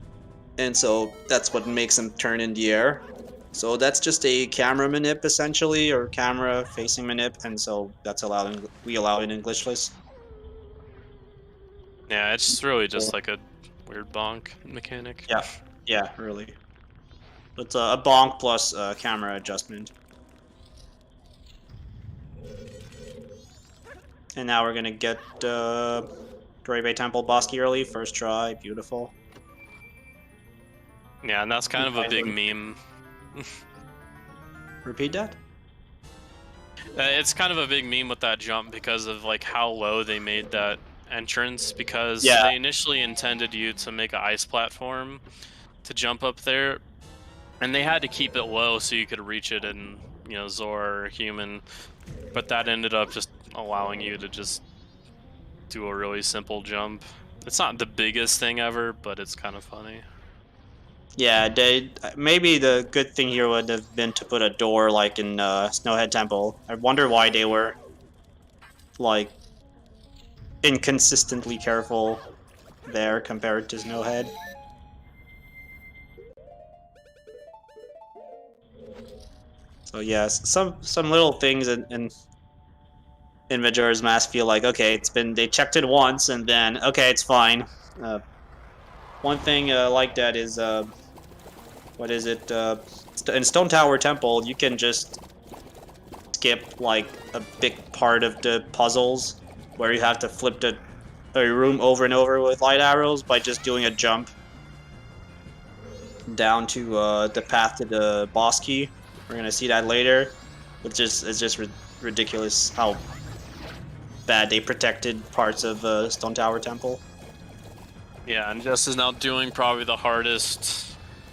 Speaker 2: and so that's what makes him turn in the air. So that's just a camera manip essentially, or camera facing manip, and so that's allowed. We allow it in Glitchless.
Speaker 1: Yeah, it's really just like a weird bonk mechanic.
Speaker 2: Yeah, really. It's a bonk plus camera adjustment. And now we're gonna get Dorebe Temple boss key early, first try, beautiful.
Speaker 1: Yeah, and that's kind of a big meme.
Speaker 2: Repeat that?
Speaker 1: It's kind of a big meme with that jump because of like how low they made that entrance, because
Speaker 2: Yeah.
Speaker 1: they initially intended you to make an ice platform to jump up there, and they had to keep it low so you could reach it in, you know, Zor or human, but that ended up just allowing you to just do a really simple jump. It's not the biggest thing ever, but it's kind of funny.
Speaker 2: Yeah, maybe the good thing here would have been to put a door like in Snowhead Temple. I wonder why they were like inconsistently careful there compared to Snowhead. So yes, some little things in Majora's Mask feel like, okay, they checked it once and then okay, it's fine. One thing like that is what is it? In Stone Tower Temple, you can just skip like a big part of the puzzles where you have to flip the room over and over with light arrows by just doing a jump down to the path to the boss key. We're gonna see that later. It's just ridiculous how bad they protected parts of Stone Tower Temple.
Speaker 1: Yeah, and Jess is now doing probably the hardest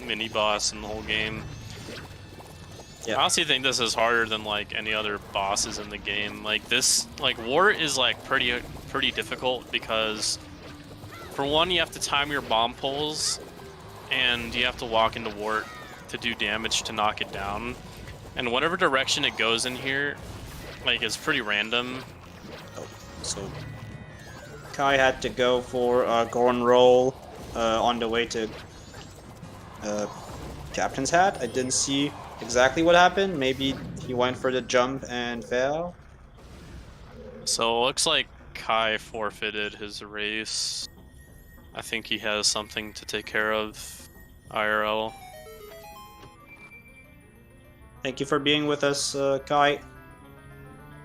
Speaker 1: mini boss in the whole game.
Speaker 2: Yeah.
Speaker 1: I honestly think this is harder than like any other bosses in the game. Like this, like Wart is like pretty difficult because for one, you have to time your bomb pulls, and you have to walk into Wart to do damage to knock it down. And whatever direction it goes in here, like, is pretty random.
Speaker 2: Oh, so Kai had to go for a Goron roll on the way to Captain's Hat. I didn't see exactly what happened. Maybe he went for the jump and fell.
Speaker 1: So it looks like Kai forfeited his race. I think he has something to take care of IRL.
Speaker 2: Thank you for being with us, Kai.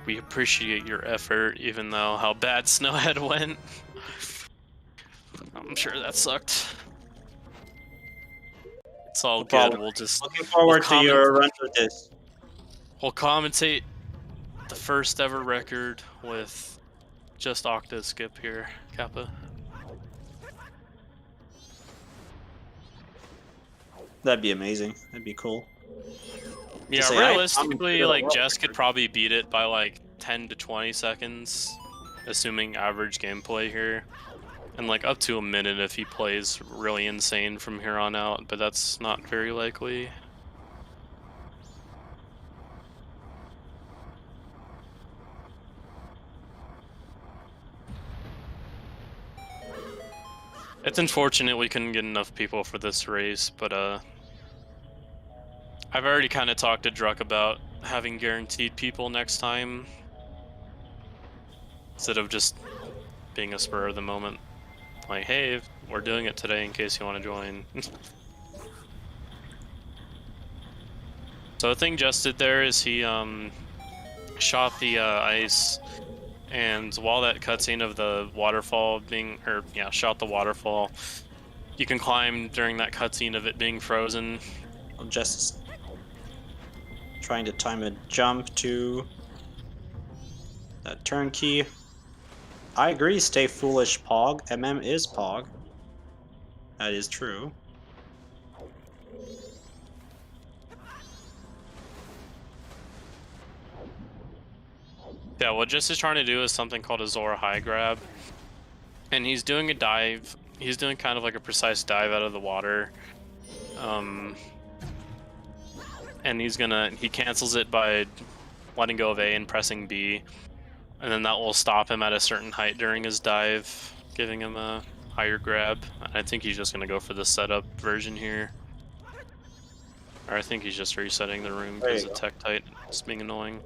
Speaker 1: We appreciate your effort, even though how bad Snowhead went. I'm sure that sucked. It's all good. We'll just
Speaker 2: looking forward to your run through this.
Speaker 1: We'll commentate the first ever record with just Octa skip here, Kappa.
Speaker 2: That'd be amazing. That'd be cool.
Speaker 1: Yeah, realistically, like, Jess could probably beat it by like 10 to 20 seconds, assuming average gameplay here. And like up to a minute if he plays really insane from here on out, but that's not very likely. It's unfortunate we couldn't get enough people for this race, but I've already kind of talked to Druck about having guaranteed people next time, instead of just being a spur of the moment. Like, hey, we're doing it today in case you want to join. So the thing Jess did there is he shot the ice, and while that cutscene of the waterfall being, shot the waterfall, you can climb during that cutscene of it being frozen.
Speaker 2: Jess is trying to time a jump to that turn key. I agree, stay foolish, Pog. MM is Pog. That is true.
Speaker 1: Yeah, what Jess is trying to do is something called a Zora high grab. And he's doing a dive. He's doing kind of like a precise dive out of the water. And he cancels it by letting go of A and pressing B. And then that will stop him at a certain height during his dive, giving him a higher grab. I think he's just going to go for the setup version here. Or I think he's just resetting the room because the tech tight is being annoying.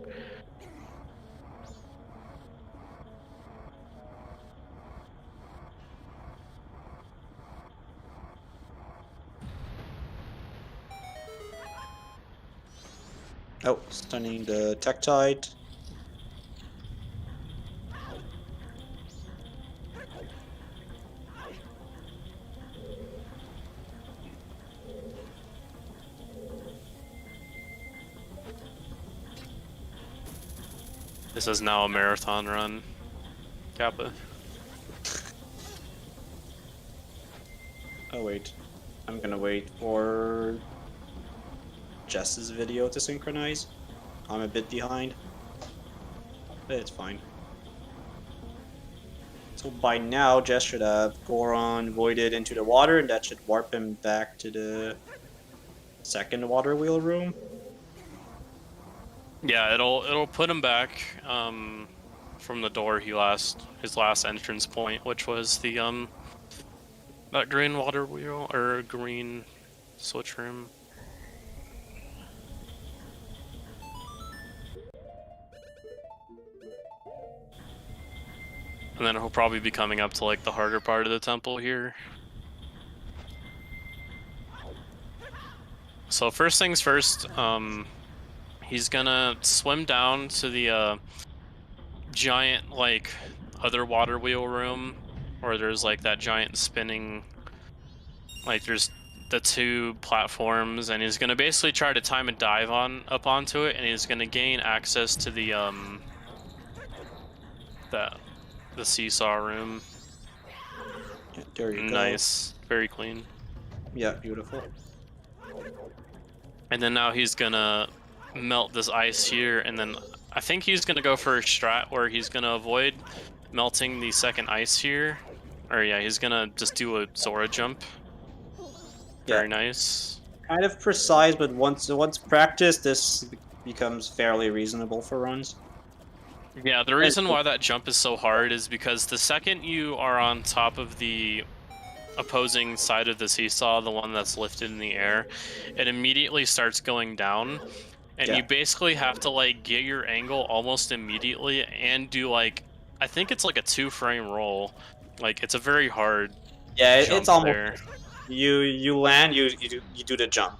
Speaker 2: Oh, stunning the Tektite.
Speaker 1: This is now a marathon run, Kappa.
Speaker 2: Oh wait, I'm gonna wait for Jess's video to synchronize. I'm a bit behind, but it's fine. So by now, Jess should have Goron voided into the water, and that should warp him back to the second water wheel room.
Speaker 1: Yeah, it'll put him back from the door his last entrance point, which was the that green water wheel or green switch room. And then he'll probably be coming up to like the harder part of the temple here. So first things first, he's gonna swim down to the giant like other water wheel room, where there's like that giant spinning, like there's the two platforms, and he's gonna basically try to time a dive up onto it, and he's gonna gain access to the seesaw room.
Speaker 2: Yeah, there you go.
Speaker 1: Nice, very clean.
Speaker 2: Yeah, beautiful.
Speaker 1: And then now he's gonna melt this ice here, and then I think he's gonna go for a strat where he's gonna avoid melting the second ice here. Or yeah, he's gonna just do a Zora jump. Very nice.
Speaker 2: kind of precise, but once practiced, this becomes fairly reasonable for runs.
Speaker 1: Yeah, the reason why that jump is so hard is because the second you are on top of the opposing side of the seesaw, the one that's lifted in the air, it immediately starts going down, and you basically have to like get your angle almost immediately and do like, I think it's like a 2-frame roll. Like, it's a very hard
Speaker 2: Yeah,
Speaker 1: jump
Speaker 2: it's almost
Speaker 1: there.
Speaker 2: you land, you do the jump.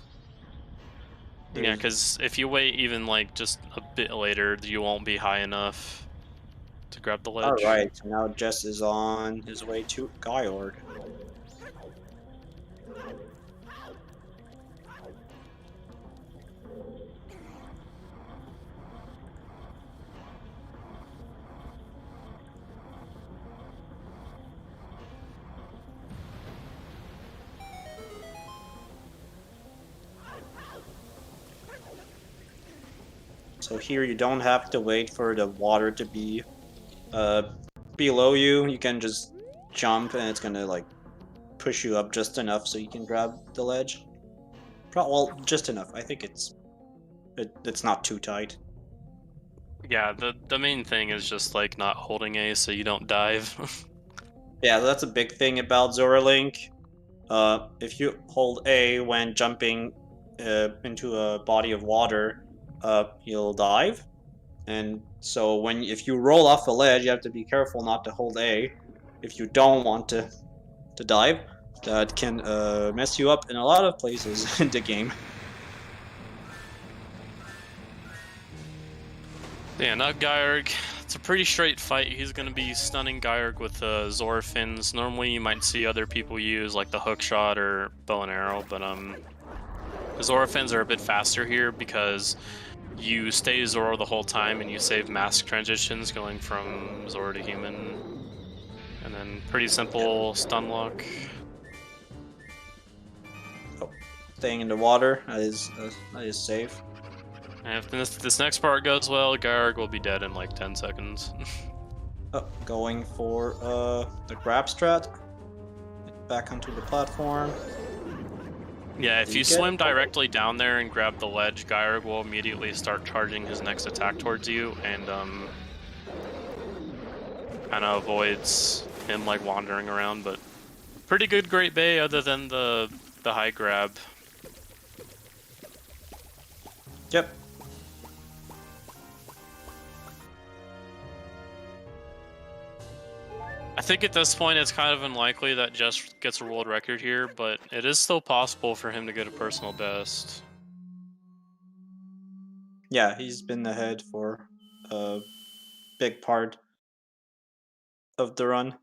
Speaker 1: Yeah, because if you wait even like just a bit later, you won't be high enough to grab the
Speaker 2: All
Speaker 1: ledge.
Speaker 2: right, so now Jess is on his way to Guyord. So here you don't have to wait for the water to be below you. You can just jump and it's gonna like push you up just enough so you can grab the ledge. Well, just enough. I think it's not too tight.
Speaker 1: Yeah, the main thing is just like not holding A so you don't dive.
Speaker 2: Yeah, that's a big thing about Zora Link. If you hold A when jumping into a body of water, you'll dive. And so if you roll off a ledge, you have to be careful not to hold A if you don't want to dive. That can mess you up in a lot of places in the game.
Speaker 1: Yeah, now Gyurg, it's a pretty straight fight. He's going to be stunning Gyurg with Zora fins. Normally you might see other people use like the hook shot or bow and arrow, but the Zora fins are a bit faster here because you stay Zora the whole time and you save mask transitions going from Zora to human. And then pretty simple stun lock.
Speaker 2: Oh, staying in the water that is safe.
Speaker 1: And if this next part goes well, Gyurg will be dead in like 10 seconds.
Speaker 2: Oh, going for the grab strat. Back onto the platform.
Speaker 1: Yeah, if you swim directly down there and grab the ledge, Gyurg will immediately start charging his next attack towards you, and kind of avoids him like wandering around. But pretty good Great Bay, other than the high grab.
Speaker 2: Yep.
Speaker 1: I think at this point it's kind of unlikely that Jess gets a world record here, but it is still possible for him to get a personal best.
Speaker 2: Yeah, he's been ahead for a big part of the run.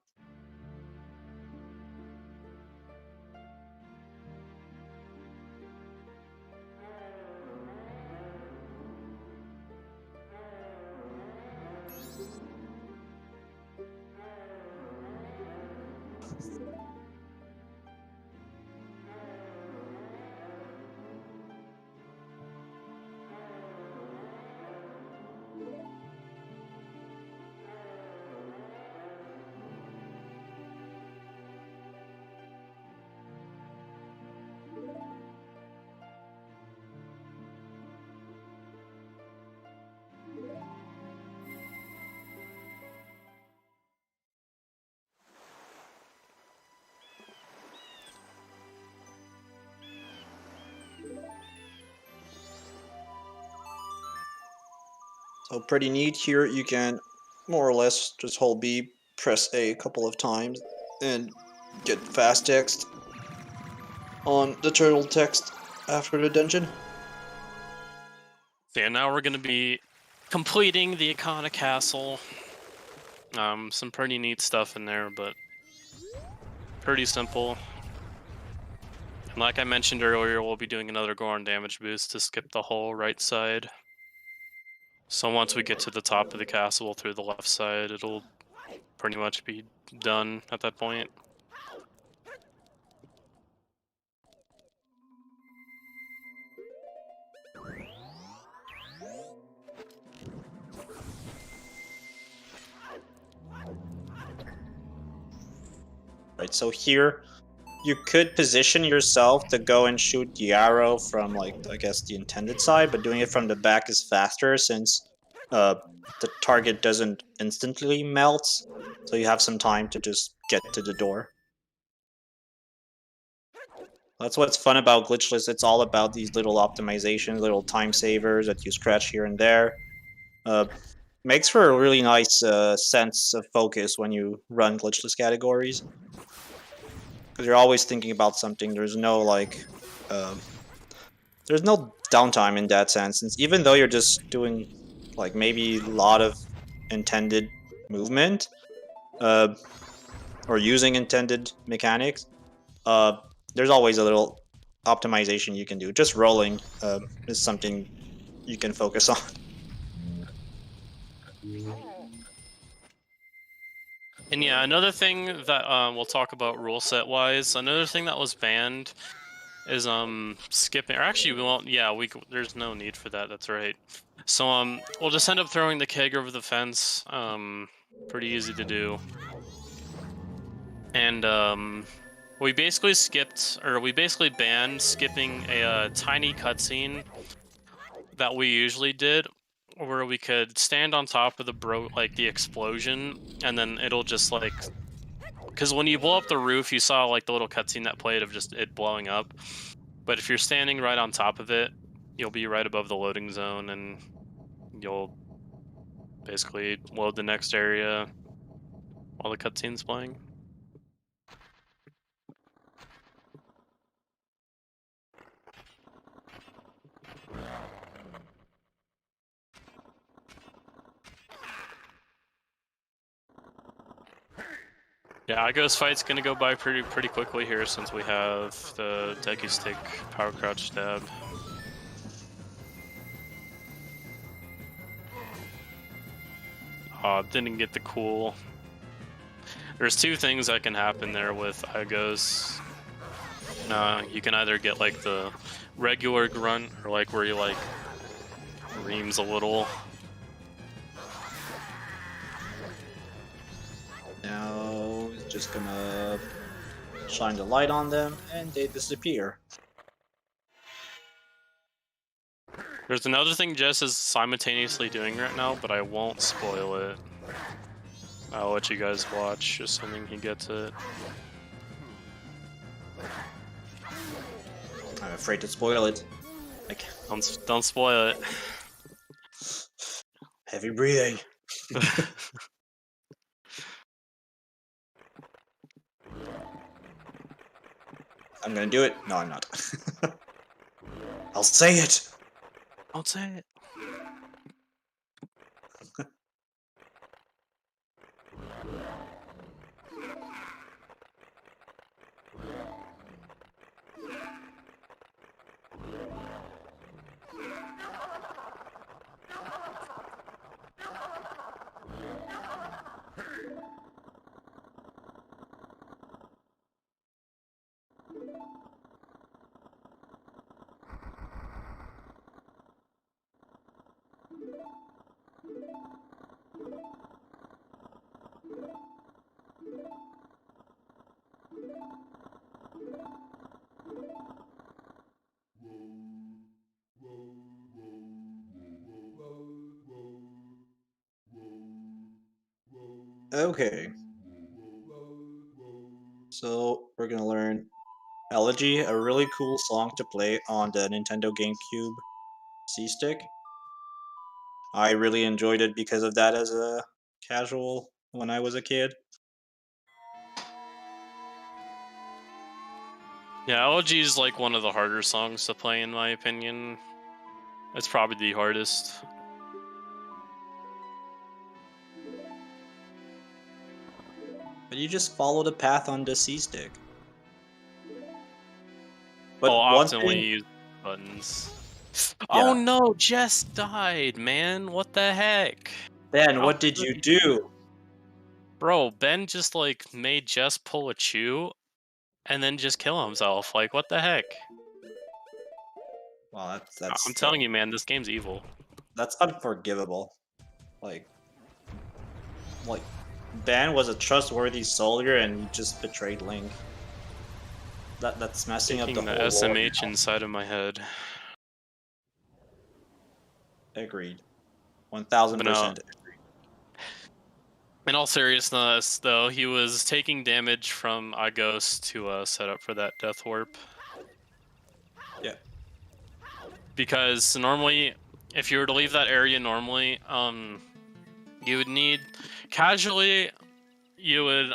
Speaker 2: So pretty neat here. You can more or less just hold B, press A couple of times, and get fast text on the turtle text after the dungeon.
Speaker 1: So yeah, now we're going to be completing the Icona Castle. Some pretty neat stuff in there, but pretty simple. And like I mentioned earlier, we'll be doing another Goron damage boost to skip the whole right side. So once we get to the top of the castle through the left side, it'll pretty much be done at that point.
Speaker 2: Right, so here you could position yourself to go and shoot the arrow from, like, I guess the intended side, but doing it from the back is faster since the target doesn't instantly melt, so you have some time to just get to the door. That's what's fun about Glitchless. It's all about these little optimizations, little time savers that you scratch here and there. Makes for a really nice sense of focus when you run Glitchless categories. Because you're always thinking about something. There's no, like, there's no downtime in that sense. Since even though you're just doing, like, maybe a lot of intended movement, or using intended mechanics, there's always a little optimization you can do. Just rolling is something you can focus on.
Speaker 1: And yeah, another thing that we'll talk about rule set wise. Another thing that was banned is skipping. Or actually, we won't. Yeah, there's no need for that. That's right. So we'll just end up throwing the keg over the fence. Pretty easy to do. And we basically banned skipping a tiny cutscene that we usually did, where we could stand on top of the explosion, and then it'll just like, because when you blow up the roof, you saw like the little cutscene that played of just it blowing up. But if you're standing right on top of it, you'll be right above the loading zone, and you'll basically load the next area while the cutscene's playing. Yeah, Igo's fight's gonna go by pretty quickly here since we have the Deku Stick power crouch stab. Didn't get the cool. There's two things that can happen there with Igo's. You can either get like the regular grunt, or like where you like reams a little.
Speaker 2: Now it's just gonna shine the light on them and they disappear.
Speaker 1: There's another thing Jess is simultaneously doing right now, but I won't spoil it. I'll let you guys watch, assuming he gets it.
Speaker 2: I'm afraid to spoil it. Like,
Speaker 1: don't spoil it.
Speaker 2: Heavy breathing. I'm gonna do it. No, I'm not. I'll say it.
Speaker 1: Don't say it.
Speaker 2: Okay. So we're gonna learn Elegy, a really cool song to play on the Nintendo GameCube C-Stick. I really enjoyed it because of that as a casual when I was a kid.
Speaker 1: Yeah, Elegy is like one of the harder songs to play in my opinion. It's probably the hardest.
Speaker 2: But you just follow the path on the C-Stick. But
Speaker 1: often we
Speaker 2: thing...
Speaker 1: use buttons.
Speaker 2: Yeah.
Speaker 1: Oh no, Jess died, man. What the heck?
Speaker 2: Ben, what did you do?
Speaker 1: Bro, Ben just like made Jess pull a chew and then just kill himself. Like, what the heck?
Speaker 2: Well, that's
Speaker 1: I'm telling you, man, this game's evil.
Speaker 2: That's unforgivable. Like Ben was a trustworthy soldier and he just betrayed Link. That's messing up the
Speaker 1: Taking the
Speaker 2: whole lore
Speaker 1: SMH
Speaker 2: now.
Speaker 1: inside of my head.
Speaker 2: Agreed.
Speaker 1: But
Speaker 2: 1000%
Speaker 1: no, in all seriousness, though, he was taking damage from Ghost to set up for that death warp.
Speaker 2: Yeah.
Speaker 1: Because normally, if you were to leave that area normally, you would need casually. You would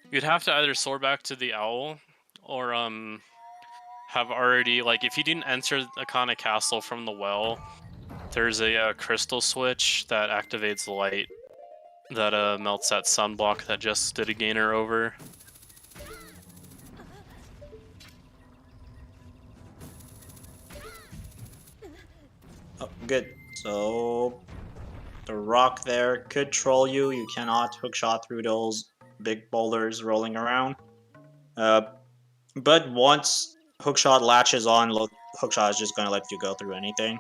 Speaker 1: you'd have to either soar back to the owl, or have already, like, if you didn't enter Akana Castle from the well, there's a crystal switch that activates the light that melts that sunblock that just did a gainer over.
Speaker 2: Oh, good. So the rock there could troll you. You cannot hookshot through those big boulders rolling around. But once hookshot latches on, hookshot is just going to let you go through anything.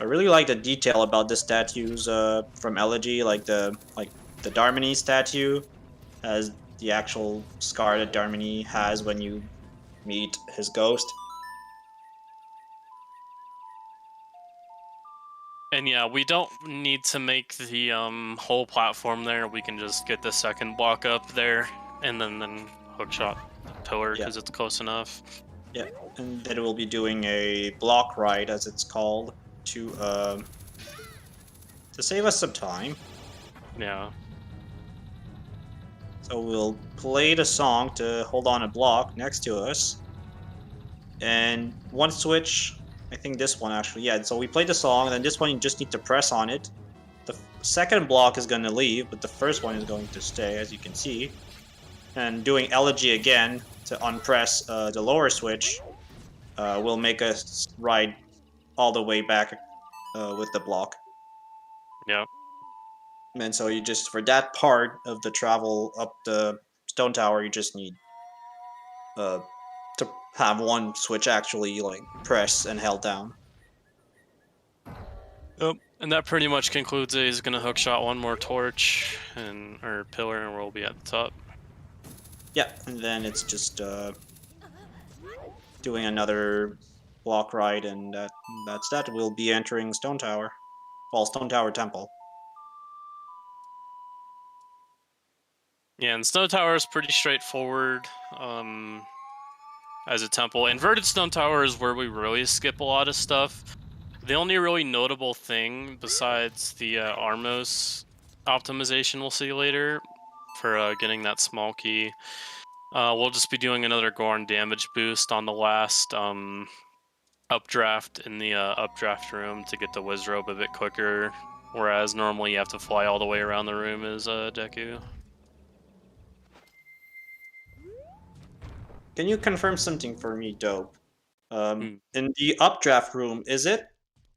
Speaker 2: I really like the detail about the statues from Elegy, like the Darmany statue has the actual scar that Darmany has when you meet his ghost.
Speaker 1: And yeah, we don't need to make the whole platform there. We can just get the second block up there, and then hookshot tow her because it's close enough.
Speaker 2: Yeah, and then we'll be doing a block ride, as it's called, to save us some time.
Speaker 1: Yeah.
Speaker 2: So we'll play the song to hold on a block next to us, and one switch. I think this one actually. Yeah. So we play the song, and then this one you just need to press on it. The second block is going to leave, but the first one is going to stay, as you can see. And doing Elegy again to unpress the lower switch will make us ride all the way back with the block.
Speaker 1: Yeah.
Speaker 2: And so you just, for that part of the travel up the stone tower, you just need to have one switch actually like press and held down.
Speaker 1: Yep. And that pretty much concludes it. He's gonna hookshot one more torch or pillar, and we'll be at the top.
Speaker 2: Yeah, and then it's just doing another block ride, and that's that. We'll be entering Stone Tower. Well, Stone Tower Temple.
Speaker 1: Yeah, and Stone Tower is pretty straightforward as a temple. Inverted Stone Tower is where we really skip a lot of stuff. The only really notable thing, besides the Armos optimization we'll see later for getting that small key, we'll just be doing another Gorn damage boost on the last updraft in the updraft room to get the Wizrobe a bit quicker, whereas normally you have to fly all the way around the room as Deku.
Speaker 2: Can you confirm something for me, Dope? In the updraft room, is it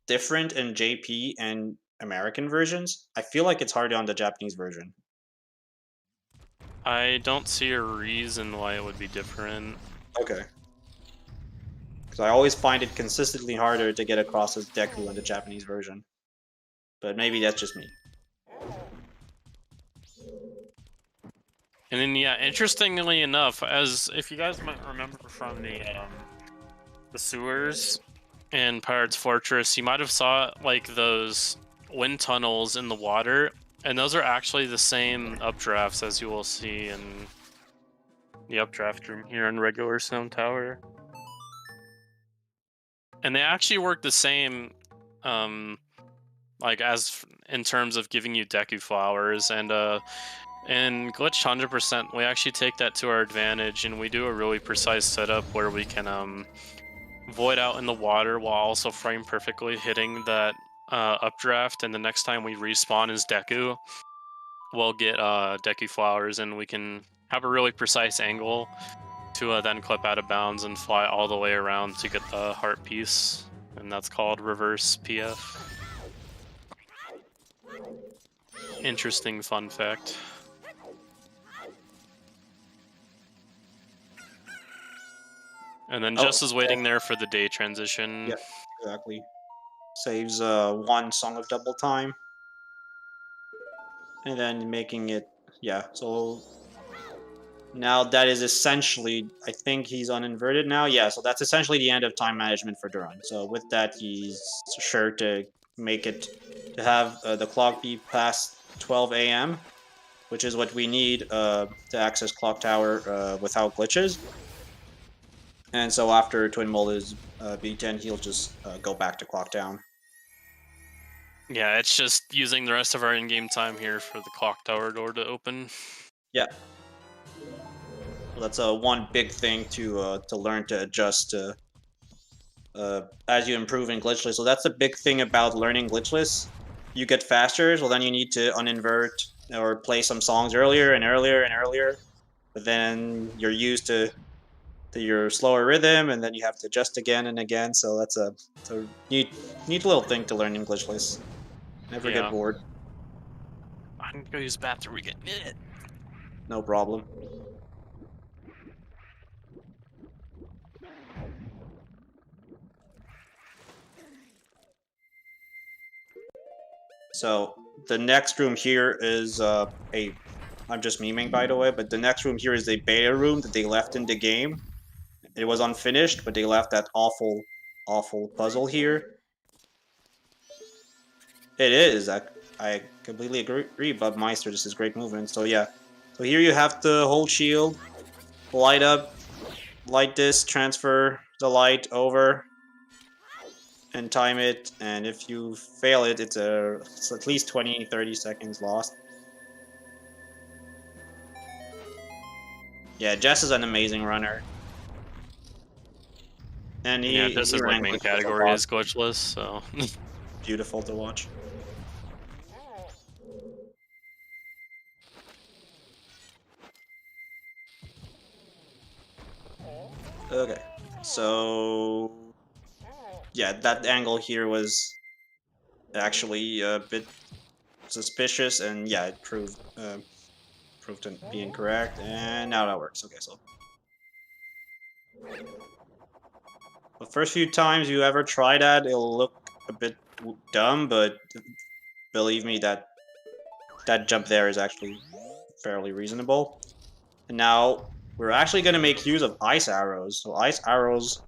Speaker 2: different in JP and American versions? I feel like it's harder on the Japanese version.
Speaker 1: I don't see a reason why it would be different.
Speaker 2: Okay. Because I always find it consistently harder to get across as Deku in the Japanese version. But maybe that's just me.
Speaker 1: And then, yeah, interestingly enough, as if you guys might remember from the sewers in Pirate's Fortress, you might have saw like those wind tunnels in the water, and those are actually the same updrafts as you will see in the updraft room here in regular Stone Tower. And they actually work the same, like as in terms of giving you Deku flowers, and in Glitch 100%, we actually take that to our advantage, and we do a really precise setup where we can void out in the water while also frame perfectly hitting that updraft, and the next time we respawn as Deku, we'll get Deku flowers, and we can have a really precise angle to then clip out of bounds and fly all the way around to get the heart piece, and that's called reverse PF. Interesting fun fact. And then Jess is waiting there for the day transition.
Speaker 2: Yeah, exactly. Saves 1 song of double time. And then making it, yeah, so now that is essentially, I think he's on inverted now. Yeah, so that's essentially the end of time management for Duran. So with that, he's sure to make it, to have the clock be past 12 a.m., which is what we need to access Clock Tower without glitches. And so after Twin Mole is beaten, he'll just go back to Clock Town.
Speaker 1: Yeah, it's just using the rest of our in-game time here for the clock tower door to open.
Speaker 2: Yeah. Well, that's one big thing to learn to adjust to as you improve in Glitchless. So that's the big thing about learning Glitchless. You get faster, so then you need to uninvert or play some songs earlier and earlier and earlier. But then you're used to your slower rhythm, and then you have to adjust again and again. So that's a neat little thing to learn in Glitchless. Never get bored.
Speaker 1: I'm gonna go use the bathroom again.
Speaker 2: No problem. So the next room here is I'm just memeing, by the way, but the next room here is a beta room that they left in the game. It was unfinished, but they left that awful puzzle here. It is. I completely agree, Bub Meister. This is great movement. So yeah. So here you have to hold shield, light up, light this, transfer the light over, and time it. And if you fail it, it's at least 20-30 seconds lost. Yeah, Jess is an amazing runner. And
Speaker 1: yeah, this is like main category is glitchless, so
Speaker 2: beautiful to watch. Okay, so yeah, that angle here was actually a bit suspicious, and yeah, it proved to be incorrect, and now that works. Okay, so the first few times you ever try that, it'll look a bit dumb, but believe me, that jump there is actually fairly reasonable. And now we're actually going to make use of ice arrows. So ice arrows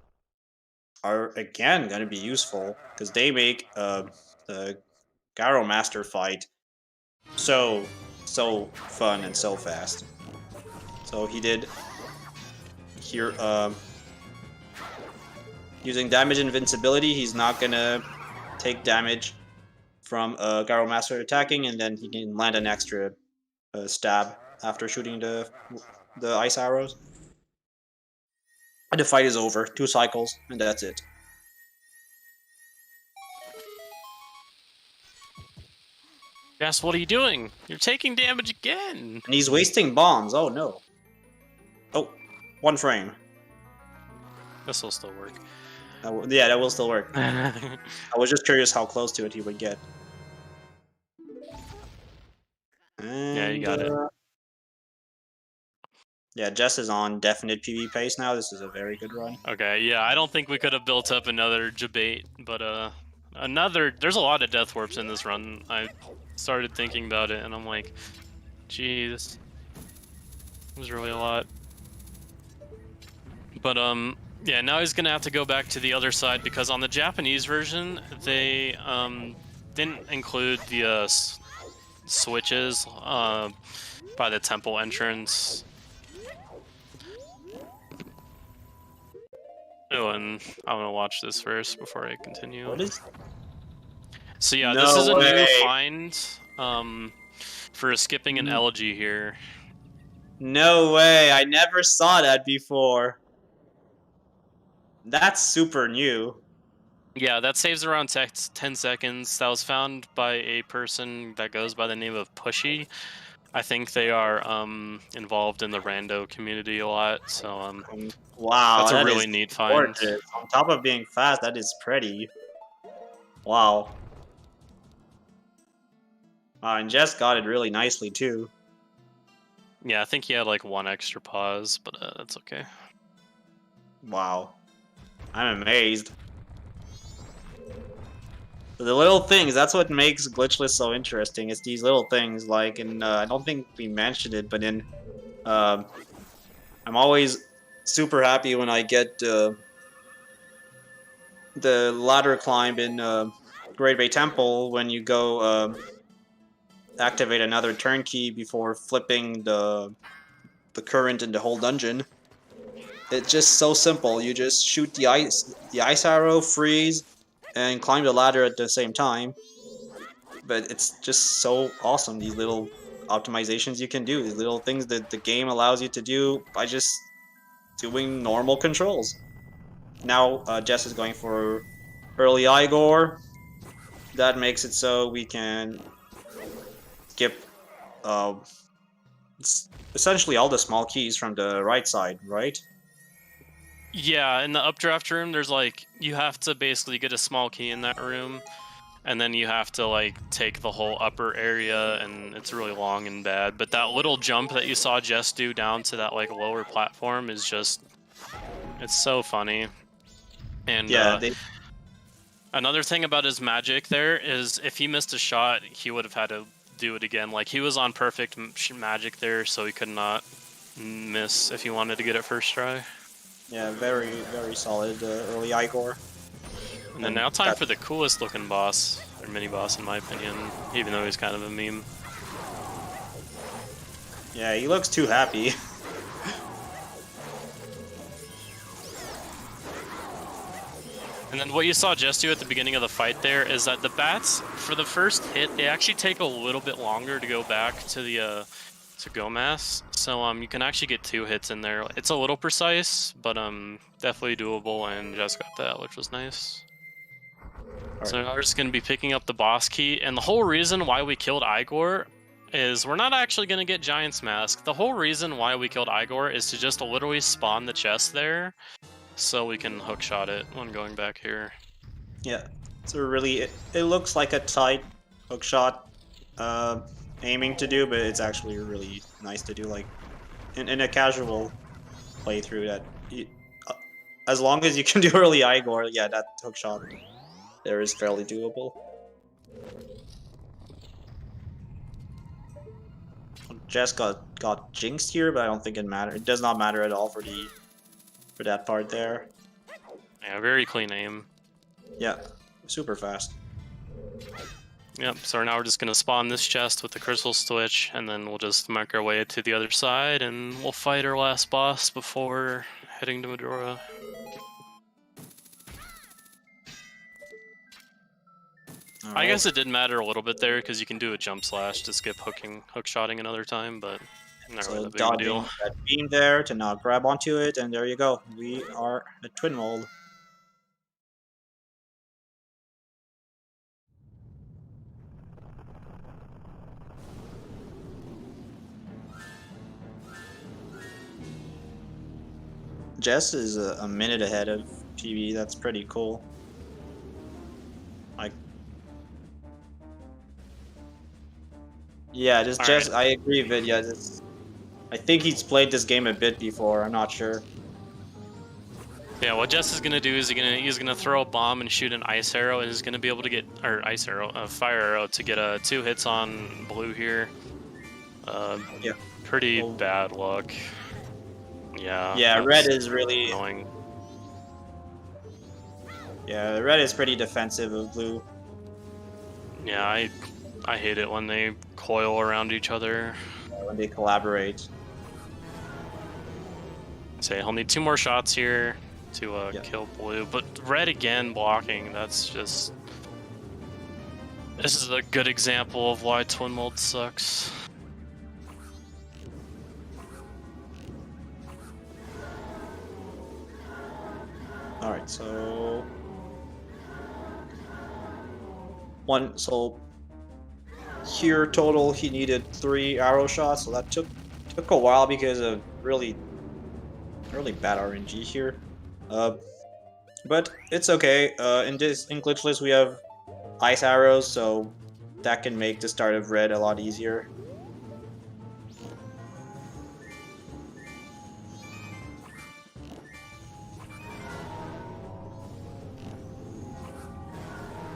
Speaker 2: are again going to be useful because they make the Garo Master fight so fun and so fast. So he did here using damage invincibility. He's not gonna take damage from Garo Master attacking, and then he can land an extra stab after shooting the ice arrows. And the fight is over. 2 cycles, and that's it.
Speaker 1: Jess, what are you doing? You're taking damage again!
Speaker 2: And he's wasting bombs. Oh no. Oh, 1 frame.
Speaker 1: This will still work.
Speaker 2: Yeah, that will still work. I was just curious how close to it he would get. And,
Speaker 1: yeah, you got it.
Speaker 2: Yeah, Jess is on definite PB pace now. This is a very good run.
Speaker 1: Okay, yeah, I don't think we could have built up another debate, but there's a lot of death warps in this run. I started thinking about it, and I'm like, geez, there's really a lot. But yeah, now he's gonna have to go back to the other side because on the Japanese version they didn't include the switches by the temple entrance. Oh, and I'm gonna watch this first before I continue.
Speaker 2: What is?
Speaker 1: So yeah, this is a new find for skipping an elegy here.
Speaker 2: No way! I never saw that before. That's super new.
Speaker 1: Yeah, that saves around 10 seconds. That was found by a person that goes by the name of Pushy. I think they are involved in the rando community a lot, so
Speaker 2: wow,
Speaker 1: that's a really neat find.
Speaker 2: Gorgeous. On top of being fast, that is pretty. Wow. And Jess got it really nicely too.
Speaker 1: Yeah, I think he had like 1 extra pause, but that's okay.
Speaker 2: Wow. I'm amazed. The little things, that's what makes Glitchless so interesting. It's these little things, like in, I don't think we mentioned it, but in, I'm always super happy when I get the ladder climb in Great Bay Temple when you go activate another turnkey before flipping the current in the whole dungeon. It's just so simple. You just shoot the ice arrow, freeze, and climb the ladder at the same time. But it's just so awesome, these little optimizations you can do, these little things that the game allows you to do by just doing normal controls. Now Jess is going for early Igor. That makes it so we can skip uh, essentially all the small keys from the right side, right?
Speaker 1: Yeah, in the updraft room, there's like, you have to basically get a small key in that room, and then you have to like take the whole upper area, and it's really long and bad. But that little jump that you saw Jess do down to that like lower platform is just, it's so funny. And
Speaker 2: Yeah,
Speaker 1: another thing about his magic there is if he missed a shot, he would have had to do it again. Like, he was on perfect magic there, so he could not miss if he wanted to get it first try.
Speaker 2: yeah, very, very solid early Igor.
Speaker 1: And then now time for the coolest looking boss, or mini boss in my opinion, even though he's kind of a meme.
Speaker 2: Yeah, he looks too happy.
Speaker 1: And then what you saw Jess do at the beginning of the fight there is that the bats, for the first hit, they actually take a little bit longer to go back to the to Gomas. So you can actually get 2 hits in there. It's a little precise, but definitely doable, and Jess got that, which was nice. So now we're just going to be picking up the boss key, and the whole reason why we killed Igor is we're not actually going to get Giant's Mask. The whole reason why we killed Igor is to just literally spawn the chest there, so we can hookshot it when going back here.
Speaker 2: Yeah, so really, it looks like a tight hookshot aiming to do, but it's actually really nice to do, like, in a casual playthrough that, as long as you can do early Igor, yeah, that hookshot there is fairly doable. Jess got jinxed here, but I don't think it matters. It does not matter at all for that part there.
Speaker 1: Yeah, very clean aim.
Speaker 2: Yeah, super fast.
Speaker 1: Yep, so now we're just going to spawn this chest with the crystal switch, and then we'll just make our way to the other side, and we'll fight our last boss before heading to Majora. I guess it did matter a little bit there, because you can do a jump slash to skip hookshotting another time, but not really that big of a deal.
Speaker 2: That beam there to not grab onto it, and there you go. We are at Twin Mold. Jess is a minute ahead of PB. That's pretty cool. Like, yeah, just Jess. Right. I agree, Vid. Yeah, I think he's played this game a bit before. I'm not sure.
Speaker 1: Yeah, what Jess is gonna do is he's gonna throw a bomb and shoot an ice arrow, and he's gonna be able to get a fire arrow to get 2 hits on blue here.
Speaker 2: Yeah.
Speaker 1: Pretty bad luck. Yeah.
Speaker 2: Yeah, red is really
Speaker 1: annoying.
Speaker 2: Yeah, red is pretty defensive of blue.
Speaker 1: Yeah, I hate it when they coil around each other.
Speaker 2: When they collaborate.
Speaker 1: Say he'll need 2 more shots here to kill blue, but red again blocking. That's just. This is a good example of why Twin Mold sucks.
Speaker 2: Alright, so here total he needed 3 arrow shots, so that took a while because of really bad RNG here. But it's okay. In Glitchless we have ice arrows, so that can make the start of red a lot easier.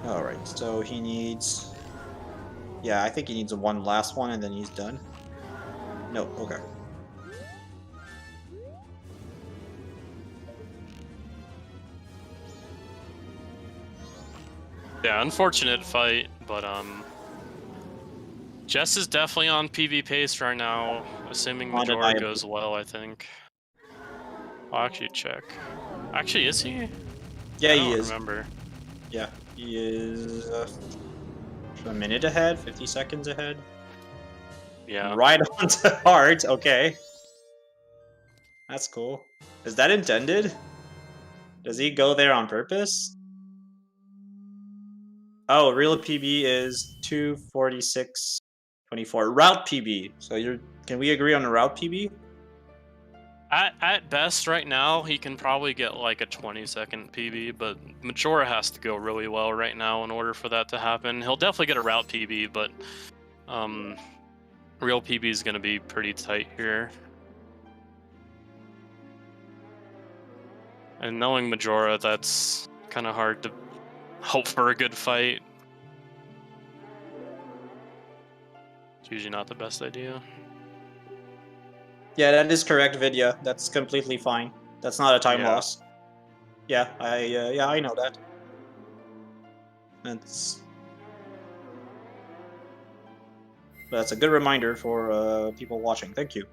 Speaker 2: Alright, so he needs... Yeah, I think he needs one last one and then he's done. No, okay.
Speaker 1: Yeah, unfortunate fight, but Jess is definitely on PV pace right now, assuming Majora
Speaker 2: Undeniably.
Speaker 1: goes well, I think. I'll actually check. Actually, is he?
Speaker 2: Yeah,
Speaker 1: I
Speaker 2: he
Speaker 1: don't
Speaker 2: is.
Speaker 1: remember.
Speaker 2: Yeah, he is a minute ahead, 50 seconds ahead.
Speaker 1: Yeah.
Speaker 2: Right onto heart, okay. That's cool. Is that intended? Does he go there on purpose? Oh, real PB is 2:46.24. Route PB. So can we agree on a route PB?
Speaker 1: At best, right now, he can probably get like a 20-second PB, but Majora has to go really well right now in order for that to happen. He'll definitely get a route PB, but real PB is going to be pretty tight here. And knowing Majora, that's kind of hard to hope for a good fight. It's usually not the best idea.
Speaker 2: Yeah, that is correct, Vidya. That's completely fine. That's not a time loss. Yeah, I know that. That's a good reminder for people watching. Thank you.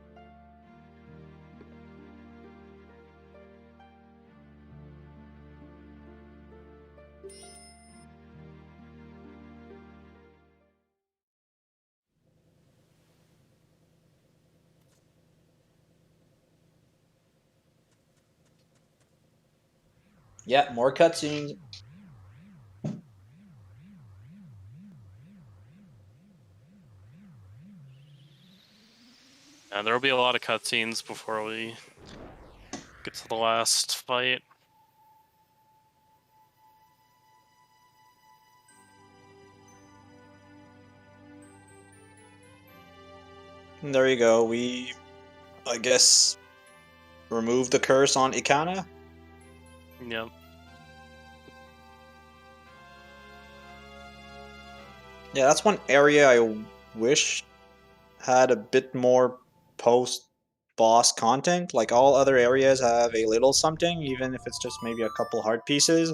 Speaker 2: Yeah, more cutscenes.
Speaker 1: And there'll be a lot of cutscenes before we get to the last fight.
Speaker 2: And there you go. We, I guess, removed the curse on Ikana.
Speaker 1: Yep.
Speaker 2: Yeah, that's one area I wish had a bit more post-boss content. Like, all other areas have a little something, even if it's just maybe a couple heart pieces.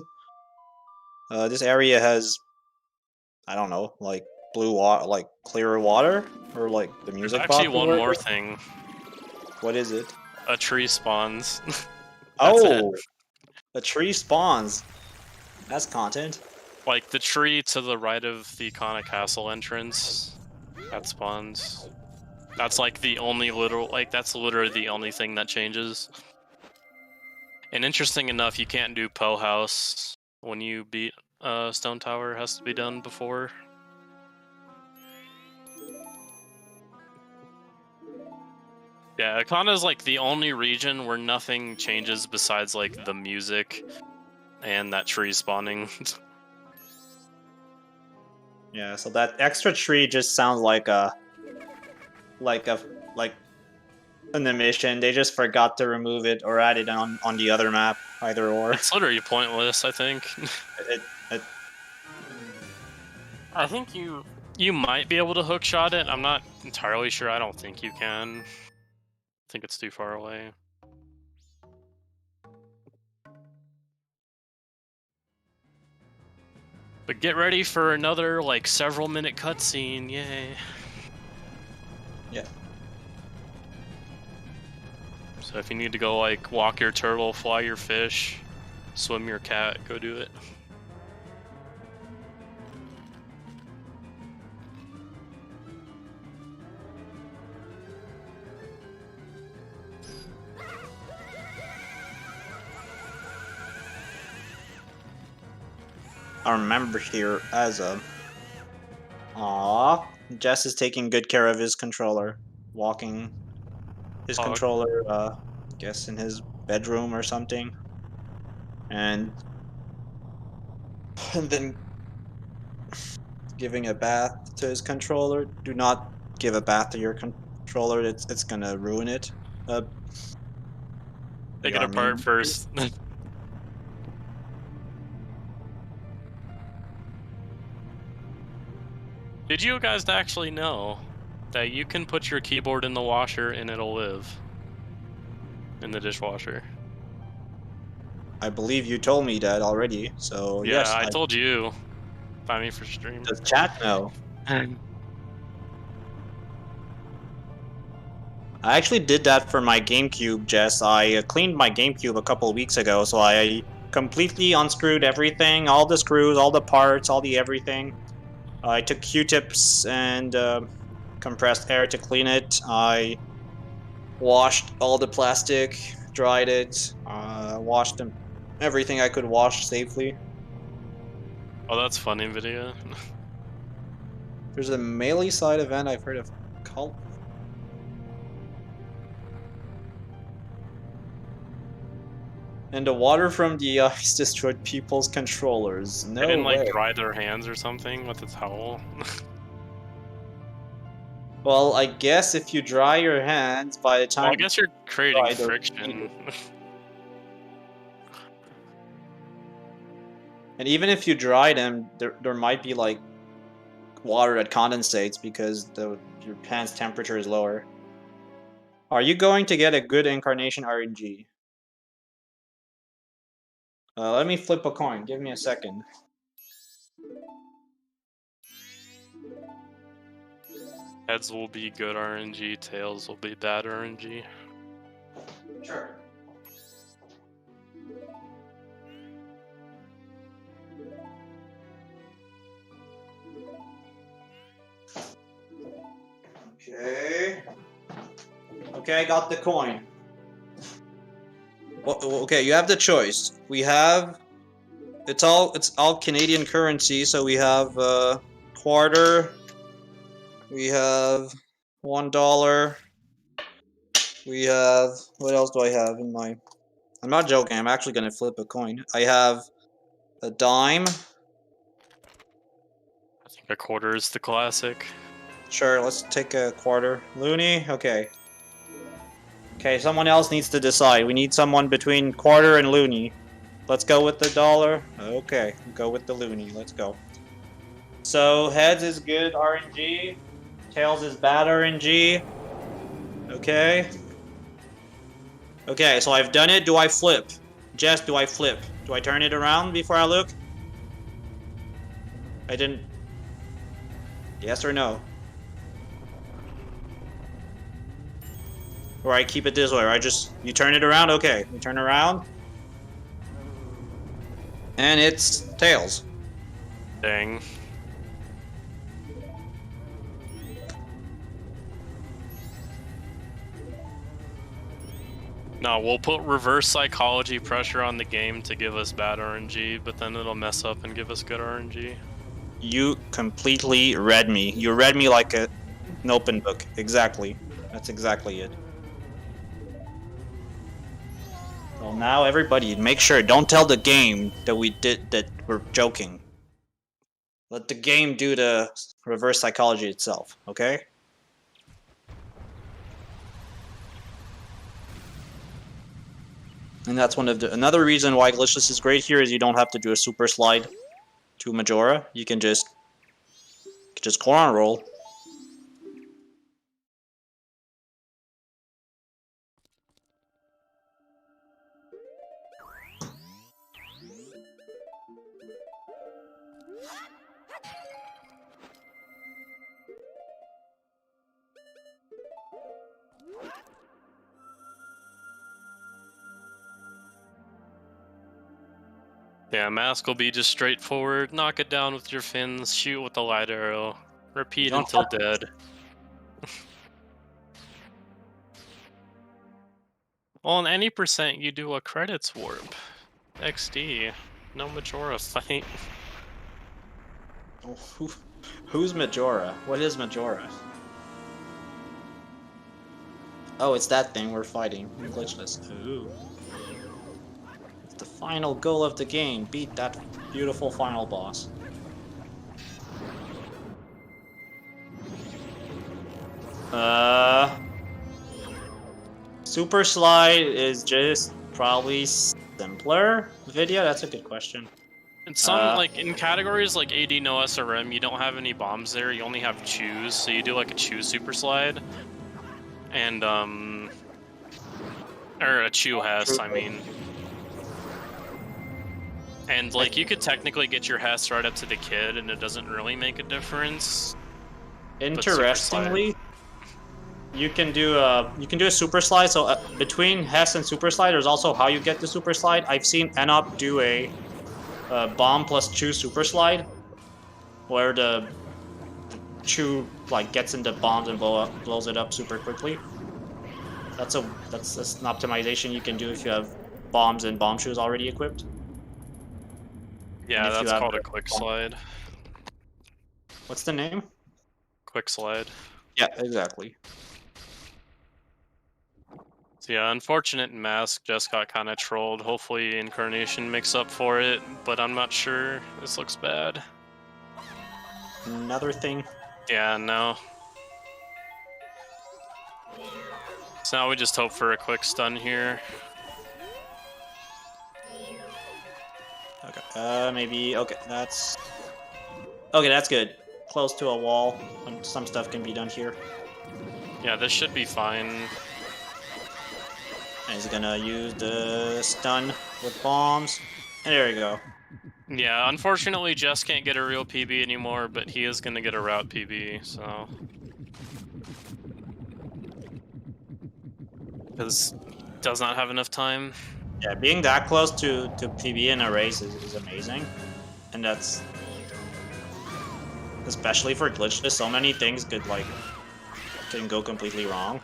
Speaker 2: This area has, I don't know, like blue water, like clearer water, or like the
Speaker 1: There's
Speaker 2: music
Speaker 1: actually
Speaker 2: box.
Speaker 1: one more thing.
Speaker 2: What is it?
Speaker 1: A tree spawns. That's
Speaker 2: Oh,
Speaker 1: it.
Speaker 2: a tree spawns. That's content.
Speaker 1: Like the tree to the right of the Ikana Castle entrance. That spawns. That's like the only literal, like that's literally the only thing that changes. And interesting enough, you can't do Poe House when you beat Stone Tower. It has to be done before. Yeah, Ikana is like the only region where nothing changes besides like the music and that tree spawning.
Speaker 2: Yeah, so that extra tree just sounds like an emission. They just forgot to remove it or add it on the other map, either or.
Speaker 1: It's literally pointless, I think.
Speaker 2: it
Speaker 1: I think you might be able to hookshot it. I'm not entirely sure. I don't think you can. I think it's too far away. But get ready for another like several minute cutscene. Yay.
Speaker 2: Yeah.
Speaker 1: So if you need to go like walk your turtle, fly your fish, swim your cat, go do it.
Speaker 2: I remember here as a. Aww. Jess is taking good care of his controller. Walking his controller, I guess in his bedroom or something. And then giving a bath to his controller. Do not give a bath to your controller, it's gonna ruin it.
Speaker 1: Take it apart first. Did you guys actually know that you can put your keyboard in the washer and it'll live in the dishwasher?
Speaker 2: I believe you told me that already, so
Speaker 1: Yeah,
Speaker 2: yes.
Speaker 1: I told you. Find me for stream.
Speaker 2: Does chat know? I actually did that for my GameCube, Jess. I cleaned my GameCube a couple of weeks ago, so I completely unscrewed everything, all the screws, all the parts, all the everything. I took Q-tips and compressed air to clean it. I washed all the plastic, dried it, washed them, everything I could wash safely.
Speaker 1: Oh, that's funny video.
Speaker 2: There's a melee side event I've heard of. Cult. And the water from the ice destroyed people's controllers. No
Speaker 1: They didn't
Speaker 2: way.
Speaker 1: like dry their hands or something with a towel.
Speaker 2: Well, I guess if you dry your hands by the time.
Speaker 1: Well, I guess you're creating
Speaker 2: dry,
Speaker 1: friction.
Speaker 2: And even if you dry them, there might be like water that condensates because your hand's temperature is lower. Are you going to get a good incarnation RNG? Let me flip a coin. Give me a second.
Speaker 1: Heads will be good RNG, tails will be bad RNG.
Speaker 2: Sure. Okay. Okay, I got the coin. Well, okay, you have the choice. We have it's all Canadian currency, so we have quarter. We have $1. We have what else do I have in my? I'm not joking. I'm actually gonna flip a coin. I have a dime.
Speaker 1: I think a quarter is the classic.
Speaker 2: Sure, let's take a quarter. Loony? Okay. Okay, someone else needs to decide. We need someone between quarter and loony. Let's go with the dollar. Okay, go with the loony. Let's go. So, heads is good RNG. Tails is bad RNG. Okay. Okay, so I've done it. Do I flip? Jess, do I flip? Do I turn it around before I look? I didn't... Yes or no? Or I keep it this way, or you turn it around? Okay, you turn around. And it's tails.
Speaker 1: Dang. No, we'll put reverse psychology pressure on the game to give us bad RNG, but then it'll mess up and give us good RNG.
Speaker 2: You completely read me. You read me like an open book. Exactly. That's exactly it. Well, now everybody, make sure, don't tell the game that we're joking. Let the game do the reverse psychology itself, okay? And that's another reason why Glitchless is great here is you don't have to do a super slide to Majora. You can just corner roll.
Speaker 1: Yeah, mask will be just straightforward. Knock it down with your fins, shoot with the light arrow, repeat until dead. Well, in any percent, you do a credits warp. XD. No Majora fight.
Speaker 2: Oh, who's Majora? What is Majora? Oh, it's that thing we're fighting. Glitchless. Ooh. It's the final goal of the game. Beat that beautiful final boss. Super Slide is just probably simpler video? That's a good question.
Speaker 1: In some, like, in categories like AD, no SRM, you don't have any bombs there, you only have choose, so you do, like, a choose super slide. And, or a chew Hess, I mean. And, like, you could technically get your Hess right up to the kid, and it doesn't really make a difference.
Speaker 2: Interestingly, you can do a super slide. So between Hess and super slide, there's also how you get the super slide. I've seen Enop do a bomb plus chew super slide, where the chew like gets into bombs and blows it up super quickly. That's an optimization you can do if you have bombs and bomb chews already equipped.
Speaker 1: Yeah, that's called a quick slide.
Speaker 2: What's the name?
Speaker 1: Quick slide.
Speaker 2: Yeah, exactly.
Speaker 1: So yeah, unfortunate Mask just got kind of trolled. Hopefully Incarnation makes up for it, but I'm not sure. This looks bad.
Speaker 2: Another thing.
Speaker 1: Yeah, no. So now we just hope for a quick stun here.
Speaker 2: Okay, maybe, okay, that's good. Close to a wall, and some stuff can be done here.
Speaker 1: Yeah, this should be fine.
Speaker 2: And he's gonna use the stun with bombs, and there we go.
Speaker 1: Yeah, unfortunately Jess can't get a real PB anymore, but he is gonna get a route PB, so... Because does not have enough time.
Speaker 2: Yeah, being that close to PB in a race is amazing. And that's... especially for Glitchless, so many things can go completely wrong.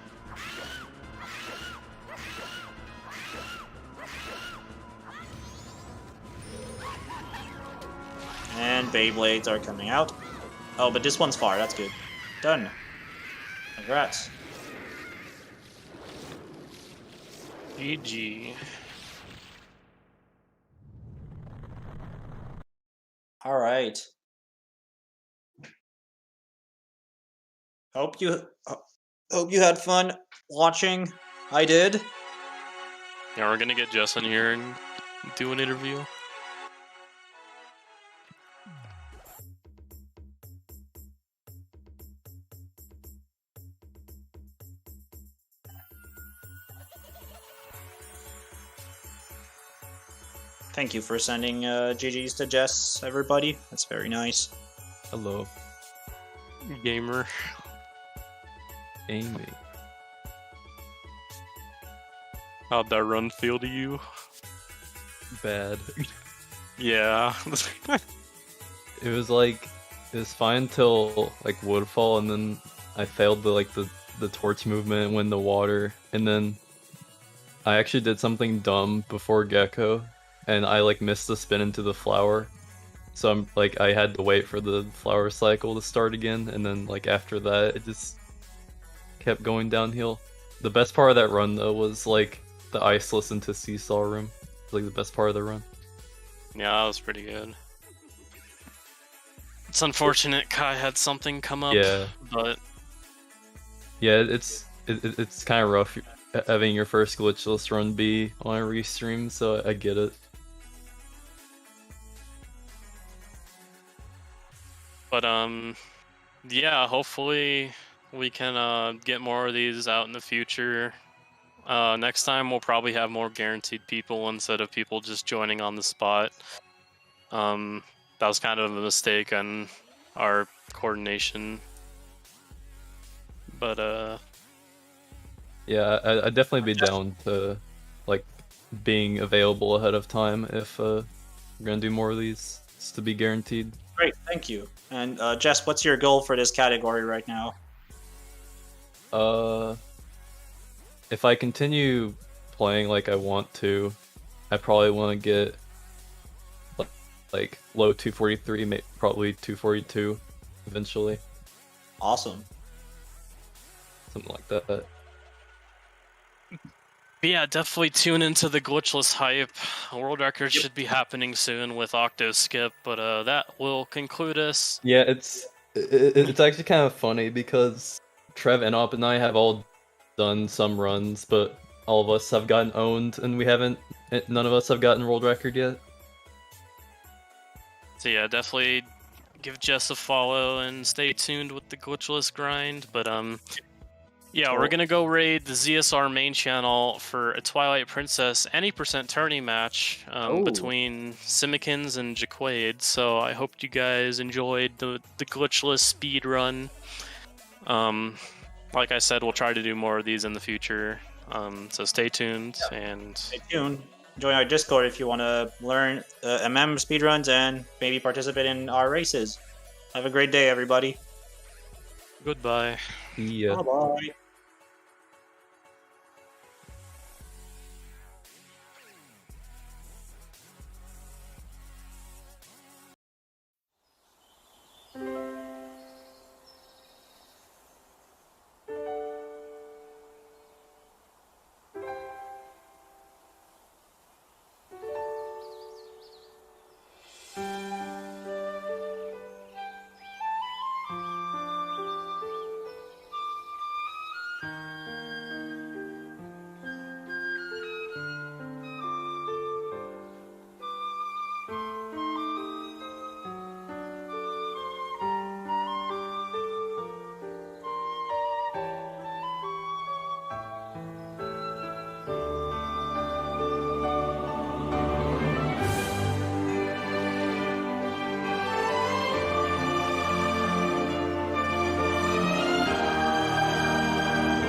Speaker 2: And Beyblades are coming out. Oh, but this one's far, that's good. Done. Congrats.
Speaker 1: GG.
Speaker 2: All right. Hope you had fun watching. I did.
Speaker 1: Yeah, we're gonna get Jess in here and do an interview.
Speaker 2: Thank you for sending GGs to Jess, everybody. That's very nice.
Speaker 3: Hello.
Speaker 1: Gamer.
Speaker 3: Amy.
Speaker 1: How'd that run feel to you?
Speaker 3: Bad.
Speaker 1: Yeah.
Speaker 3: It was fine till like Woodfall, and then I failed the torch movement when the water, and then I actually did something dumb before Gecko, and I missed the spin into the flower. So I had to wait for the flower cycle to start again, and then after that it just kept going downhill. The best part of that run though was the iceless into seesaw room. It was the best part of the run.
Speaker 1: Yeah, that was pretty good. It's unfortunate Kai had something come up.
Speaker 3: Yeah.
Speaker 1: But
Speaker 3: yeah, it's kind of rough having your first glitchless run be on a restream, so I get it.
Speaker 1: But yeah, hopefully we can get more of these out in the future. Next time we'll probably have more guaranteed people instead of people just joining on the spot. That was kind of a mistake on our coordination. But
Speaker 3: yeah, I'd definitely be down to being available ahead of time if we're gonna do more of these, just to be guaranteed.
Speaker 2: Great, thank you. And Jess, what's your goal for this category right now?
Speaker 3: If I continue playing like I want to, I probably want to get low 243, probably 242 eventually.
Speaker 2: Awesome.
Speaker 3: Something like that.
Speaker 1: yeah, definitely tune into the glitchless hype. A world record should be happening soon with Octo Skip, but that will conclude us.
Speaker 3: Yeah, it's actually kind of funny because Trev and Op and I have all done some runs, but all of us have gotten owned, and none of us have gotten world record yet.
Speaker 1: So yeah, definitely give Jess a follow and stay tuned with the Glitchless grind. But yeah, we're gonna go raid the ZSR main channel for a Twilight Princess any percent tourney match between Simikins and Jaquaid. So I hope you guys enjoyed the Glitchless speed run. Like I said, we'll try to do more of these in the future. So stay tuned and
Speaker 2: Stay tuned. Join our Discord if you want to learn MM speedruns and maybe participate in our races. Have a great day, everybody.
Speaker 1: goodbye.
Speaker 3: Yeah.
Speaker 2: Bye-bye.